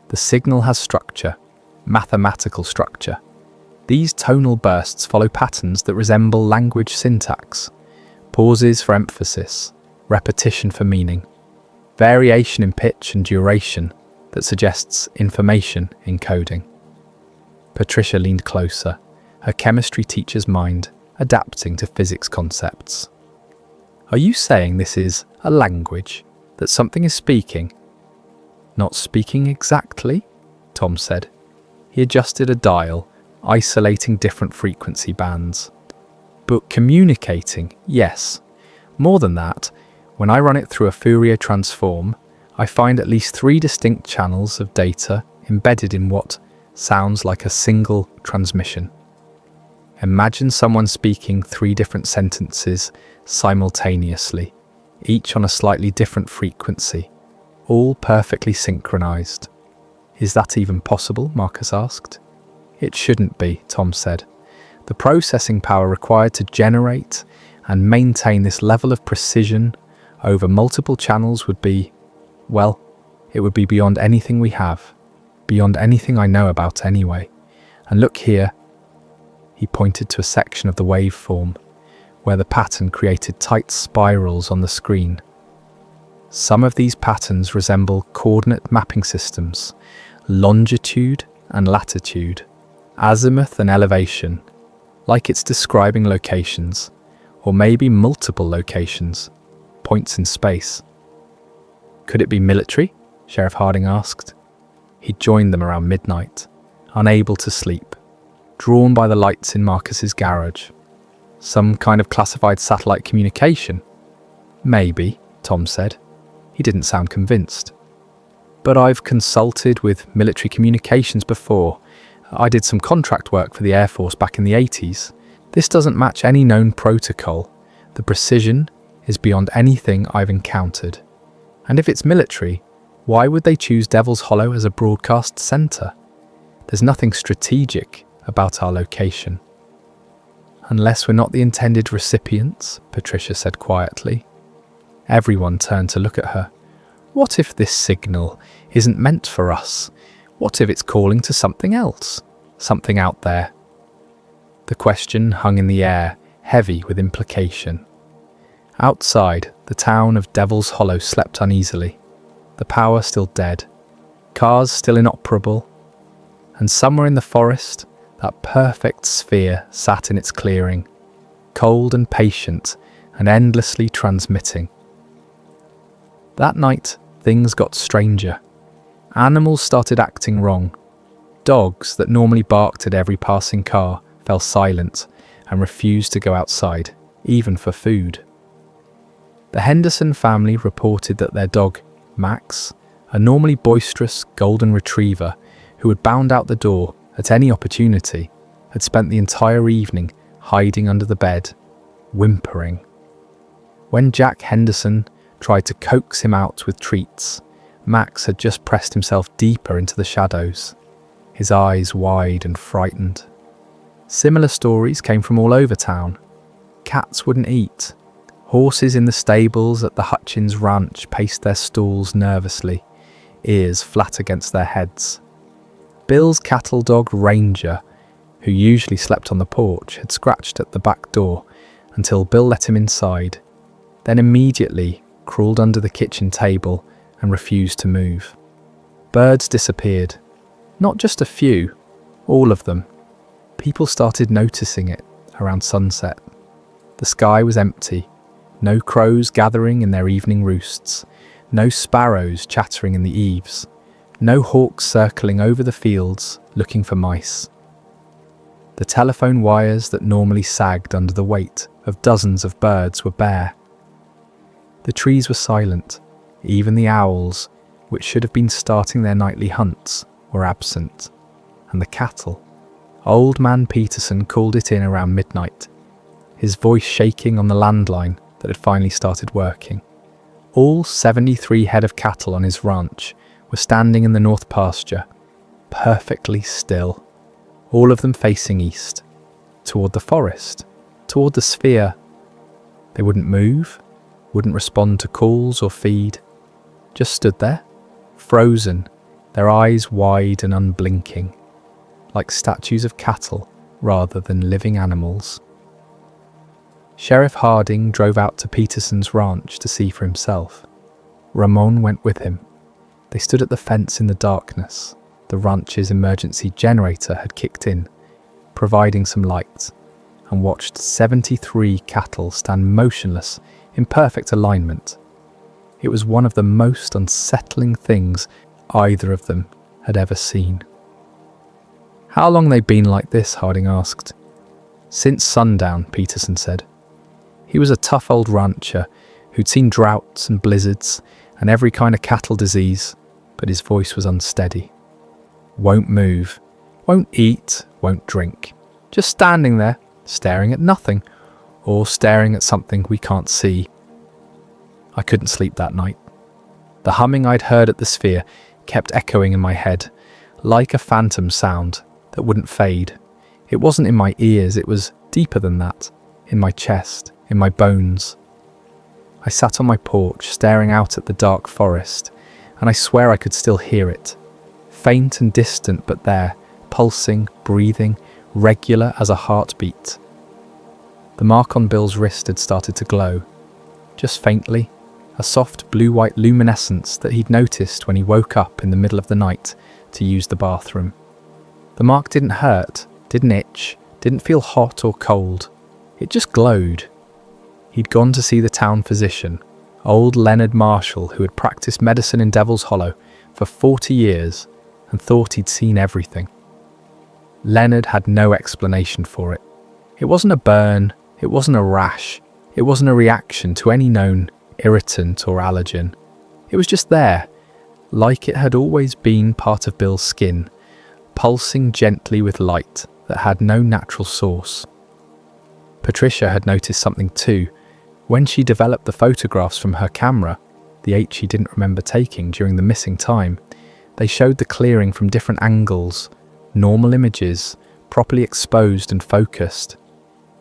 The signal has structure, mathematical structure. These tonal bursts follow patterns that resemble language syntax, pauses for emphasis, repetition for meaning, variation in pitch and duration that suggests information encoding. Patricia leaned closer, her chemistry teacher's mind adapting to physics concepts. "Are you saying this is a language, that something is speaking?" "Not speaking exactly," Tom said. He adjusted a dial, isolating different frequency bands. "But communicating, yes. More than that, when I run it through a Fourier transform, I find at least 3 distinct channels of data embedded in what sounds like a single transmission. Imagine someone speaking 3 different sentences simultaneously, each on a slightly different frequency, all perfectly synchronized." "Is that even possible?" Marcus asked. "It shouldn't be," Tom said. "The processing power required to generate and maintain this level of precision over multiple channels would be, well, it would be beyond anything we have, beyond anything I know about anyway. And look here." He pointed to a section of the waveform where the pattern created tight spirals on the screen. Some of these patterns resemble coordinate mapping systems, longitude and latitude, azimuth and elevation, like it's describing locations, or maybe multiple locations, points in space. "Could it be military?" Sheriff Harding asked. He'd joined them around midnight, unable to sleep, drawn by the lights in Marcus's garage. "Some kind of classified satellite communication?" "Maybe," Tom said. He didn't sound convinced. "But I've consulted with military communications before. I did some contract work for the Air Force back in the 80s. This doesn't match any known protocol. The precision is beyond anything I've encountered. And if it's military, why would they choose Devil's Hollow as a broadcast centre? There's nothing strategic about our location." "Unless we're not the intended recipients," Patricia said quietly. Everyone turned to look at her. "What if this signal isn't meant for us? What if it's calling to something else? Something out there?" The question hung in the air, heavy with implication. Outside, the town of Devil's Hollow slept uneasily. The power still dead, cars still inoperable, and somewhere in the forest, that perfect sphere sat in its clearing, cold and patient and endlessly transmitting. That night, things got stranger. Animals started acting wrong. Dogs that normally barked at every passing car fell silent and refused to go outside, even for food. The Henderson family reported that their dog, Max, a normally boisterous golden retriever who would bound out the door at any opportunity, had spent the entire evening hiding under the bed, whimpering. When Jack Henderson tried to coax him out with treats, Max had just pressed himself deeper into the shadows, his eyes wide and frightened. Similar stories came from all over town. Cats wouldn't eat. Horses in the stables at the Hutchins ranch paced their stalls nervously, ears flat against their heads. Bill's cattle dog Ranger, who usually slept on the porch, had scratched at the back door until Bill let him inside, then immediately crawled under the kitchen table and refused to move. Birds disappeared. Not just a few, all of them. People started noticing it around sunset. The sky was empty. No crows gathering in their evening roosts. No sparrows chattering in the eaves. No hawks circling over the fields looking for mice. The telephone wires that normally sagged under the weight of dozens of birds were bare. The trees were silent. Even the owls, which should have been starting their nightly hunts, were absent. And the cattle. Old man Peterson called it in around midnight, his voice shaking on the landline that had finally started working. All 73 head of cattle on his ranch were standing in the north pasture, perfectly still, all of them facing east, toward the forest, toward the sphere. They wouldn't move, wouldn't respond to calls or feed, just stood there, frozen, their eyes wide and unblinking, like statues of cattle rather than living animals. Sheriff Harding drove out to Peterson's ranch to see for himself. Ramon went with him. They stood at the fence in the darkness. The ranch's emergency generator had kicked in, providing some light, and watched 73 cattle stand motionless in perfect alignment. It was one of the most unsettling things either of them had ever seen. "How long they've been like this?" Harding asked. "Since sundown," Peterson said. He was a tough old rancher who'd seen droughts and blizzards and every kind of cattle disease, but his voice was unsteady. "Won't move, won't eat, won't drink. Just standing there, staring at nothing, or staring at something we can't see." I couldn't sleep that night. The humming I'd heard at the sphere kept echoing in my head, like a phantom sound that wouldn't fade. It wasn't in my ears, it was deeper than that, in my chest, in my bones. I sat on my porch, staring out at the dark forest, and I swear I could still hear it. Faint and distant, but there, pulsing, breathing, regular as a heartbeat. The mark on Bill's wrist had started to glow, just faintly, a soft blue-white luminescence that he'd noticed when he woke up in the middle of the night to use the bathroom. The mark didn't hurt, didn't itch, didn't feel hot or cold. It just glowed. He'd gone to see the town physician, old Leonard Marshall, who had practiced medicine in Devil's Hollow for 40 years and thought he'd seen everything. Leonard had no explanation for it. It wasn't a burn, it wasn't a rash, it wasn't a reaction to any known irritant or allergen. It was just there, like it had always been part of Bill's skin, pulsing gently with light that had no natural source. Patricia had noticed something too. When she developed the photographs from her camera, the 8 she didn't remember taking during the missing time, they showed the clearing from different angles, normal images, properly exposed and focused.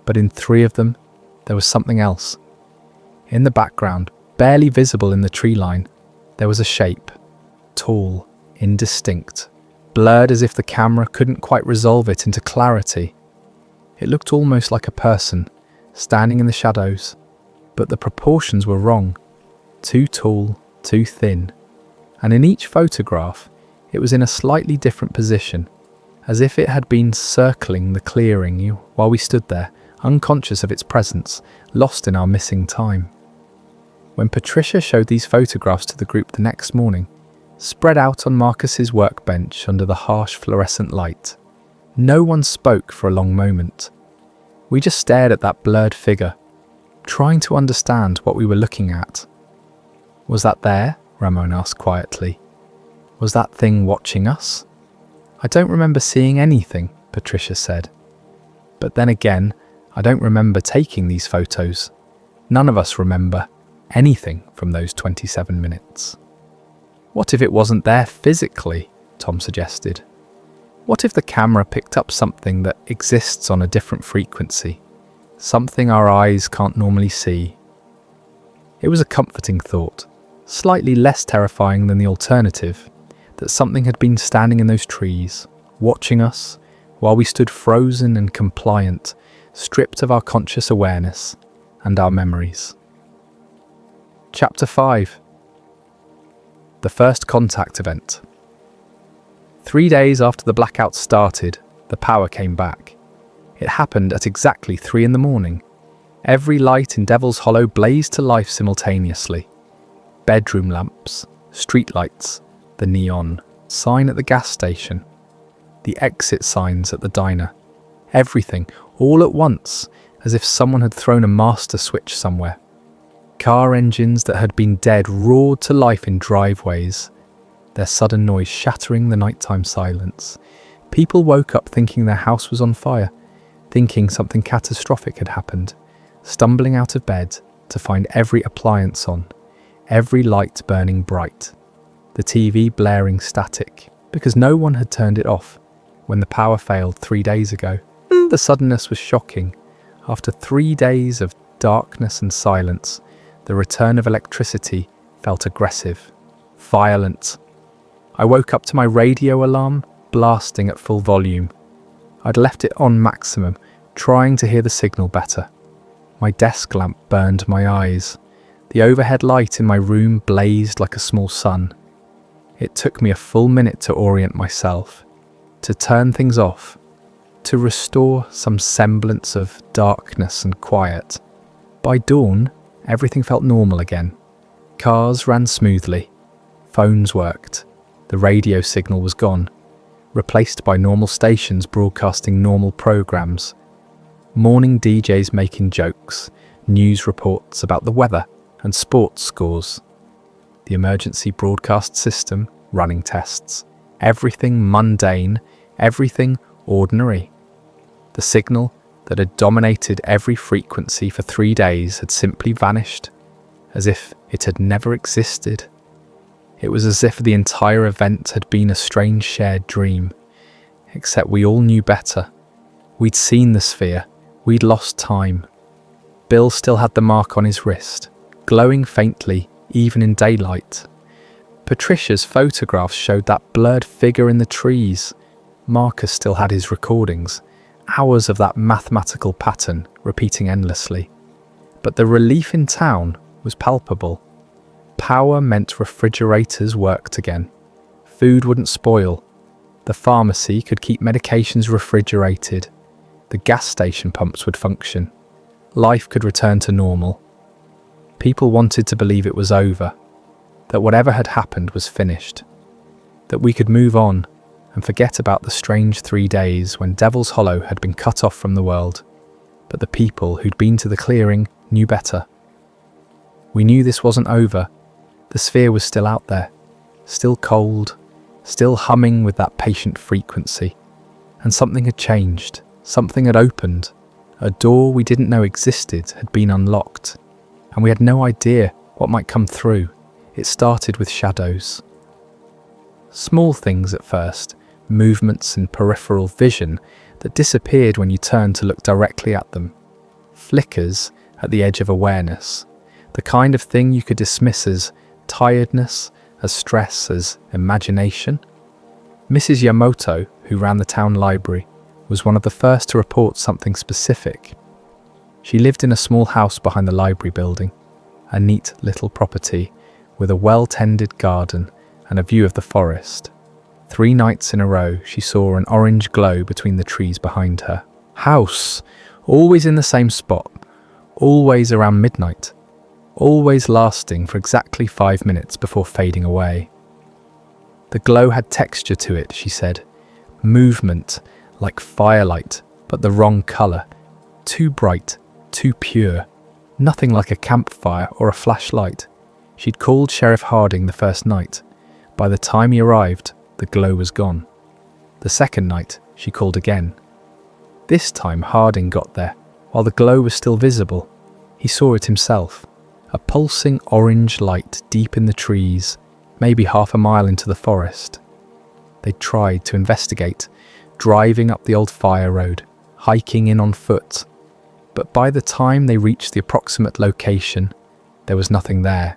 But in 3 of them, there was something else. In the background, barely visible in the tree line, there was a shape, tall, indistinct, blurred as if the camera couldn't quite resolve it into clarity. It looked almost like a person, standing in the shadows, but the proportions were wrong, too tall, too thin, and in each photograph, it was in a slightly different position, as if it had been circling the clearing while we stood there, unconscious of its presence, lost in our missing time. When Patricia showed these photographs to the group the next morning, spread out on Marcus's workbench under the harsh fluorescent light, no one spoke for a long moment. We just stared at that blurred figure, trying to understand what we were looking at. "Was that there?" Ramon asked quietly. "Was that thing watching us?" "I don't remember seeing anything," Patricia said. "But then again, I don't remember taking these photos. None of us remember anything from those 27 minutes. What if it wasn't there physically? Tom suggested. What if the camera picked up something that exists on a different frequency? Something our eyes can't normally see? It was a comforting thought, slightly less terrifying than the alternative, that something had been standing in those trees, watching us, while we stood frozen and compliant, stripped of our conscious awareness and our memories. Chapter 5. The First Contact Event. 3 days after the blackout started, the power came back. It happened at exactly 3 a.m. Every light in Devil's Hollow blazed to life simultaneously. Bedroom lamps, street lights, the neon sign at the gas station, the exit signs at the diner. Everything, all at once, as if someone had thrown a master switch somewhere. Car engines that had been dead roared to life in driveways, their sudden noise shattering the nighttime silence. People woke up thinking their house was on fire, thinking something catastrophic had happened, stumbling out of bed to find every appliance on, every light burning bright, the TV blaring static, because no one had turned it off when the power failed 3 days ago. The suddenness was shocking. After 3 days of darkness and silence, the return of electricity felt aggressive, violent. I woke up to my radio alarm blasting at full volume. I'd left it on maximum, trying to hear the signal better. My desk lamp burned my eyes. The overhead light in my room blazed like a small sun. It took me a full minute to orient myself, to turn things off, to restore some semblance of darkness and quiet. By dawn, everything felt normal again. Cars ran smoothly. Phones worked. The radio signal was gone, replaced by normal stations broadcasting normal programs. Morning DJs making jokes, news reports about the weather and sports scores. The emergency broadcast system running tests. Everything mundane, everything ordinary. The signal that had dominated every frequency for 3 days had simply vanished, as if it had never existed. It was as if the entire event had been a strange shared dream, except we all knew better. We'd seen the sphere, we'd lost time. Bill still had the mark on his wrist, glowing faintly even in daylight. Patricia's photographs showed that blurred figure in the trees. Marcus still had his recordings, hours of that mathematical pattern repeating endlessly. But the relief in town was palpable. Power meant refrigerators worked again. Food wouldn't spoil. The pharmacy could keep medications refrigerated. The gas station pumps would function. Life could return to normal. People wanted to believe it was over, that whatever had happened was finished, that we could move on and forget about the strange 3 days when Devil's Hollow had been cut off from the world. But the people who'd been to the clearing knew better. We knew this wasn't over. The sphere was still out there, still cold, still humming with that patient frequency. And something had changed, something had opened. A door we didn't know existed had been unlocked, and we had no idea what might come through. It started with shadows. Small things at first, movements in peripheral vision that disappeared when you turned to look directly at them. Flickers at the edge of awareness, the kind of thing you could dismiss as tiredness, as stress, as imagination. Mrs. Yamoto, who ran the town library, was one of the first to report something specific. She lived in a small house behind the library building, a neat little property with a well-tended garden and a view of the forest. 3 nights in a row she saw an orange glow between the trees behind her. House, always in the same spot, always around midnight, always lasting for exactly 5 minutes before fading away. The glow had texture to it, she said, movement, like firelight, but the wrong colour, too bright, too pure, nothing like a campfire or a flashlight. She'd called Sheriff Harding the first night. By the time he arrived, the glow was gone. The second night, she called again. This time Harding got there, while the glow was still visible. He saw it himself, a pulsing orange light deep in the trees, maybe half a mile into the forest. They tried to investigate, driving up the old fire road, hiking in on foot. But by the time they reached the approximate location, there was nothing there.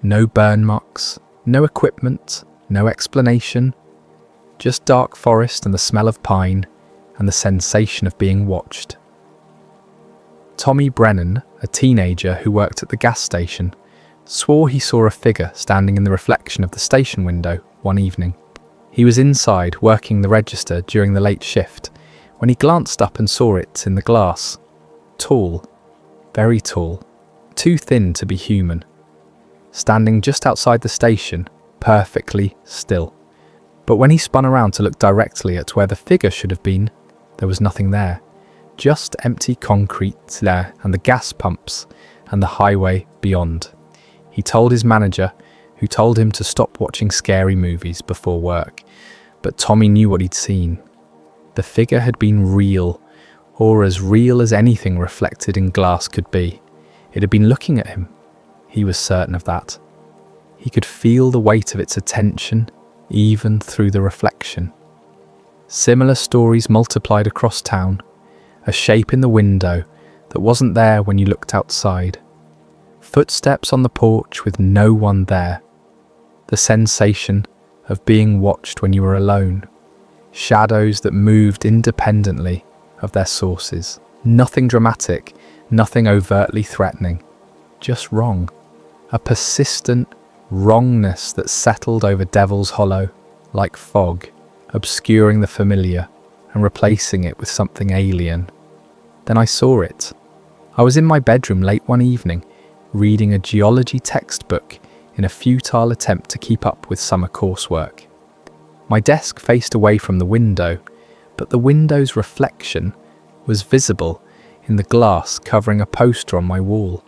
No burn marks, no equipment, no explanation, just dark forest and the smell of pine and the sensation of being watched. Tommy Brennan, a teenager who worked at the gas station, swore he saw a figure standing in the reflection of the station window one evening. He was inside working the register during the late shift when he glanced up and saw it in the glass. Tall, very tall, too thin to be human. Standing just outside the station, perfectly still. But when he spun around to look directly at where the figure should have been, there was nothing there. Just empty concrete there and the gas pumps and the highway beyond. He told his manager, who told him to stop watching scary movies before work. But Tommy knew what he'd seen. The figure had been real, or as real as anything reflected in glass could be. It had been looking at him. He was certain of that. He could feel the weight of its attention, even through the reflection. Similar stories multiplied across town. A shape in the window that wasn't there when you looked outside. Footsteps on the porch with no one there. The sensation of being watched when you were alone. Shadows that moved independently of their sources. Nothing dramatic, nothing overtly threatening. Just wrong. A persistent wrongness that settled over Devil's Hollow like fog, obscuring the familiar and replacing it with something alien. Then I saw it. I was in my bedroom late one evening, reading a geology textbook in a futile attempt to keep up with summer coursework. My desk faced away from the window, but the window's reflection was visible in the glass covering a poster on my wall,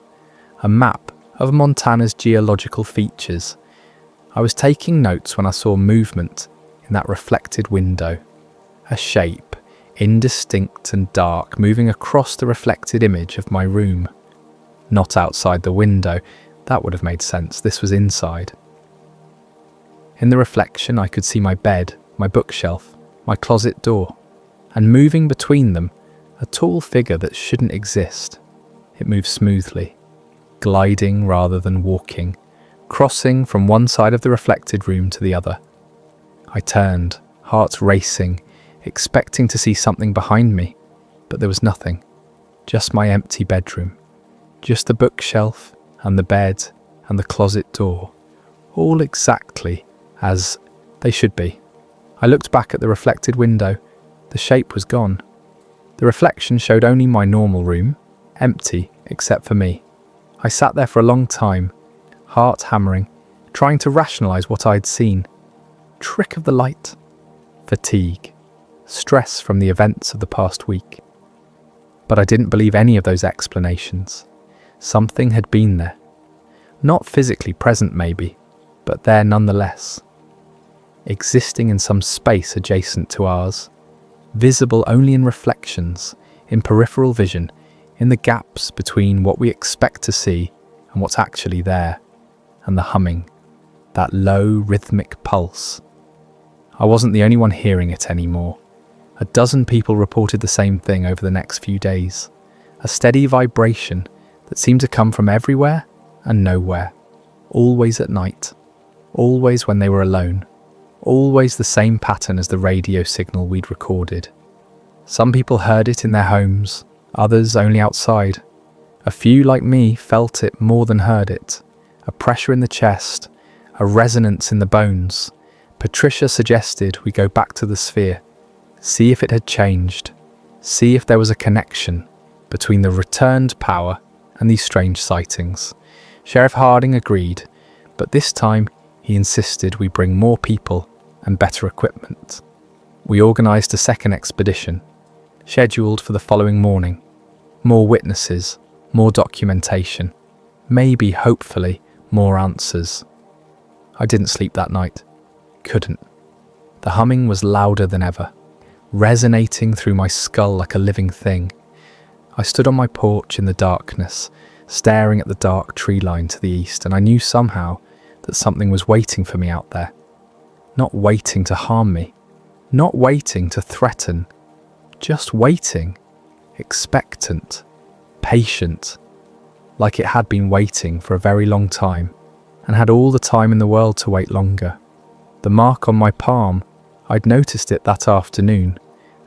a map of Montana's geological features. I was taking notes when I saw movement in that reflected window, a shape, indistinct and dark, moving across the reflected image of my room. Not outside the window, that would have made sense, this was inside. In the reflection I could see my bed, my bookshelf, my closet door, and moving between them, a tall figure that shouldn't exist. It moved smoothly, gliding rather than walking, crossing from one side of the reflected room to the other. I turned, heart racing, expecting to see something behind me, but there was nothing, just my empty bedroom, just the bookshelf and the bed and the closet door, all exactly as they should be. I looked back at the reflected window. The shape was gone. The reflection showed only my normal room, empty except for me. I sat there for a long time, heart hammering, trying to rationalize what I'd seen. Trick of the light, fatigue, stress from the events of the past week. But I didn't believe any of those explanations. Something had been there. Not physically present maybe, but there nonetheless. Existing in some space adjacent to ours, visible only in reflections, in peripheral vision, in the gaps between what we expect to see and what's actually there, and the humming, that low rhythmic pulse. I wasn't the only one hearing it anymore. A dozen people reported the same thing over the next few days. A steady vibration that seemed to come from everywhere and nowhere. Always at night. Always when they were alone. Always the same pattern as the radio signal we'd recorded. Some people heard it in their homes, others only outside. A few, like me, felt it more than heard it. A pressure in the chest, a resonance in the bones. Patricia suggested we go back to the sphere, see if it had changed, see if there was a connection between the returned power and these strange sightings. Sheriff Harding agreed, but this time he insisted we bring more people and better equipment. We organised a second expedition, scheduled for the following morning. More witnesses, more documentation, maybe, hopefully, more answers. I didn't sleep that night. Couldn't. The humming was louder than ever, resonating through my skull like a living thing. I stood on my porch in the darkness, staring at the dark tree line to the east, and I knew somehow that something was waiting for me out there. Not waiting to harm me, not waiting to threaten, just waiting, expectant, patient, like it had been waiting for a very long time and had all the time in the world to wait longer. The mark on my palm, I'd noticed it that afternoon,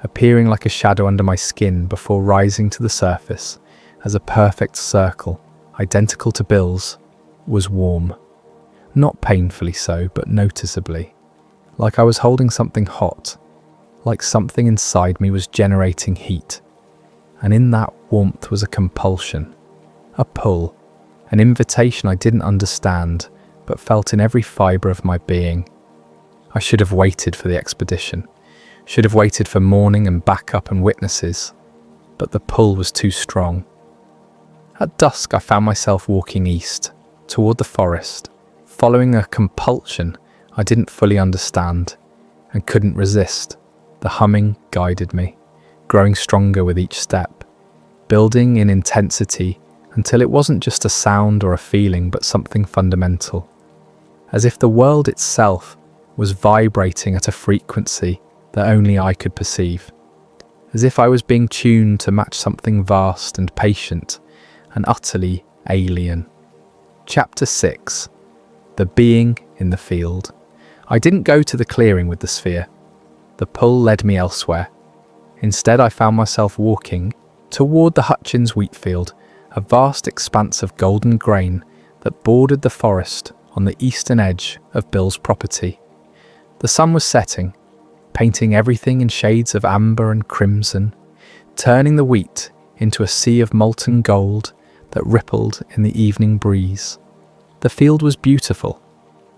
appearing like a shadow under my skin before rising to the surface as a perfect circle, identical to Bill's, was warm. Not painfully so, but noticeably. Like I was holding something hot, like something inside me was generating heat. And in that warmth was a compulsion, a pull, an invitation I didn't understand, but felt in every fibre of my being. I should have waited for the expedition, should have waited for morning and backup and witnesses, but the pull was too strong. At dusk I found myself walking east, toward the forest, following a compulsion I didn't fully understand and couldn't resist. The humming guided me, growing stronger with each step, building in intensity until it wasn't just a sound or a feeling but something fundamental, as if the world itself was vibrating at a frequency that only I could perceive, as if I was being tuned to match something vast and patient and utterly alien. Chapter 6. The Being in the Field. I didn't go to the clearing with the sphere. The pull led me elsewhere. Instead, I found myself walking toward the Hutchins wheat field, a vast expanse of golden grain that bordered the forest on the eastern edge of Bill's property. The sun was setting, painting everything in shades of amber and crimson, turning the wheat into a sea of molten gold that rippled in the evening breeze. The field was beautiful.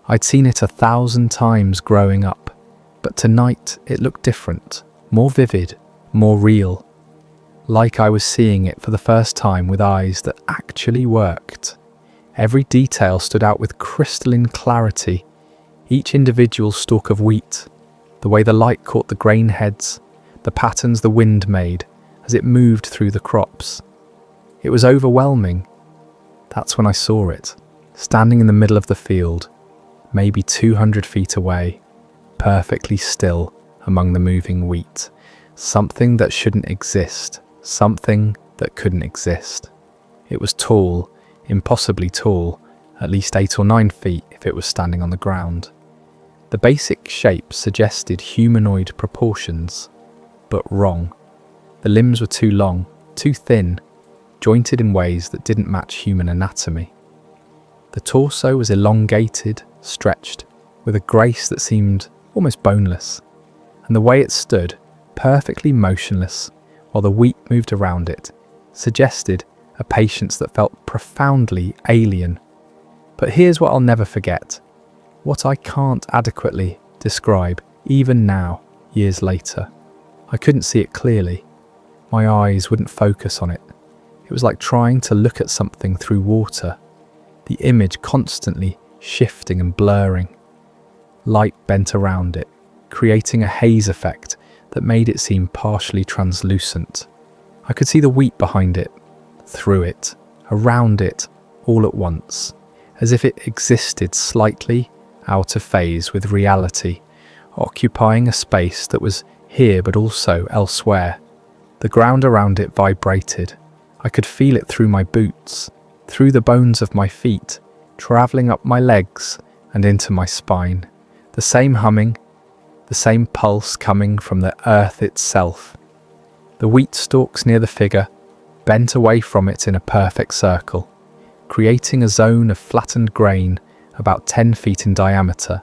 I'd seen it 1,000 times growing up, but tonight it looked different, more vivid, more real, like I was seeing it for the first time with eyes that actually worked. Every detail stood out with crystalline clarity, each individual stalk of wheat, the way the light caught the grain heads, the patterns the wind made as it moved through the crops. It was overwhelming. That's when I saw it, standing in the middle of the field, maybe 200 feet away, perfectly still among the moving wheat. Something that shouldn't exist, something that couldn't exist. It was tall, impossibly tall, at least 8 or 9 feet if it was standing on the ground. The basic shape suggested humanoid proportions, but wrong. The limbs were too long, too thin, jointed in ways that didn't match human anatomy. The torso was elongated, stretched, with a grace that seemed almost boneless, and the way it stood, perfectly motionless, while the wheat moved around it, suggested a patience that felt profoundly alien. But here's what I'll never forget, what I can't adequately describe, even now, years later. I couldn't see it clearly. My eyes wouldn't focus on it. It was like trying to look at something through water, the image constantly shifting and blurring. Light bent around it, creating a haze effect that made it seem partially translucent. I could see the wheat behind it, through it, around it, all at once, as if it existed slightly out of phase with reality, occupying a space that was here but also elsewhere. The ground around it vibrated. I could feel it through my boots, through the bones of my feet, travelling up my legs and into my spine. The same humming, the same pulse coming from the earth itself. The wheat stalks near the figure bent away from it in a perfect circle, creating a zone of flattened grain about 10 feet in diameter,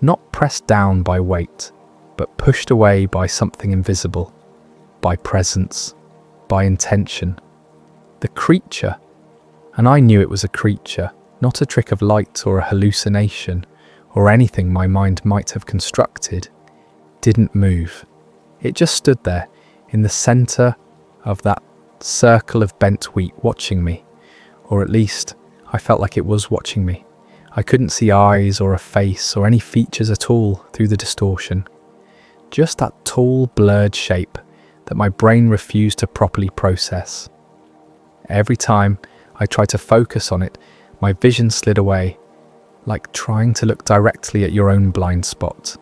not pressed down by weight, but pushed away by something invisible, by presence, by intention. The creature, and I knew it was a creature, not a trick of light or a hallucination or anything my mind might have constructed, didn't move. It just stood there in the centre of that circle of bent wheat watching me, or at least I felt like it was watching me. I couldn't see eyes or a face or any features at all through the distortion. Just that tall, blurred shape that my brain refused to properly process. Every time I tried to focus on it, my vision slid away, like trying to look directly at your own blind spot.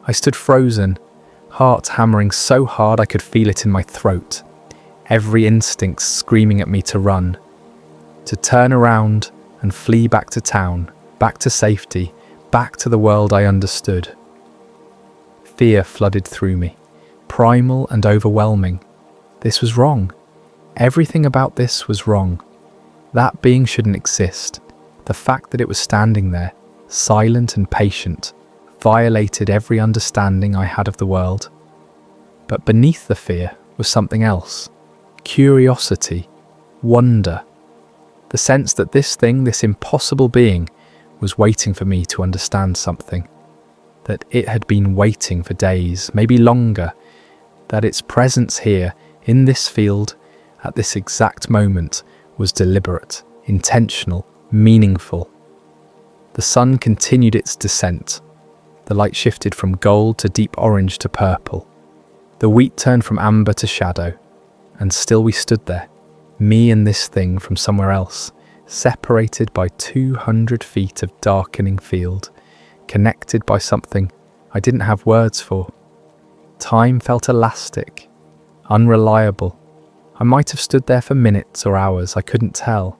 I stood frozen, heart hammering so hard I could feel it in my throat, every instinct screaming at me to run, to turn around and flee back to town, back to safety, back to the world I understood. Fear flooded through me, primal and overwhelming. This was wrong. Everything about this was wrong. That being shouldn't exist. The fact that it was standing there, silent and patient, violated every understanding I had of the world. But beneath the fear was something else. Curiosity, wonder. The sense that this thing, this impossible being, was waiting for me to understand something. That it had been waiting for days, maybe longer. That its presence here, in this field, at this exact moment, was deliberate, intentional, meaningful. The sun continued its descent. The light shifted from gold to deep orange to purple. The wheat turned from amber to shadow. And still we stood there, me and this thing from somewhere else, separated by 200 feet of darkening field, connected by something I didn't have words for. Time felt elastic, unreliable. I might have stood there for minutes or hours, I couldn't tell.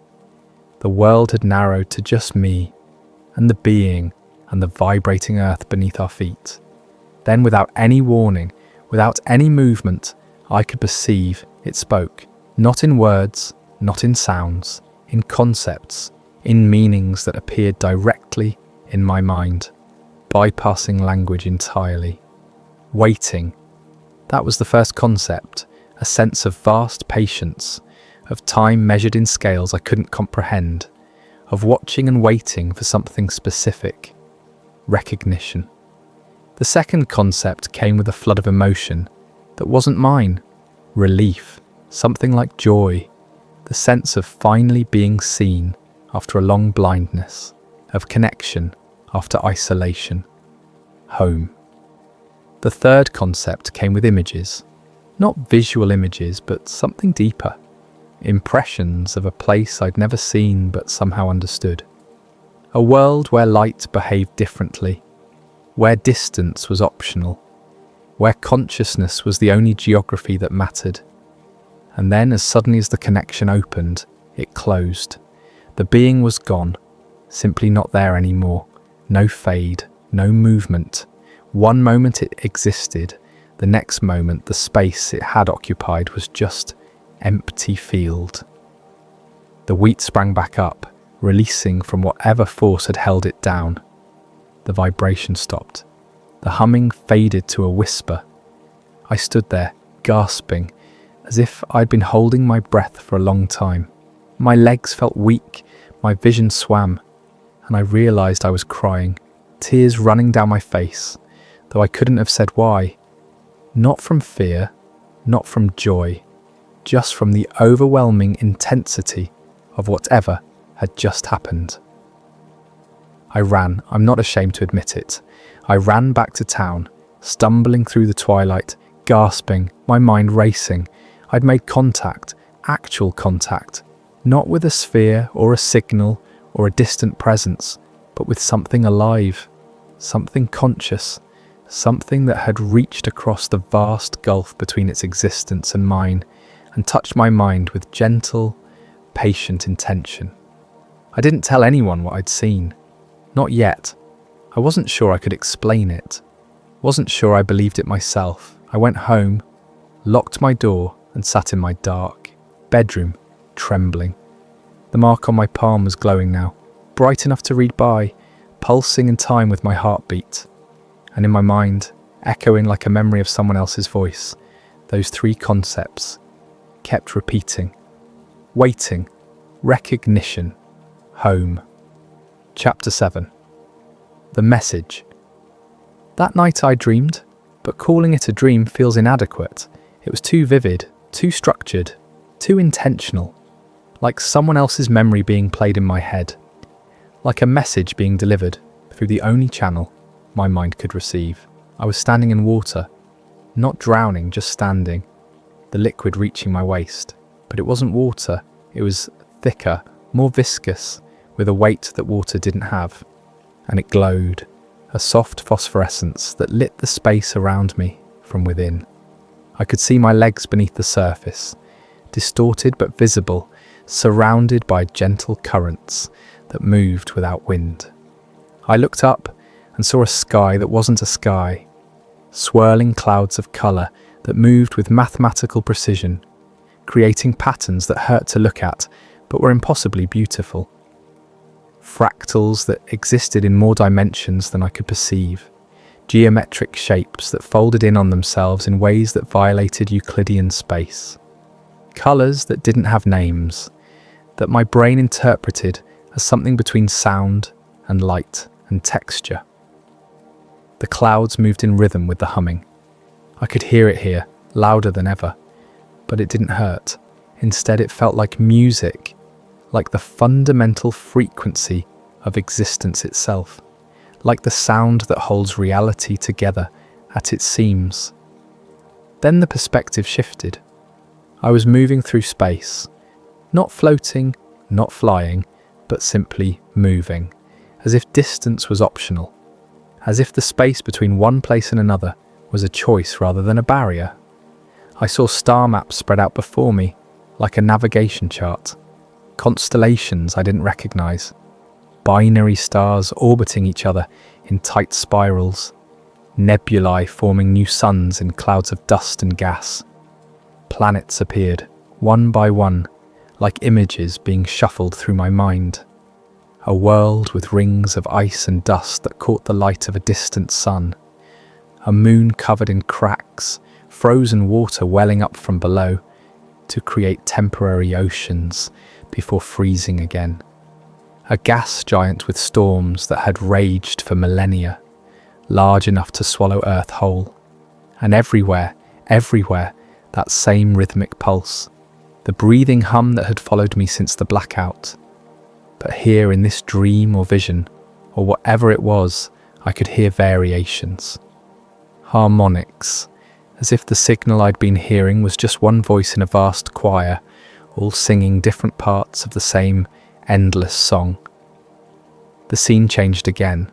The world had narrowed to just me, and the being, and the vibrating earth beneath our feet. Then, without any warning, without any movement, I could perceive it spoke, not in words, not in sounds, in concepts, in meanings that appeared directly in my mind, bypassing language entirely. Waiting. That was the first concept, a sense of vast patience, of time measured in scales I couldn't comprehend, of watching and waiting for something specific. Recognition. The second concept came with a flood of emotion that wasn't mine. Relief, something like joy, the sense of finally being seen after a long blindness, of connection after isolation. Home. The third concept came with images, not visual images, but something deeper. Impressions of a place I'd never seen but somehow understood. A world where light behaved differently, where distance was optional, where consciousness was the only geography that mattered. And then, as suddenly as the connection opened, it closed. The being was gone, simply not there anymore. No fade, no movement. One moment it existed, the next moment the space it had occupied was just empty field. The wheat sprang back up, releasing from whatever force had held it down. The vibration stopped. The humming faded to a whisper. I stood there, gasping, as if I'd been holding my breath for a long time. My legs felt weak, my vision swam, and I realised I was crying, tears running down my face, though I couldn't have said why. Not from fear, not from joy, just from the overwhelming intensity of whatever had just happened. I ran, I'm not ashamed to admit it. I ran back to town, stumbling through the twilight, gasping, my mind racing. I'd made contact, actual contact, not with a sphere or a signal or a distant presence, but with something alive, something conscious, something that had reached across the vast gulf between its existence and mine and touched my mind with gentle, patient intention. I didn't tell anyone what I'd seen. Not yet. I wasn't sure I could explain it. Wasn't sure I believed it myself. I went home, locked my door, and sat in my dark bedroom, trembling. The mark on my palm was glowing now, bright enough to read by, pulsing in time with my heartbeat. And in my mind, echoing like a memory of someone else's voice, those three concepts kept repeating. Waiting, recognition, home. Chapter 7. The message. That night I dreamed, but calling it a dream feels inadequate. It was too vivid, too structured, too intentional, like someone else's memory being played in my head, like a message being delivered through the only channel my mind could receive. I was standing in water, not drowning, just standing, the liquid reaching my waist. But it wasn't water, it was thicker, more viscous, with a weight that water didn't have. and it glowed, a soft phosphorescence that lit the space around me from within. I could see my legs beneath the surface, distorted but visible, surrounded by gentle currents that moved without wind. I looked up and saw a sky that wasn't a sky, swirling clouds of colour that moved with mathematical precision, creating patterns that hurt to look at but were impossibly beautiful. Fractals that existed in more dimensions than I could perceive, geometric shapes that folded in on themselves in ways that violated Euclidean space. Colours that didn't have names, that my brain interpreted as something between sound and light and texture. The clouds moved in rhythm with the humming. I could hear it here, louder than ever, but it didn't hurt. Instead, it felt like music, like the fundamental frequency of existence itself, like the sound that holds reality together at its seams. Then the perspective shifted. I was moving through space, not floating, not flying, but simply moving, as if distance was optional, as if the space between one place and another was a choice rather than a barrier. I saw star maps spread out before me, like a navigation chart, constellations I didn't recognize, binary stars orbiting each other in tight spirals, nebulae forming new suns in clouds of dust and gas. Planets appeared, one by one, like images being shuffled through my mind. A world with rings of ice and dust that caught the light of a distant sun. A moon covered in cracks, frozen water welling up from below to create temporary oceans before freezing again. A gas giant with storms that had raged for millennia, large enough to swallow Earth whole. And everywhere, that same rhythmic pulse, the breathing hum that had followed me since the blackout. But here in this dream or vision, or whatever it was, I could hear variations. Harmonics, as if the signal I'd been hearing was just one voice in a vast choir, all singing different parts of the same endless song. The scene changed again.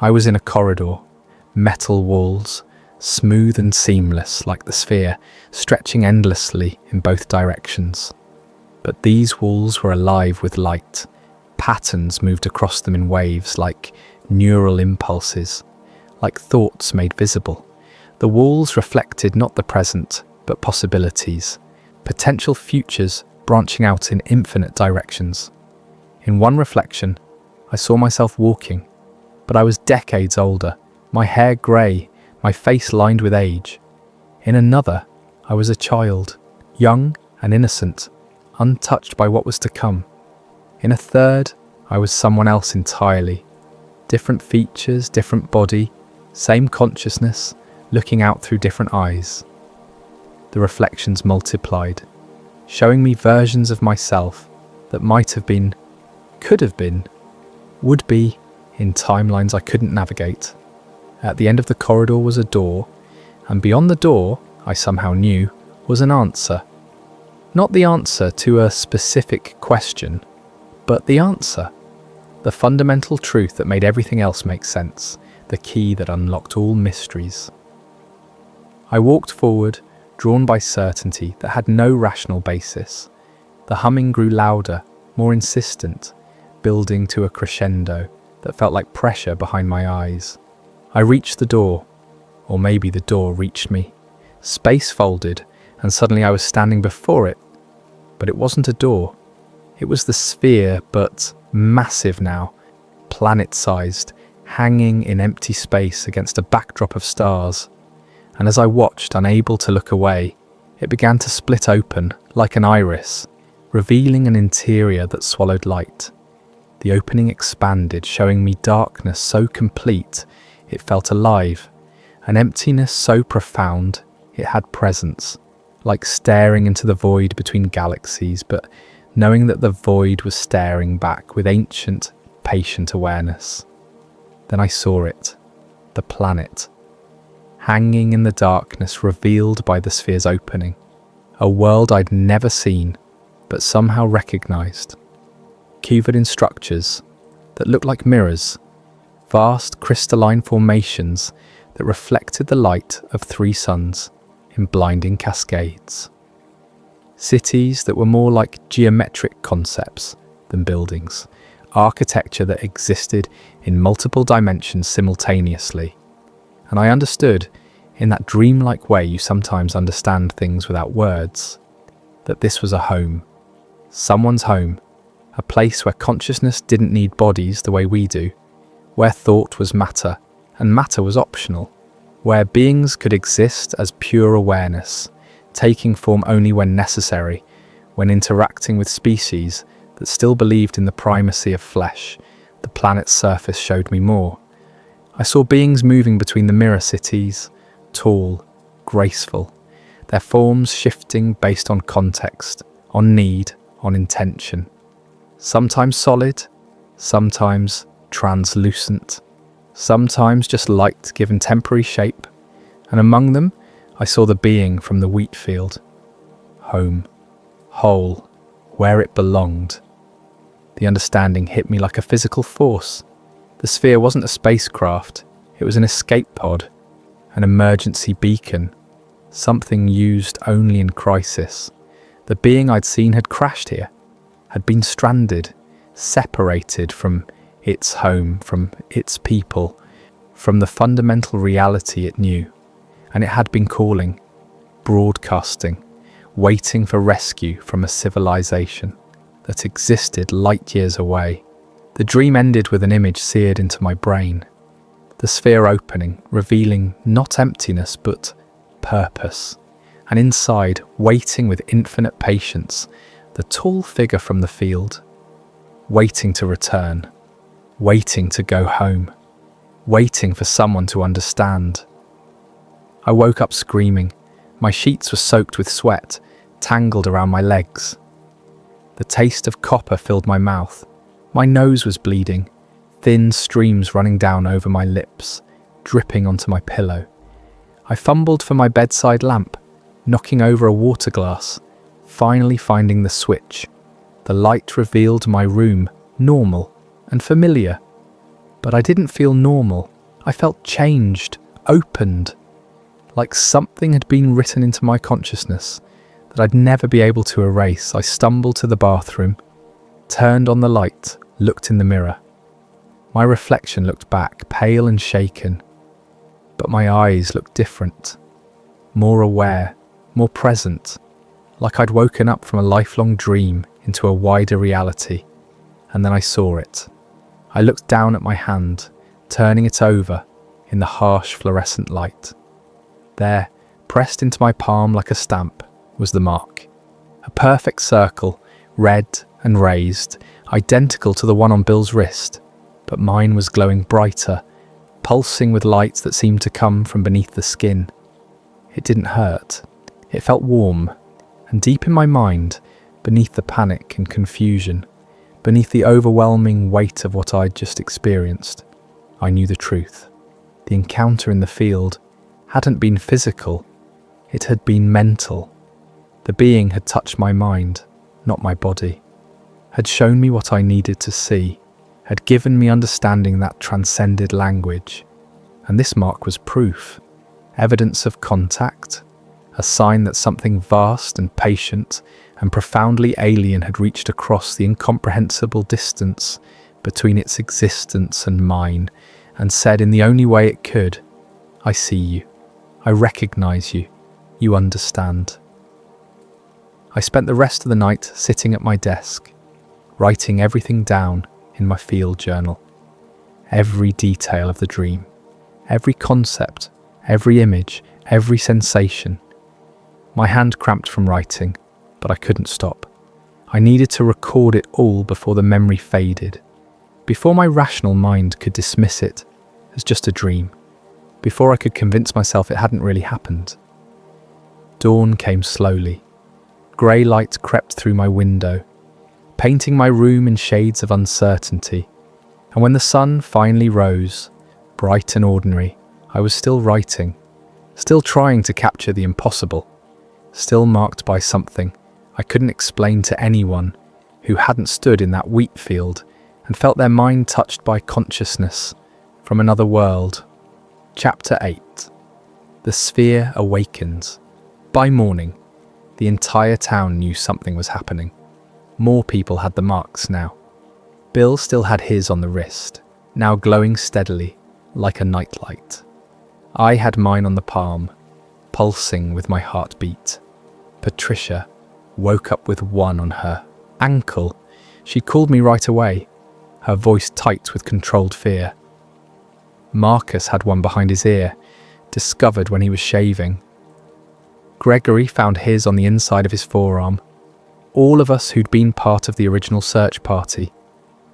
I was in a corridor, metal walls, smooth and seamless like the sphere, stretching endlessly in both directions. But these walls were alive with light. Patterns moved across them in waves like neural impulses, like thoughts made visible. The walls reflected not the present, but possibilities, potential futures branching out in infinite directions. In one reflection, I saw myself walking, but I was decades older, my hair grey, my face lined with age. In another, I was a child, young and innocent, untouched by what was to come. In a third, I was someone else entirely. Different features, different body, same consciousness, looking out through different eyes. The reflections multiplied, showing me versions of myself that might have been, could have been, would be, in timelines I couldn't navigate. At the end of the corridor was a door, and beyond the door, I somehow knew, was an answer. Not the answer to a specific question, but the answer. The fundamental truth that made everything else make sense, the key that unlocked all mysteries. I walked forward, drawn by certainty that had no rational basis. The humming grew louder, more insistent, building to a crescendo that felt like pressure behind my eyes. I reached the door, or maybe the door reached me. Space folded, and suddenly I was standing before it. But it wasn't a door. It was the sphere, but massive now, planet-sized, hanging in empty space against a backdrop of stars. And as I watched, unable to look away, it began to split open like an iris, revealing an interior that swallowed light. The opening expanded, showing me darkness so complete it felt alive, an emptiness so profound it had presence, like staring into the void between galaxies, but knowing that the void was staring back with ancient, patient awareness. Then I saw it, the planet, hanging in the darkness revealed by the sphere's opening, a world I'd never seen, but somehow recognized, covered in structures that looked like mirrors, vast crystalline formations that reflected the light of 3 suns in blinding cascades. Cities that were more like geometric concepts than buildings, architecture that existed in multiple dimensions simultaneously. And I understood, in that dreamlike way you sometimes understand things without words, that this was a home, someone's home, a place where consciousness didn't need bodies the way we do, where thought was matter, and matter was optional, where beings could exist as pure awareness, taking form only when necessary, when interacting with species that still believed in the primacy of flesh. The planet's surface showed me more. I saw beings moving between the mirror cities, tall, graceful, their forms shifting based on context, on need, on intention. Sometimes solid, sometimes translucent, sometimes just light given temporary shape, and among them I saw the being from the wheat field. Home, whole, where it belonged. The understanding hit me like a physical force. The sphere wasn't a spacecraft, it was an escape pod, an emergency beacon, something used only in crisis. The being I'd seen had crashed here, had been stranded, separated from its home, from its people, from the fundamental reality it knew, and it had been calling, broadcasting, waiting for rescue from a civilization that existed light years away. The dream ended with an image seared into my brain, the sphere opening, revealing not emptiness but purpose, and inside, waiting with infinite patience, the tall figure from the field, waiting to return, waiting to go home, waiting for someone to understand. I woke up screaming. My sheets were soaked with sweat, tangled around my legs. The taste of copper filled my mouth. My nose was bleeding, thin streams running down over my lips, dripping onto my pillow. I fumbled for my bedside lamp, knocking over a water glass, finally finding the switch. The light revealed my room, normal and familiar. But I didn't feel normal. I felt changed, opened, like something had been written into my consciousness that I'd never be able to erase. I stumbled to the bathroom, turned on the light, looked in the mirror. My reflection looked back, pale and shaken, but my eyes looked different, more aware, more present, like I'd woken up from a lifelong dream into a wider reality. And then I saw it. I looked down at my hand, turning it over in the harsh fluorescent light. There, pressed into my palm like a stamp, was the mark. A perfect circle, red and raised, identical to the one on Bill's wrist, but mine was glowing brighter, pulsing with lights that seemed to come from beneath the skin. It didn't hurt. It felt warm, and deep in my mind, beneath the panic and confusion, beneath the overwhelming weight of what I'd just experienced, I knew the truth. The encounter in the field hadn't been physical, it had been mental. The being had touched my mind, not my body, had shown me what I needed to see, had given me understanding that transcended language. And this mark was proof, evidence of contact, a sign that something vast and patient and profoundly alien had reached across the incomprehensible distance between its existence and mine, and said in the only way it could, I see you, I recognize you, you understand. I spent the rest of the night sitting at my desk, writing everything down in my field journal, every detail of the dream, every concept, every image, every sensation. My hand cramped from writing, but I couldn't stop. I needed to record it all before the memory faded, before my rational mind could dismiss it as just a dream, before I could convince myself it hadn't really happened. Dawn came slowly. Grey light crept through my window, painting my room in shades of uncertainty. And when the sun finally rose, bright and ordinary, I was still writing, still trying to capture the impossible, still marked by something I couldn't explain to anyone who hadn't stood in that wheat field and felt their mind touched by consciousness from another world. Chapter 8. The Sphere Awakens. By morning, the entire town knew something was happening. More people had the marks now. Bill still had his on the wrist, now glowing steadily, like a nightlight. I had mine on the palm, pulsing with my heartbeat. Patricia woke up with one on her ankle. She called me right away, her voice tight with controlled fear. Marcus had one behind his ear, discovered when he was shaving. Gregory found his on the inside of his forearm. All of us who'd been part of the original search party.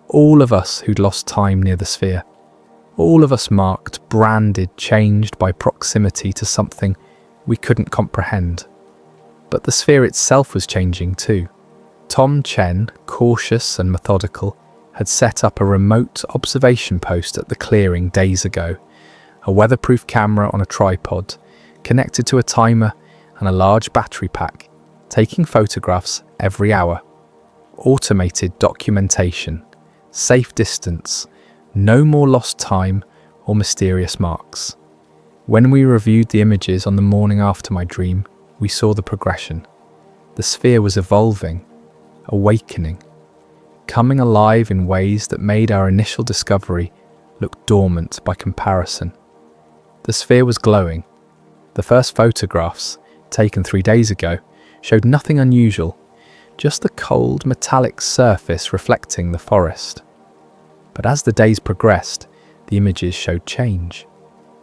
All of us who'd lost time near the sphere. All of us marked, branded, changed by proximity to something we couldn't comprehend. But the sphere itself was changing too. Tom Chen, cautious and methodical, had set up a remote observation post at the clearing days ago, a weatherproof camera on a tripod, connected to a timer and a large battery pack, taking photographs every hour. Automated documentation, safe distance, no more lost time or mysterious marks. When we reviewed the images on the morning after my dream, we saw the progression. The sphere was evolving, awakening, coming alive in ways that made our initial discovery look dormant by comparison. The sphere was glowing. The first photographs, taken 3 days ago, showed nothing unusual, just the cold metallic surface reflecting the forest. But as the days progressed, the images showed change.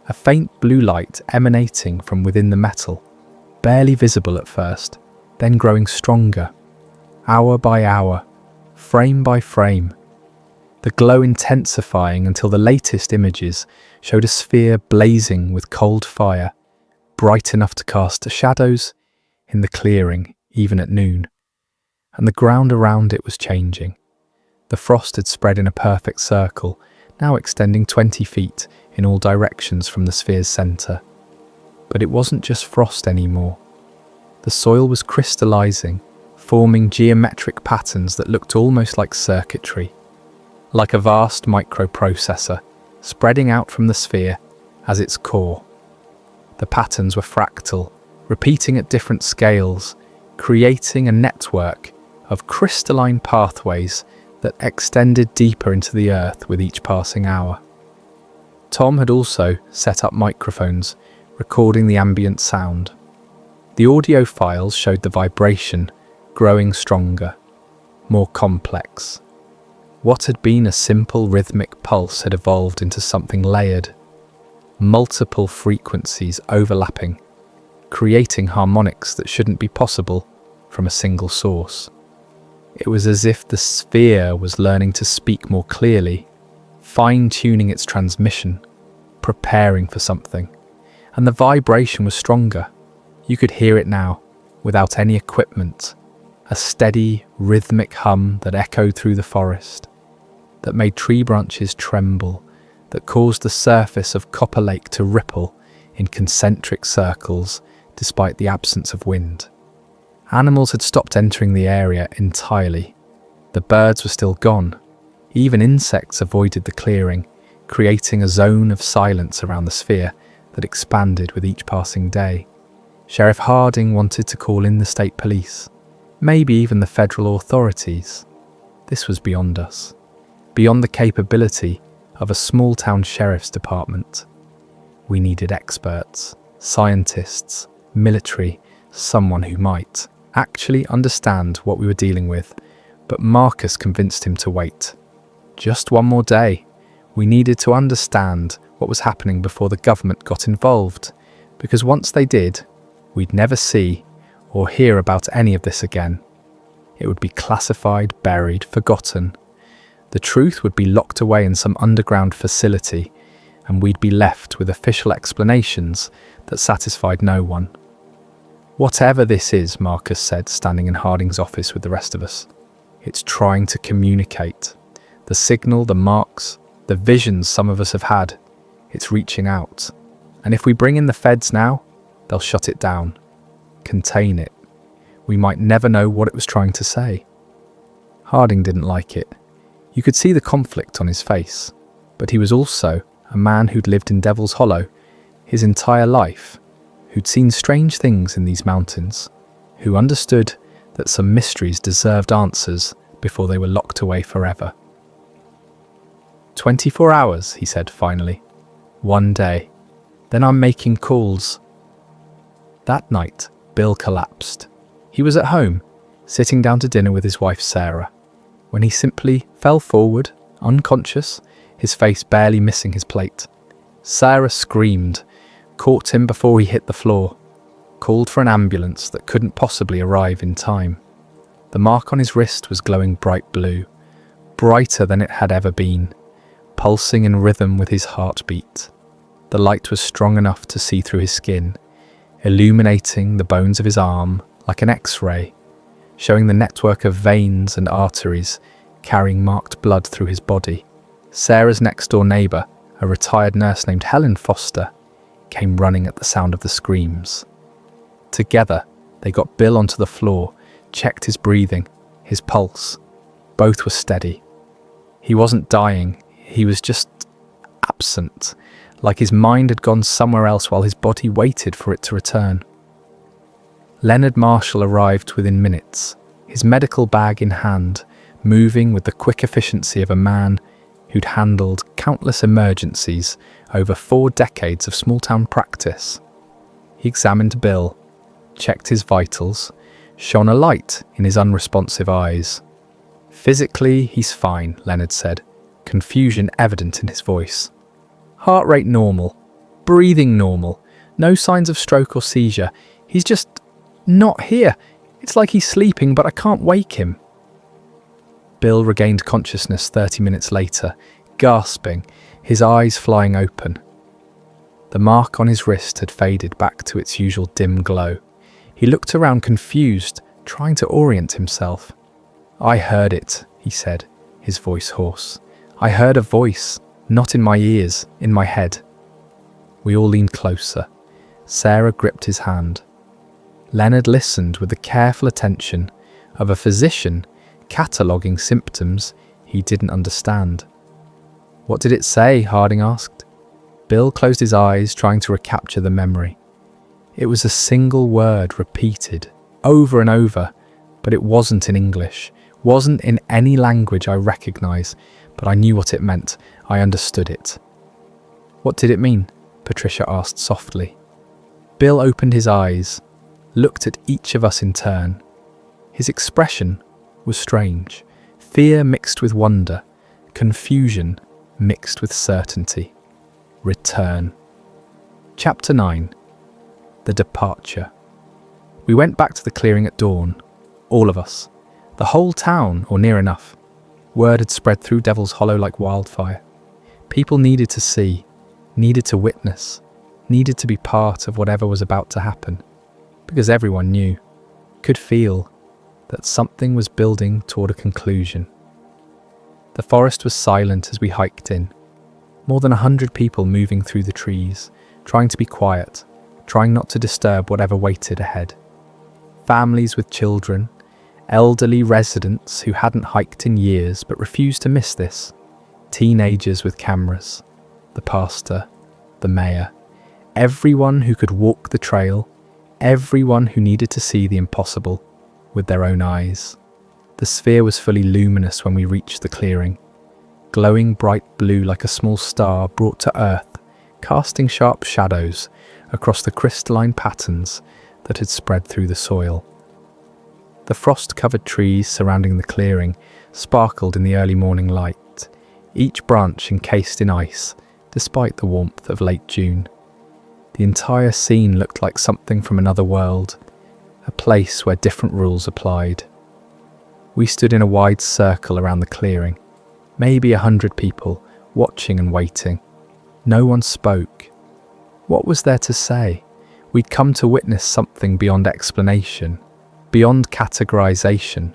A faint blue light emanating from within the metal, barely visible at first, then growing stronger, hour by hour, frame by frame. The glow intensifying until the latest images showed a sphere blazing with cold fire, bright enough to cast shadows in the clearing, even at noon. And the ground around it was changing. The frost had spread in a perfect circle, now extending 20 feet in all directions from the sphere's centre. But it wasn't just frost anymore. The soil was crystallizing, forming geometric patterns that looked almost like circuitry, like a vast microprocessor spreading out from the sphere as its core. The patterns were fractal, repeating at different scales, creating a network of crystalline pathways that extended deeper into the earth with each passing hour. Tom had also set up microphones, recording the ambient sound. The audio files showed the vibration growing stronger, more complex. What had been a simple rhythmic pulse had evolved into something layered, multiple frequencies overlapping, creating harmonics that shouldn't be possible from a single source. It was as if the sphere was learning to speak more clearly, fine-tuning its transmission, preparing for something. And the vibration was stronger. You could hear it now, without any equipment, a steady, rhythmic hum that echoed through the forest, that made tree branches tremble, that caused the surface of Copper Lake to ripple in concentric circles despite the absence of wind. Animals had stopped entering the area entirely. The birds were still gone. Even insects avoided the clearing, creating a zone of silence around the sphere that expanded with each passing day. Sheriff Harding wanted to call in the state police, maybe even the federal authorities. This was beyond us, beyond the capability of a small-town sheriff's department. We needed experts, scientists, military, someone who might actually understand what we were dealing with, but Marcus convinced him to wait. Just one more day. We needed to understand what was happening before the government got involved, because once they did, we'd never see or hear about any of this again. It would be classified, buried, forgotten. The truth would be locked away in some underground facility, and we'd be left with official explanations that satisfied no one. Whatever this is, Marcus said, standing in Harding's office with the rest of us, it's trying to communicate. The signal, the marks, the visions some of us have had, it's reaching out. And if we bring in the feds now, they'll shut it down, contain it. We might never know what it was trying to say. Harding didn't like it. You could see the conflict on his face, but he was also a man who'd lived in Devil's Hollow his entire life, who'd seen strange things in these mountains, who understood that some mysteries deserved answers before they were locked away forever. 24 hours, he said finally. One day. Then I'm making calls. That night, Bill collapsed. He was at home, sitting down to dinner with his wife Sarah, when he simply fell forward, unconscious, his face barely missing his plate. Sarah screamed, caught him before he hit the floor, called for an ambulance that couldn't possibly arrive in time. The mark on his wrist was glowing bright blue, brighter than it had ever been, pulsing in rhythm with his heartbeat. The light was strong enough to see through his skin, illuminating the bones of his arm like an X-ray, showing the network of veins and arteries carrying marked blood through his body. Sarah's next-door neighbour, a retired nurse named Helen Foster, came running at the sound of the screams. Together, they got Bill onto the floor, checked his breathing, his pulse. Both were steady. He wasn't dying, he was just absent, like his mind had gone somewhere else while his body waited for it to return. Leonard Marshall arrived within minutes, his medical bag in hand, moving with the quick efficiency of a man who'd handled countless emergencies over 4 decades of small-town practice. He examined Bill, checked his vitals, shone a light in his unresponsive eyes. Physically, he's fine, Leonard said, confusion evident in his voice. Heart rate normal, breathing normal, no signs of stroke or seizure. He's just not here. It's like he's sleeping, but I can't wake him. Bill regained consciousness 30 minutes later, gasping, his eyes flying open. The mark on his wrist had faded back to its usual dim glow. He looked around confused, trying to orient himself. I heard it, he said, his voice hoarse. I heard a voice, not in my ears, in my head. We all leaned closer. Sarah gripped his hand. Leonard listened with the careful attention of a physician cataloguing symptoms he didn't understand. What did it say? Harding asked. Bill closed his eyes, trying to recapture the memory. It was a single word repeated, over and over, but it wasn't in English, wasn't in any language I recognise, but I knew what it meant. I understood it. What did it mean? Patricia asked softly. Bill opened his eyes, looked at each of us in turn. His expression was strange, fear mixed with wonder, confusion mixed with certainty. Return. Chapter 9. The Departure. We went back to the clearing at dawn, all of us, the whole town, or near enough. Word had spread through Devil's Hollow like wildfire. People needed to see, needed to witness, needed to be part of whatever was about to happen, because everyone knew, could feel, that something was building toward a conclusion. The forest was silent as we hiked in. More than 100 people moving through the trees, trying to be quiet, trying not to disturb whatever waited ahead. Families with children, elderly residents who hadn't hiked in years but refused to miss this, teenagers with cameras, the pastor, the mayor, everyone who could walk the trail, everyone who needed to see the impossible with their own eyes. The sphere was fully luminous when we reached the clearing, glowing bright blue like a small star brought to earth, casting sharp shadows across the crystalline patterns that had spread through the soil. The frost-covered trees surrounding the clearing sparkled in the early morning light, each branch encased in ice, despite the warmth of late June. The entire scene looked like something from another world, a place where different rules applied. We stood in a wide circle around the clearing, maybe 100 people, watching and waiting. No one spoke. What was there to say? We'd come to witness something beyond explanation, beyond categorization.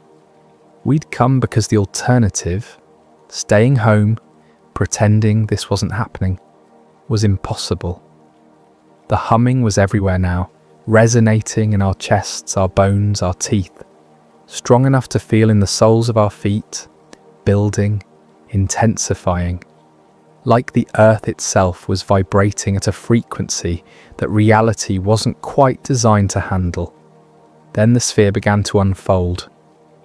We'd come because the alternative, staying home, pretending this wasn't happening, was impossible. The humming was everywhere now, resonating in our chests, our bones, our teeth, strong enough to feel in the soles of our feet, building, intensifying. like the earth itself was vibrating at a frequency that reality wasn't quite designed to handle. Then the sphere began to unfold.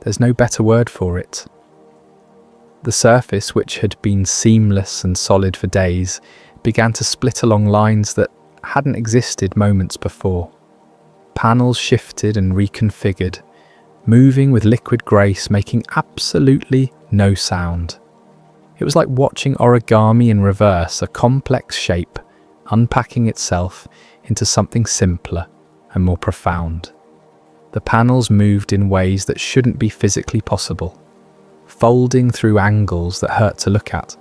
There's no better word for it. The surface, which had been seamless and solid for days, began to split along lines that hadn't existed moments before. Panels shifted and reconfigured, moving with liquid grace, making absolutely no sound. It was like watching origami in reverse, a complex shape unpacking itself into something simpler and more profound. The panels moved in ways that shouldn't be physically possible, folding through angles that hurt to look at,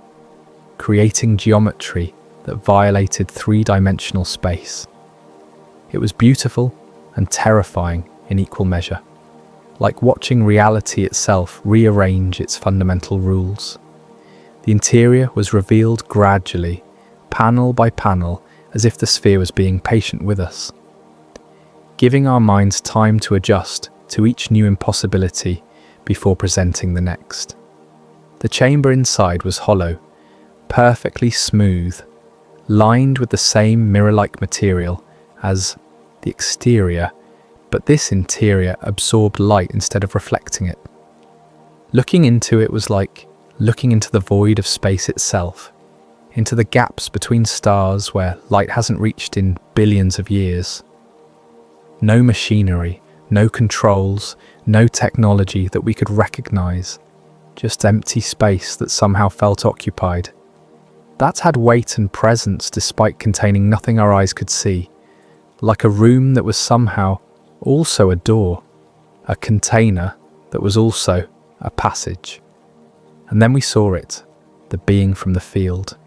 creating geometry that violated three-dimensional space. It was beautiful and terrifying in equal measure, like watching reality itself rearrange its fundamental rules. The interior was revealed gradually, panel by panel, as if the sphere was being patient with us, giving our minds time to adjust to each new impossibility before presenting the next. The chamber inside was hollow, perfectly smooth, lined with the same mirror-like material as the exterior, but this interior absorbed light instead of reflecting it. Looking into it was like looking into the void of space itself, into the gaps between stars where light hasn't reached in billions of years. No machinery, no controls, no technology that we could recognize, just empty space that somehow felt occupied. That had weight and presence despite containing nothing our eyes could see, like a room that was somehow also a door, a container that was also a passage. And then we saw it, the being from the field.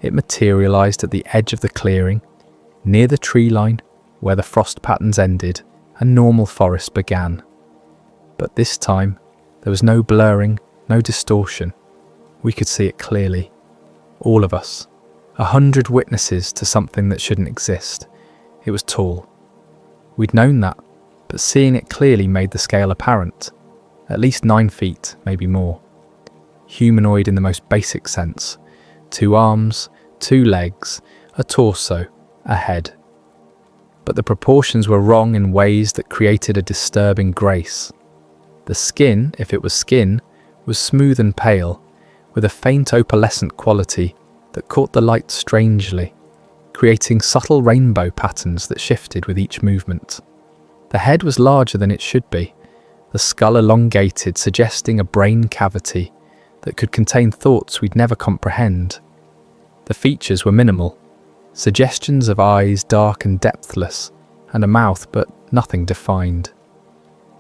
It materialized at the edge of the clearing, near the tree line where the frost patterns ended and normal forest began. But this time, there was no blurring, no distortion. We could see it clearly. All of us. 100 witnesses to something that shouldn't exist. It was tall. We'd known that, but seeing it clearly made the scale apparent. At least 9 feet, maybe more. Humanoid in the most basic sense. 2 arms, 2 legs, a torso, a head. But the proportions were wrong in ways that created a disturbing grace. The skin, if it was skin, was smooth and pale, with a faint opalescent quality that caught the light strangely, creating subtle rainbow patterns that shifted with each movement. The head was larger than it should be, the skull elongated, suggesting a brain cavity that could contain thoughts we'd never comprehend. The features were minimal, suggestions of eyes dark and depthless, and a mouth but nothing defined.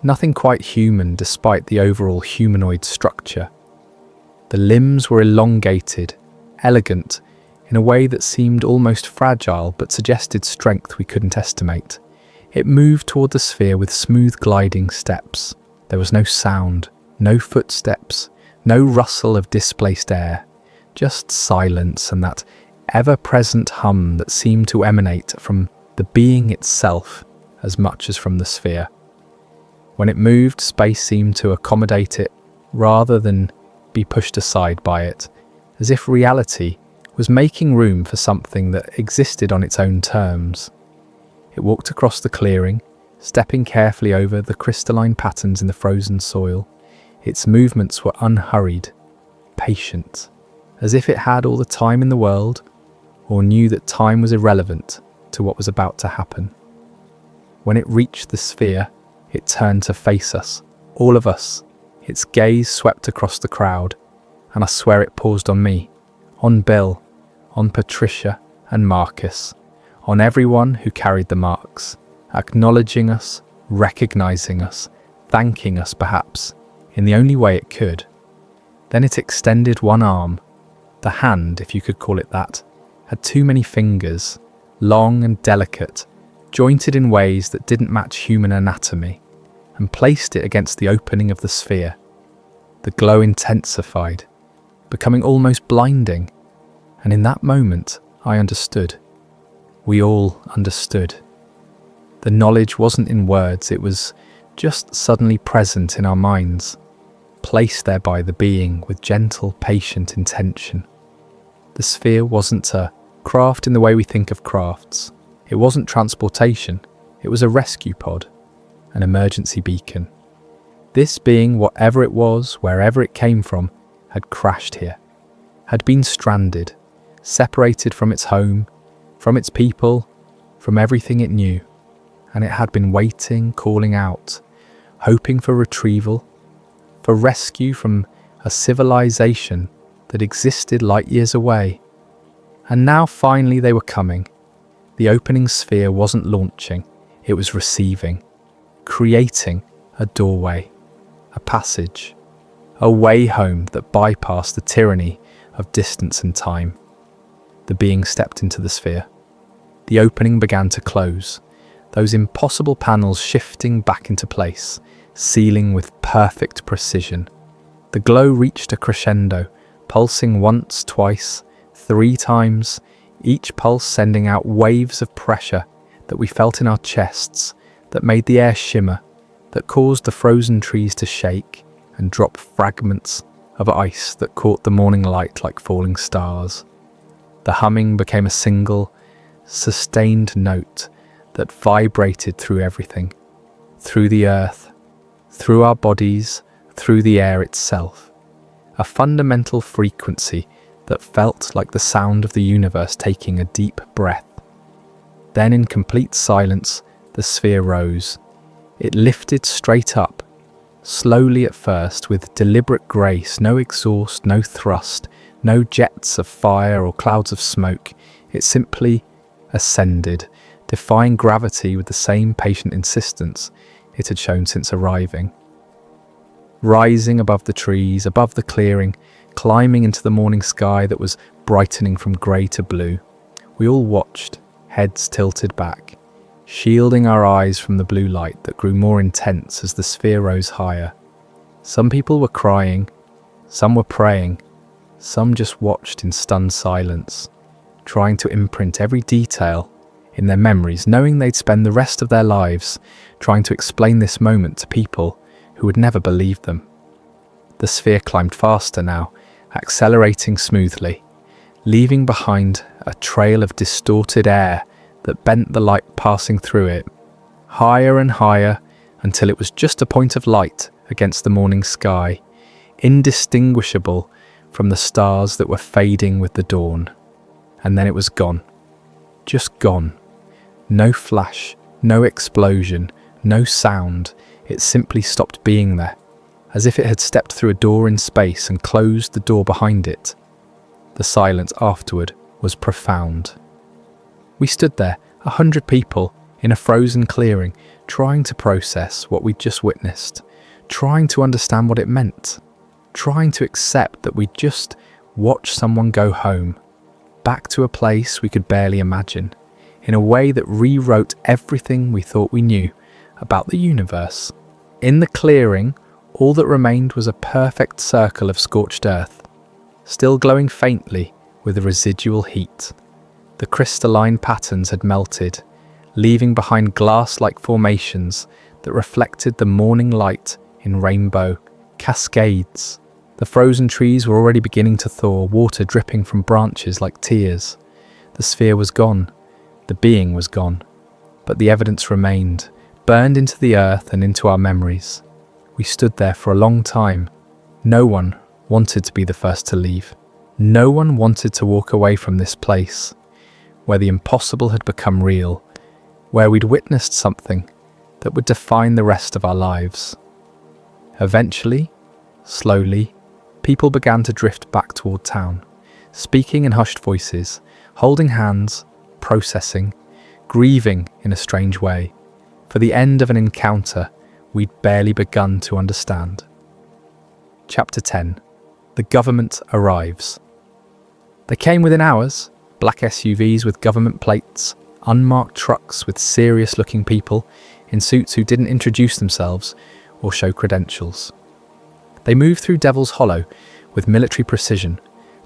Nothing quite human despite the overall humanoid structure. The limbs were elongated, elegant, in a way that seemed almost fragile but suggested strength we couldn't estimate. It moved toward the sphere with smooth gliding steps. There was no sound, no footsteps, no rustle of displaced air, just silence and that ever-present hum that seemed to emanate from the being itself as much as from the sphere. When it moved, space seemed to accommodate it rather than be pushed aside by it, as if reality was making room for something that existed on its own terms. It walked across the clearing, stepping carefully over the crystalline patterns in the frozen soil. Its movements were unhurried, patient, as if it had all the time in the world, or knew that time was irrelevant to what was about to happen. When it reached the sphere, it turned to face us, all of us. Its gaze swept across the crowd, and I swear it paused on me, on Bill, on Patricia and Marcus, on everyone who carried the marks, acknowledging us, recognizing us, thanking us perhaps, in the only way it could. Then it extended one arm. The hand, if you could call it that, had too many fingers, long and delicate, jointed in ways that didn't match human anatomy, and placed it against the opening of the sphere. The glow intensified, becoming almost blinding, and in that moment I understood. We all understood. The knowledge wasn't in words, it was just suddenly present in our minds, placed there by the being with gentle, patient intention. The sphere wasn't a craft in the way we think of crafts. It wasn't transportation. It was a rescue pod, an emergency beacon. This being, whatever it was, wherever it came from, had crashed here, had been stranded, separated from its home, from its people, from everything it knew, and it had been waiting, calling out, hoping for retrieval, for rescue from a civilization that existed light years away. And now finally they were coming. The opening sphere wasn't launching, it was receiving, creating a doorway, a passage, a way home that bypassed the tyranny of distance and time. The being stepped into the sphere. The opening began to close, those impossible panels shifting back into place, sealing with perfect precision. The glow reached a crescendo, pulsing once, twice, 3 times, each pulse sending out waves of pressure that we felt in our chests, that made the air shimmer, that caused the frozen trees to shake and drop fragments of ice that caught the morning light like falling stars. The humming became a single, sustained note that vibrated through everything, through the earth, through our bodies, through the air itself. A fundamental frequency that felt like the sound of the universe taking a deep breath. Then in complete silence, the sphere rose. It lifted straight up, slowly at first, with deliberate grace, no exhaust, no thrust, no jets of fire or clouds of smoke. It simply ascended, defying gravity with the same patient insistence it had shown since arriving. Rising above the trees, above the clearing, climbing into the morning sky that was brightening from grey to blue, we all watched, heads tilted back, shielding our eyes from the blue light that grew more intense as the sphere rose higher. Some people were crying, some were praying, some just watched in stunned silence, trying to imprint every detail in their memories, knowing they'd spend the rest of their lives trying to explain this moment to people who would never believe them. The sphere climbed faster now, accelerating smoothly, leaving behind a trail of distorted air that bent the light passing through it, higher and higher until it was just a point of light against the morning sky, indistinguishable from the stars that were fading with the dawn. And then it was gone. Just gone. No flash, no explosion, no sound. It simply stopped being there, as if it had stepped through a door in space and closed the door behind it. The silence afterward was profound. We stood there, 100 people, in a frozen clearing, trying to process what we'd just witnessed, trying to understand what it meant, trying to accept that we'd just watched someone go home, back to a place we could barely imagine, in a way that rewrote everything we thought we knew about the universe. In the clearing, all that remained was a perfect circle of scorched earth, still glowing faintly with a residual heat. The crystalline patterns had melted, leaving behind glass-like formations that reflected the morning light in rainbow cascades. The frozen trees were already beginning to thaw, water dripping from branches like tears. The sphere was gone. The being was gone. But the evidence remained, burned into the earth and into our memories. We stood there for a long time. No one wanted to be the first to leave. No one wanted to walk away from this place, where the impossible had become real, where we'd witnessed something that would define the rest of our lives. Eventually, slowly, people began to drift back toward town, speaking in hushed voices, holding hands, processing, grieving in a strange way, for the end of an encounter we'd barely begun to understand. Chapter 10. The government arrives. They came within hours, black SUVs with government plates, unmarked trucks with serious-looking people in suits who didn't introduce themselves or show credentials. They moved through Devil's Hollow with military precision,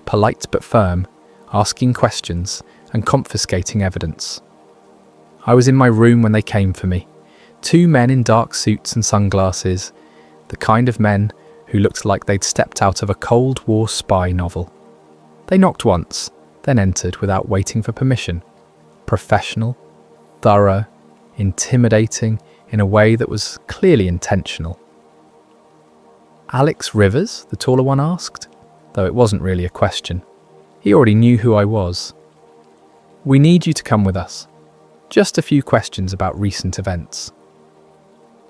polite but firm, asking questions and confiscating evidence. I was in my room when they came for me. 2 men in dark suits and sunglasses, the kind of men who looked like they'd stepped out of a Cold War spy novel. They knocked once, then entered without waiting for permission. Professional, thorough, intimidating in a way that was clearly intentional. "Alex Rivers?" the taller one asked, though it wasn't really a question. He already knew who I was. "We need you to come with us. Just a few questions about recent events."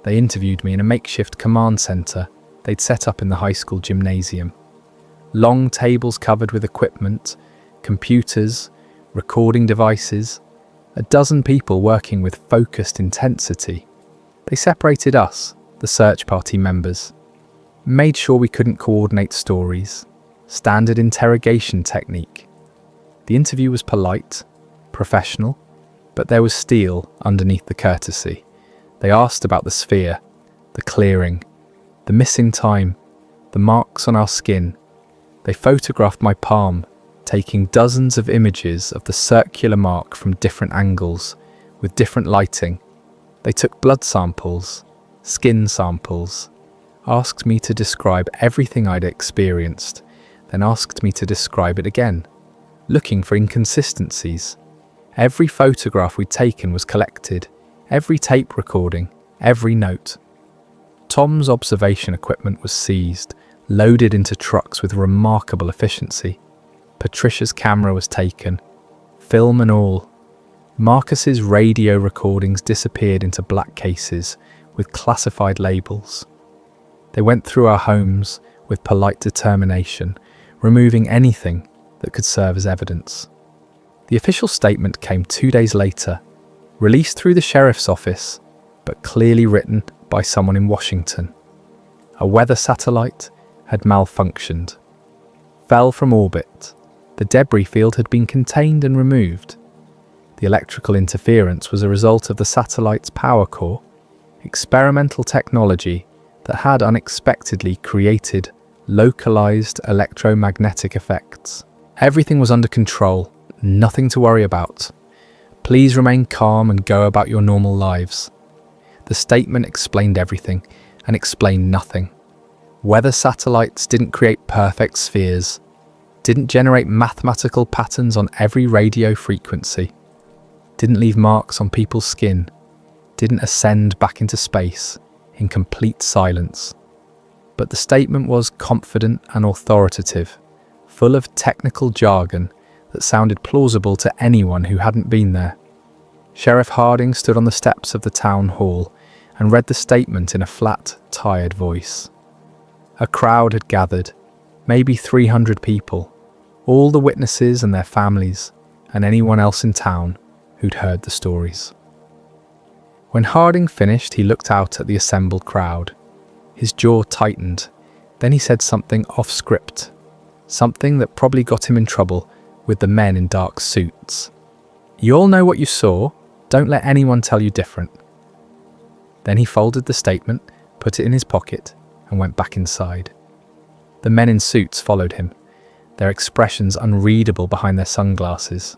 They interviewed me in a makeshift command centre they'd set up in the high school gymnasium. Long tables covered with equipment, computers, recording devices, a dozen people working with focused intensity. They separated us, the search party members, made sure we couldn't coordinate stories, standard interrogation technique. The interview was polite, professional, but there was steel underneath the courtesy. They asked about the sphere, the clearing, the missing time, the marks on our skin. They photographed my palm, taking dozens of images of the circular mark from different angles, with different lighting. They took blood samples, skin samples, asked me to describe everything I'd experienced, then asked me to describe it again, looking for inconsistencies. Every photograph we'd taken was collected, every tape recording, every note. Tom's observation equipment was seized, loaded into trucks with remarkable efficiency. Patricia's camera was taken, film and all. Marcus's radio recordings disappeared into black cases with classified labels. They went through our homes with polite determination, removing anything that could serve as evidence. The official statement came 2 days later, released through the sheriff's office, but clearly written by someone in Washington. A weather satellite had malfunctioned, fell from orbit. The debris field had been contained and removed. The electrical interference was a result of the satellite's power core, experimental technology that had unexpectedly created localized electromagnetic effects. Everything was under control, nothing to worry about. Please remain calm and go about your normal lives. The statement explained everything and explained nothing. Weather satellites didn't create perfect spheres, didn't generate mathematical patterns on every radio frequency, didn't leave marks on people's skin, didn't ascend back into space in complete silence. But the statement was confident and authoritative, full of technical jargon that sounded plausible to anyone who hadn't been there. Sheriff Harding stood on the steps of the town hall and read the statement in a flat, tired voice. A crowd had gathered, maybe 300 people, all the witnesses and their families, and anyone else in town who'd heard the stories. When Harding finished, he looked out at the assembled crowd. His jaw tightened. Then he said something off script, something that probably got him in trouble with the men in dark suits. "You all know what you saw. Don't let anyone tell you different." Then he folded the statement, put it in his pocket, and went back inside. The men in suits followed him, their expressions unreadable behind their sunglasses.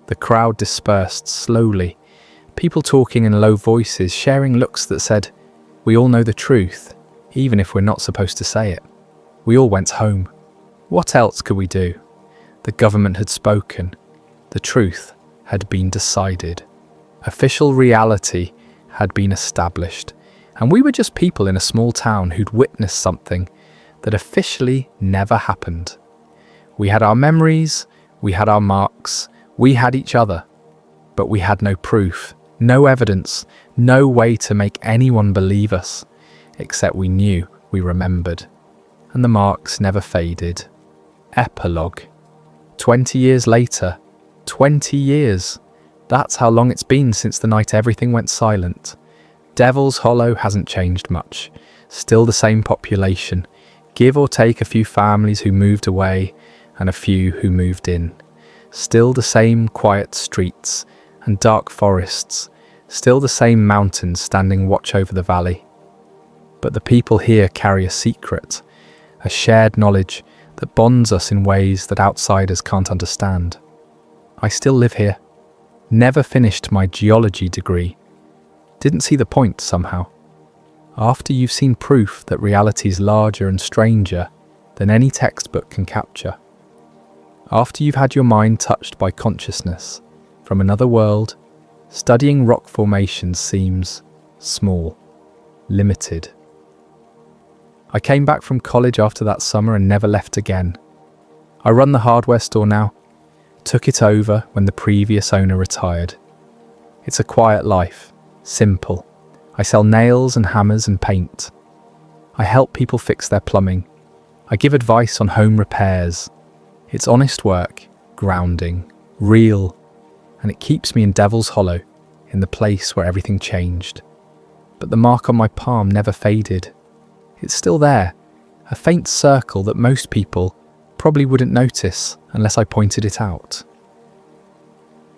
The crowd dispersed slowly, people talking in low voices, sharing looks that said, "We all know the truth, even if we're not supposed to say it." We all went home. What else could we do? The government had spoken. The truth had been decided. Official reality had been established, and we were just people in a small town who'd witnessed something that officially never happened. We had our memories, we had our marks, we had each other, but we had no proof, no evidence, no way to make anyone believe us, except we knew we remembered. And the marks never faded. Epilogue. 20 years later. 20 years. That's how long it's been since the night everything went silent. Devil's Hollow hasn't changed much. Still the same population, give or take a few families who moved away and a few who moved in. Still the same quiet streets and dark forests. Still the same mountains standing watch over the valley. But the people here carry a secret, a shared knowledge that bonds us in ways that outsiders can't understand. I still live here. Never finished my geology degree. Didn't see the point somehow. After you've seen proof that reality is larger and stranger than any textbook can capture. After you've had your mind touched by consciousness from another world, studying rock formations seems small, limited. I came back from college after that summer and never left again. I run the hardware store now, took it over when the previous owner retired. It's a quiet life, simple. I sell nails and hammers and paint. I help people fix their plumbing. I give advice on home repairs. It's honest work, grounding, real, and it keeps me in Devil's Hollow, in the place where everything changed. But the mark on my palm never faded. It's still there, a faint circle that most people probably wouldn't notice unless I pointed it out.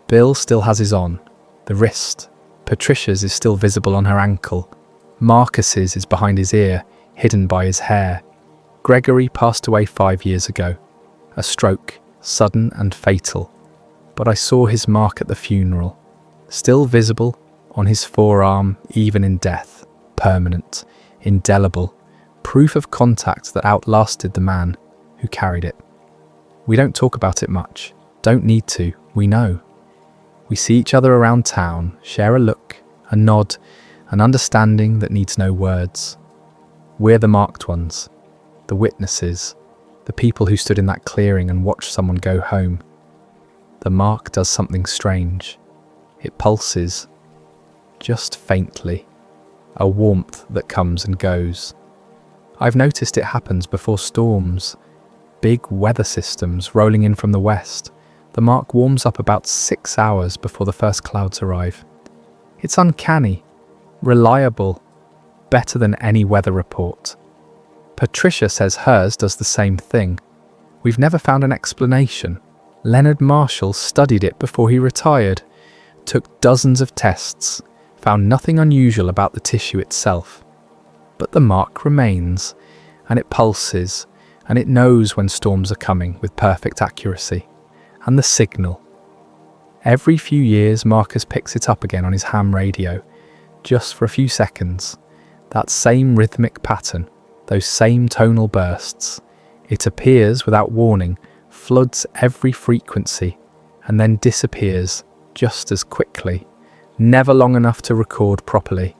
Bill still has his on, the wrist. Patricia's is still visible on her ankle. Marcus's is behind his ear, hidden by his hair. Gregory passed away 5 years ago. A stroke, sudden and fatal. But I saw his mark at the funeral. Still visible on his forearm, even in death. Permanent, indelible. Proof of contact that outlasted the man who carried it. We don't talk about it much. Don't need to. We know. We see each other around town, share a look, a nod, an understanding that needs no words. We're the marked ones, the witnesses, the people who stood in that clearing and watched someone go home. The mark does something strange. It pulses, just faintly, a warmth that comes and goes. I've noticed it happens before storms, big weather systems rolling in from the west. The mark warms up about 6 hours before the first clouds arrive. It's uncanny, reliable, better than any weather report. Patricia says hers does the same thing. We've never found an explanation. Leonard Marshall studied it before he retired, took dozens of tests, found nothing unusual about the tissue itself. But the mark remains, and it pulses, and it knows when storms are coming with perfect accuracy. And the signal. Every few years, Marcus picks it up again on his ham radio, just for a few seconds. That same rhythmic pattern, those same tonal bursts. It appears without warning, floods every frequency, and then disappears just as quickly. Never long enough to record properly,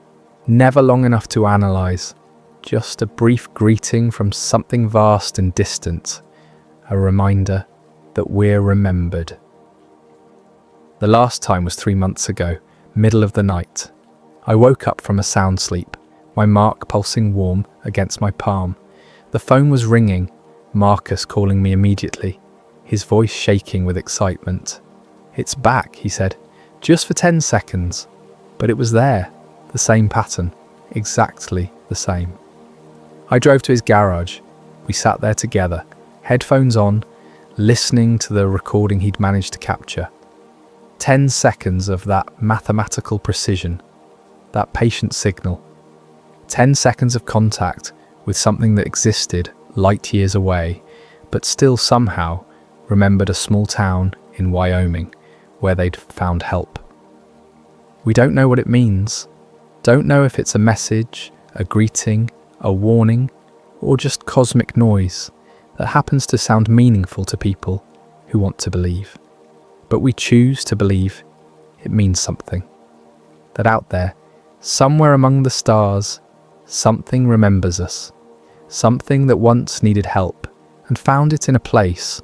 never long enough to analyse. Just a brief greeting from something vast and distant, a reminder that we're remembered. The last time was 3 months ago, middle of the night. I woke up from a sound sleep, my mark pulsing warm against my palm. The phone was ringing, Marcus calling me immediately, his voice shaking with excitement. "It's back," he said, "just for 10 seconds. But it was there, the same pattern, exactly the same. I drove to his garage. We sat there together, headphones on, listening to the recording he'd managed to capture. 10 seconds of that mathematical precision, that patient signal. 10 seconds of contact with something that existed light years away, but still somehow remembered a small town in Wyoming where they'd found help. We don't know what it means. Don't know if it's a message, a greeting, a warning, or just cosmic noise that happens to sound meaningful to people who want to believe. But we choose to believe it means something. That out there, somewhere among the stars, something remembers us. Something that once needed help and found it in a place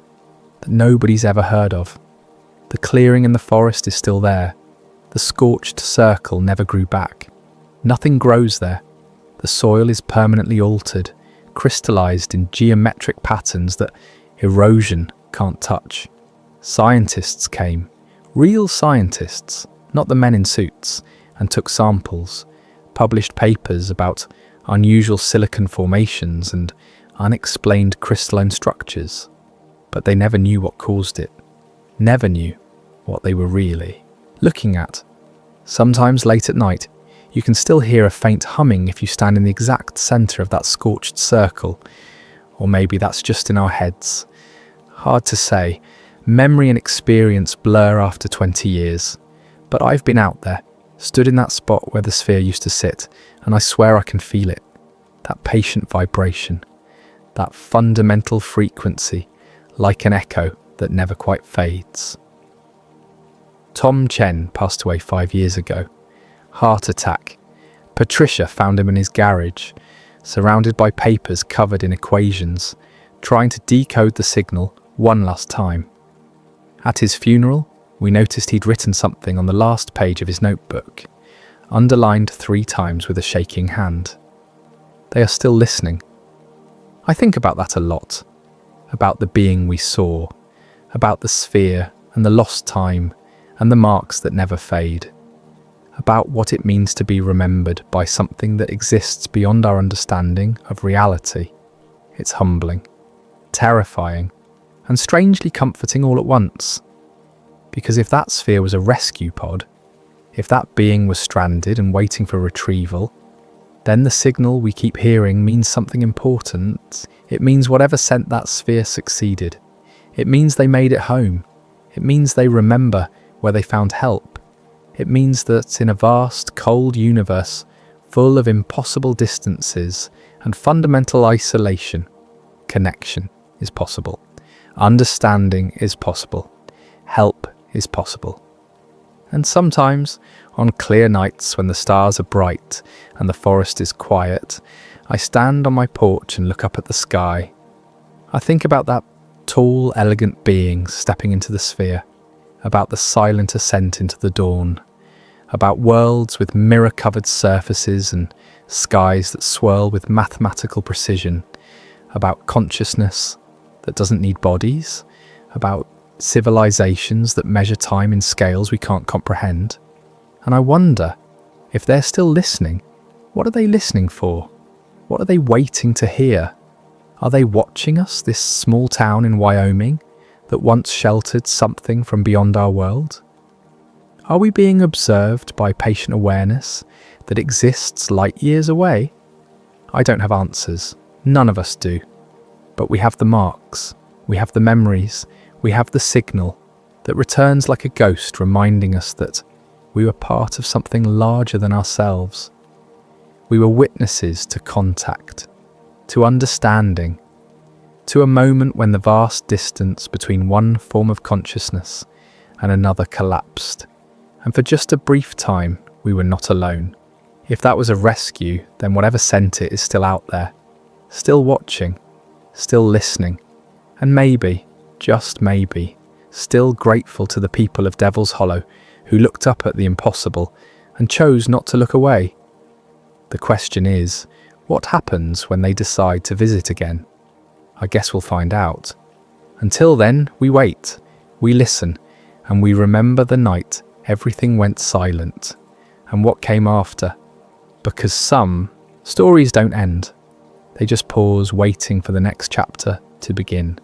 that nobody's ever heard of. The clearing in the forest is still there. The scorched circle never grew back. Nothing grows there. The soil is permanently altered, crystallized in geometric patterns that erosion can't touch. Scientists came, real scientists, not the men in suits, and took samples, published papers about unusual silicon formations and unexplained crystalline structures. But they never knew what caused it, never knew what they were really looking at. Sometimes late at night, you can still hear a faint humming if you stand in the exact centre of that scorched circle. Or maybe that's just in our heads. Hard to say. Memory and experience blur after 20 years. But I've been out there, stood in that spot where the sphere used to sit, and I swear I can feel it. That patient vibration. That fundamental frequency, like an echo, that never quite fades. Tom Chen passed away 5 years ago. Heart attack. Patricia found him in his garage, surrounded by papers covered in equations, trying to decode the signal one last time. At his funeral, we noticed he'd written something on the last page of his notebook, underlined 3 times with a shaking hand. They are still listening. I think about that a lot, about the being we saw, about the sphere and the lost time and the marks that never fade, about what it means to be remembered by something that exists beyond our understanding of reality. It's humbling, terrifying, and strangely comforting all at once. Because if that sphere was a rescue pod, if that being was stranded and waiting for retrieval, then the signal we keep hearing means something important. It means whatever sent that sphere succeeded. It means they made it home. It means they remember where they found help. It means that in a vast, cold universe, full of impossible distances and fundamental isolation, connection is possible. Understanding is possible. Help is possible. And sometimes, on clear nights when the stars are bright and the forest is quiet, I stand on my porch and look up at the sky. I think about that tall, elegant being stepping into the sphere, about the silent ascent into the dawn, about worlds with mirror-covered surfaces and skies that swirl with mathematical precision, about consciousness that doesn't need bodies, about civilizations that measure time in scales we can't comprehend. And I wonder, if they're still listening, what are they listening for? What are they waiting to hear? Are they watching us, this small town in Wyoming that once sheltered something from beyond our world? Are we being observed by patient awareness that exists light years away? I don't have answers. None of us do. But we have the marks, we have the memories, we have the signal that returns like a ghost, reminding us that we were part of something larger than ourselves. We were witnesses to contact, to understanding, to a moment when the vast distance between one form of consciousness and another collapsed. And for just a brief time, we were not alone. If that was a rescue, then whatever sent it is still out there, still watching, still listening, and maybe, just maybe, still grateful to the people of Devil's Hollow who looked up at the impossible and chose not to look away. The question is, what happens when they decide to visit again? I guess we'll find out. Until then, we wait, we listen, and we remember the night everything went silent and what came after. Because some stories don't end. They just pause, waiting for the next chapter to begin.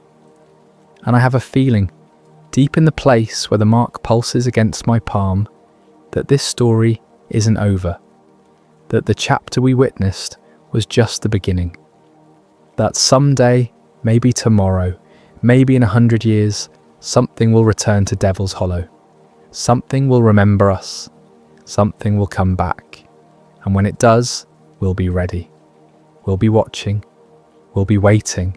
And I have a feeling, deep in the place where the mark pulses against my palm, that this story isn't over. That the chapter we witnessed was just the beginning. That someday, maybe tomorrow, maybe in 100 years, something will return to Devil's Hollow. Something will remember us. Something will come back. And when it does, we'll be ready. We'll be watching. We'll be waiting.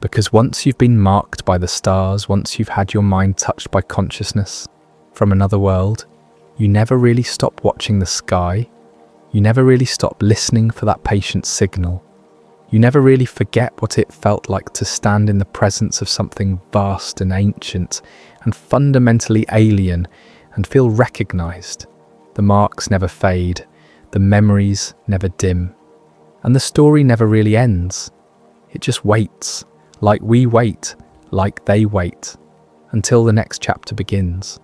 Because once you've been marked by the stars, once you've had your mind touched by consciousness from another world, you never really stop watching the sky. You never really stop listening for that patient signal. You never really forget what it felt like to stand in the presence of something vast and ancient and fundamentally alien and feel recognized. The marks never fade, the memories never dim, and the story never really ends. It just waits, like we wait, like they wait, until the next chapter begins.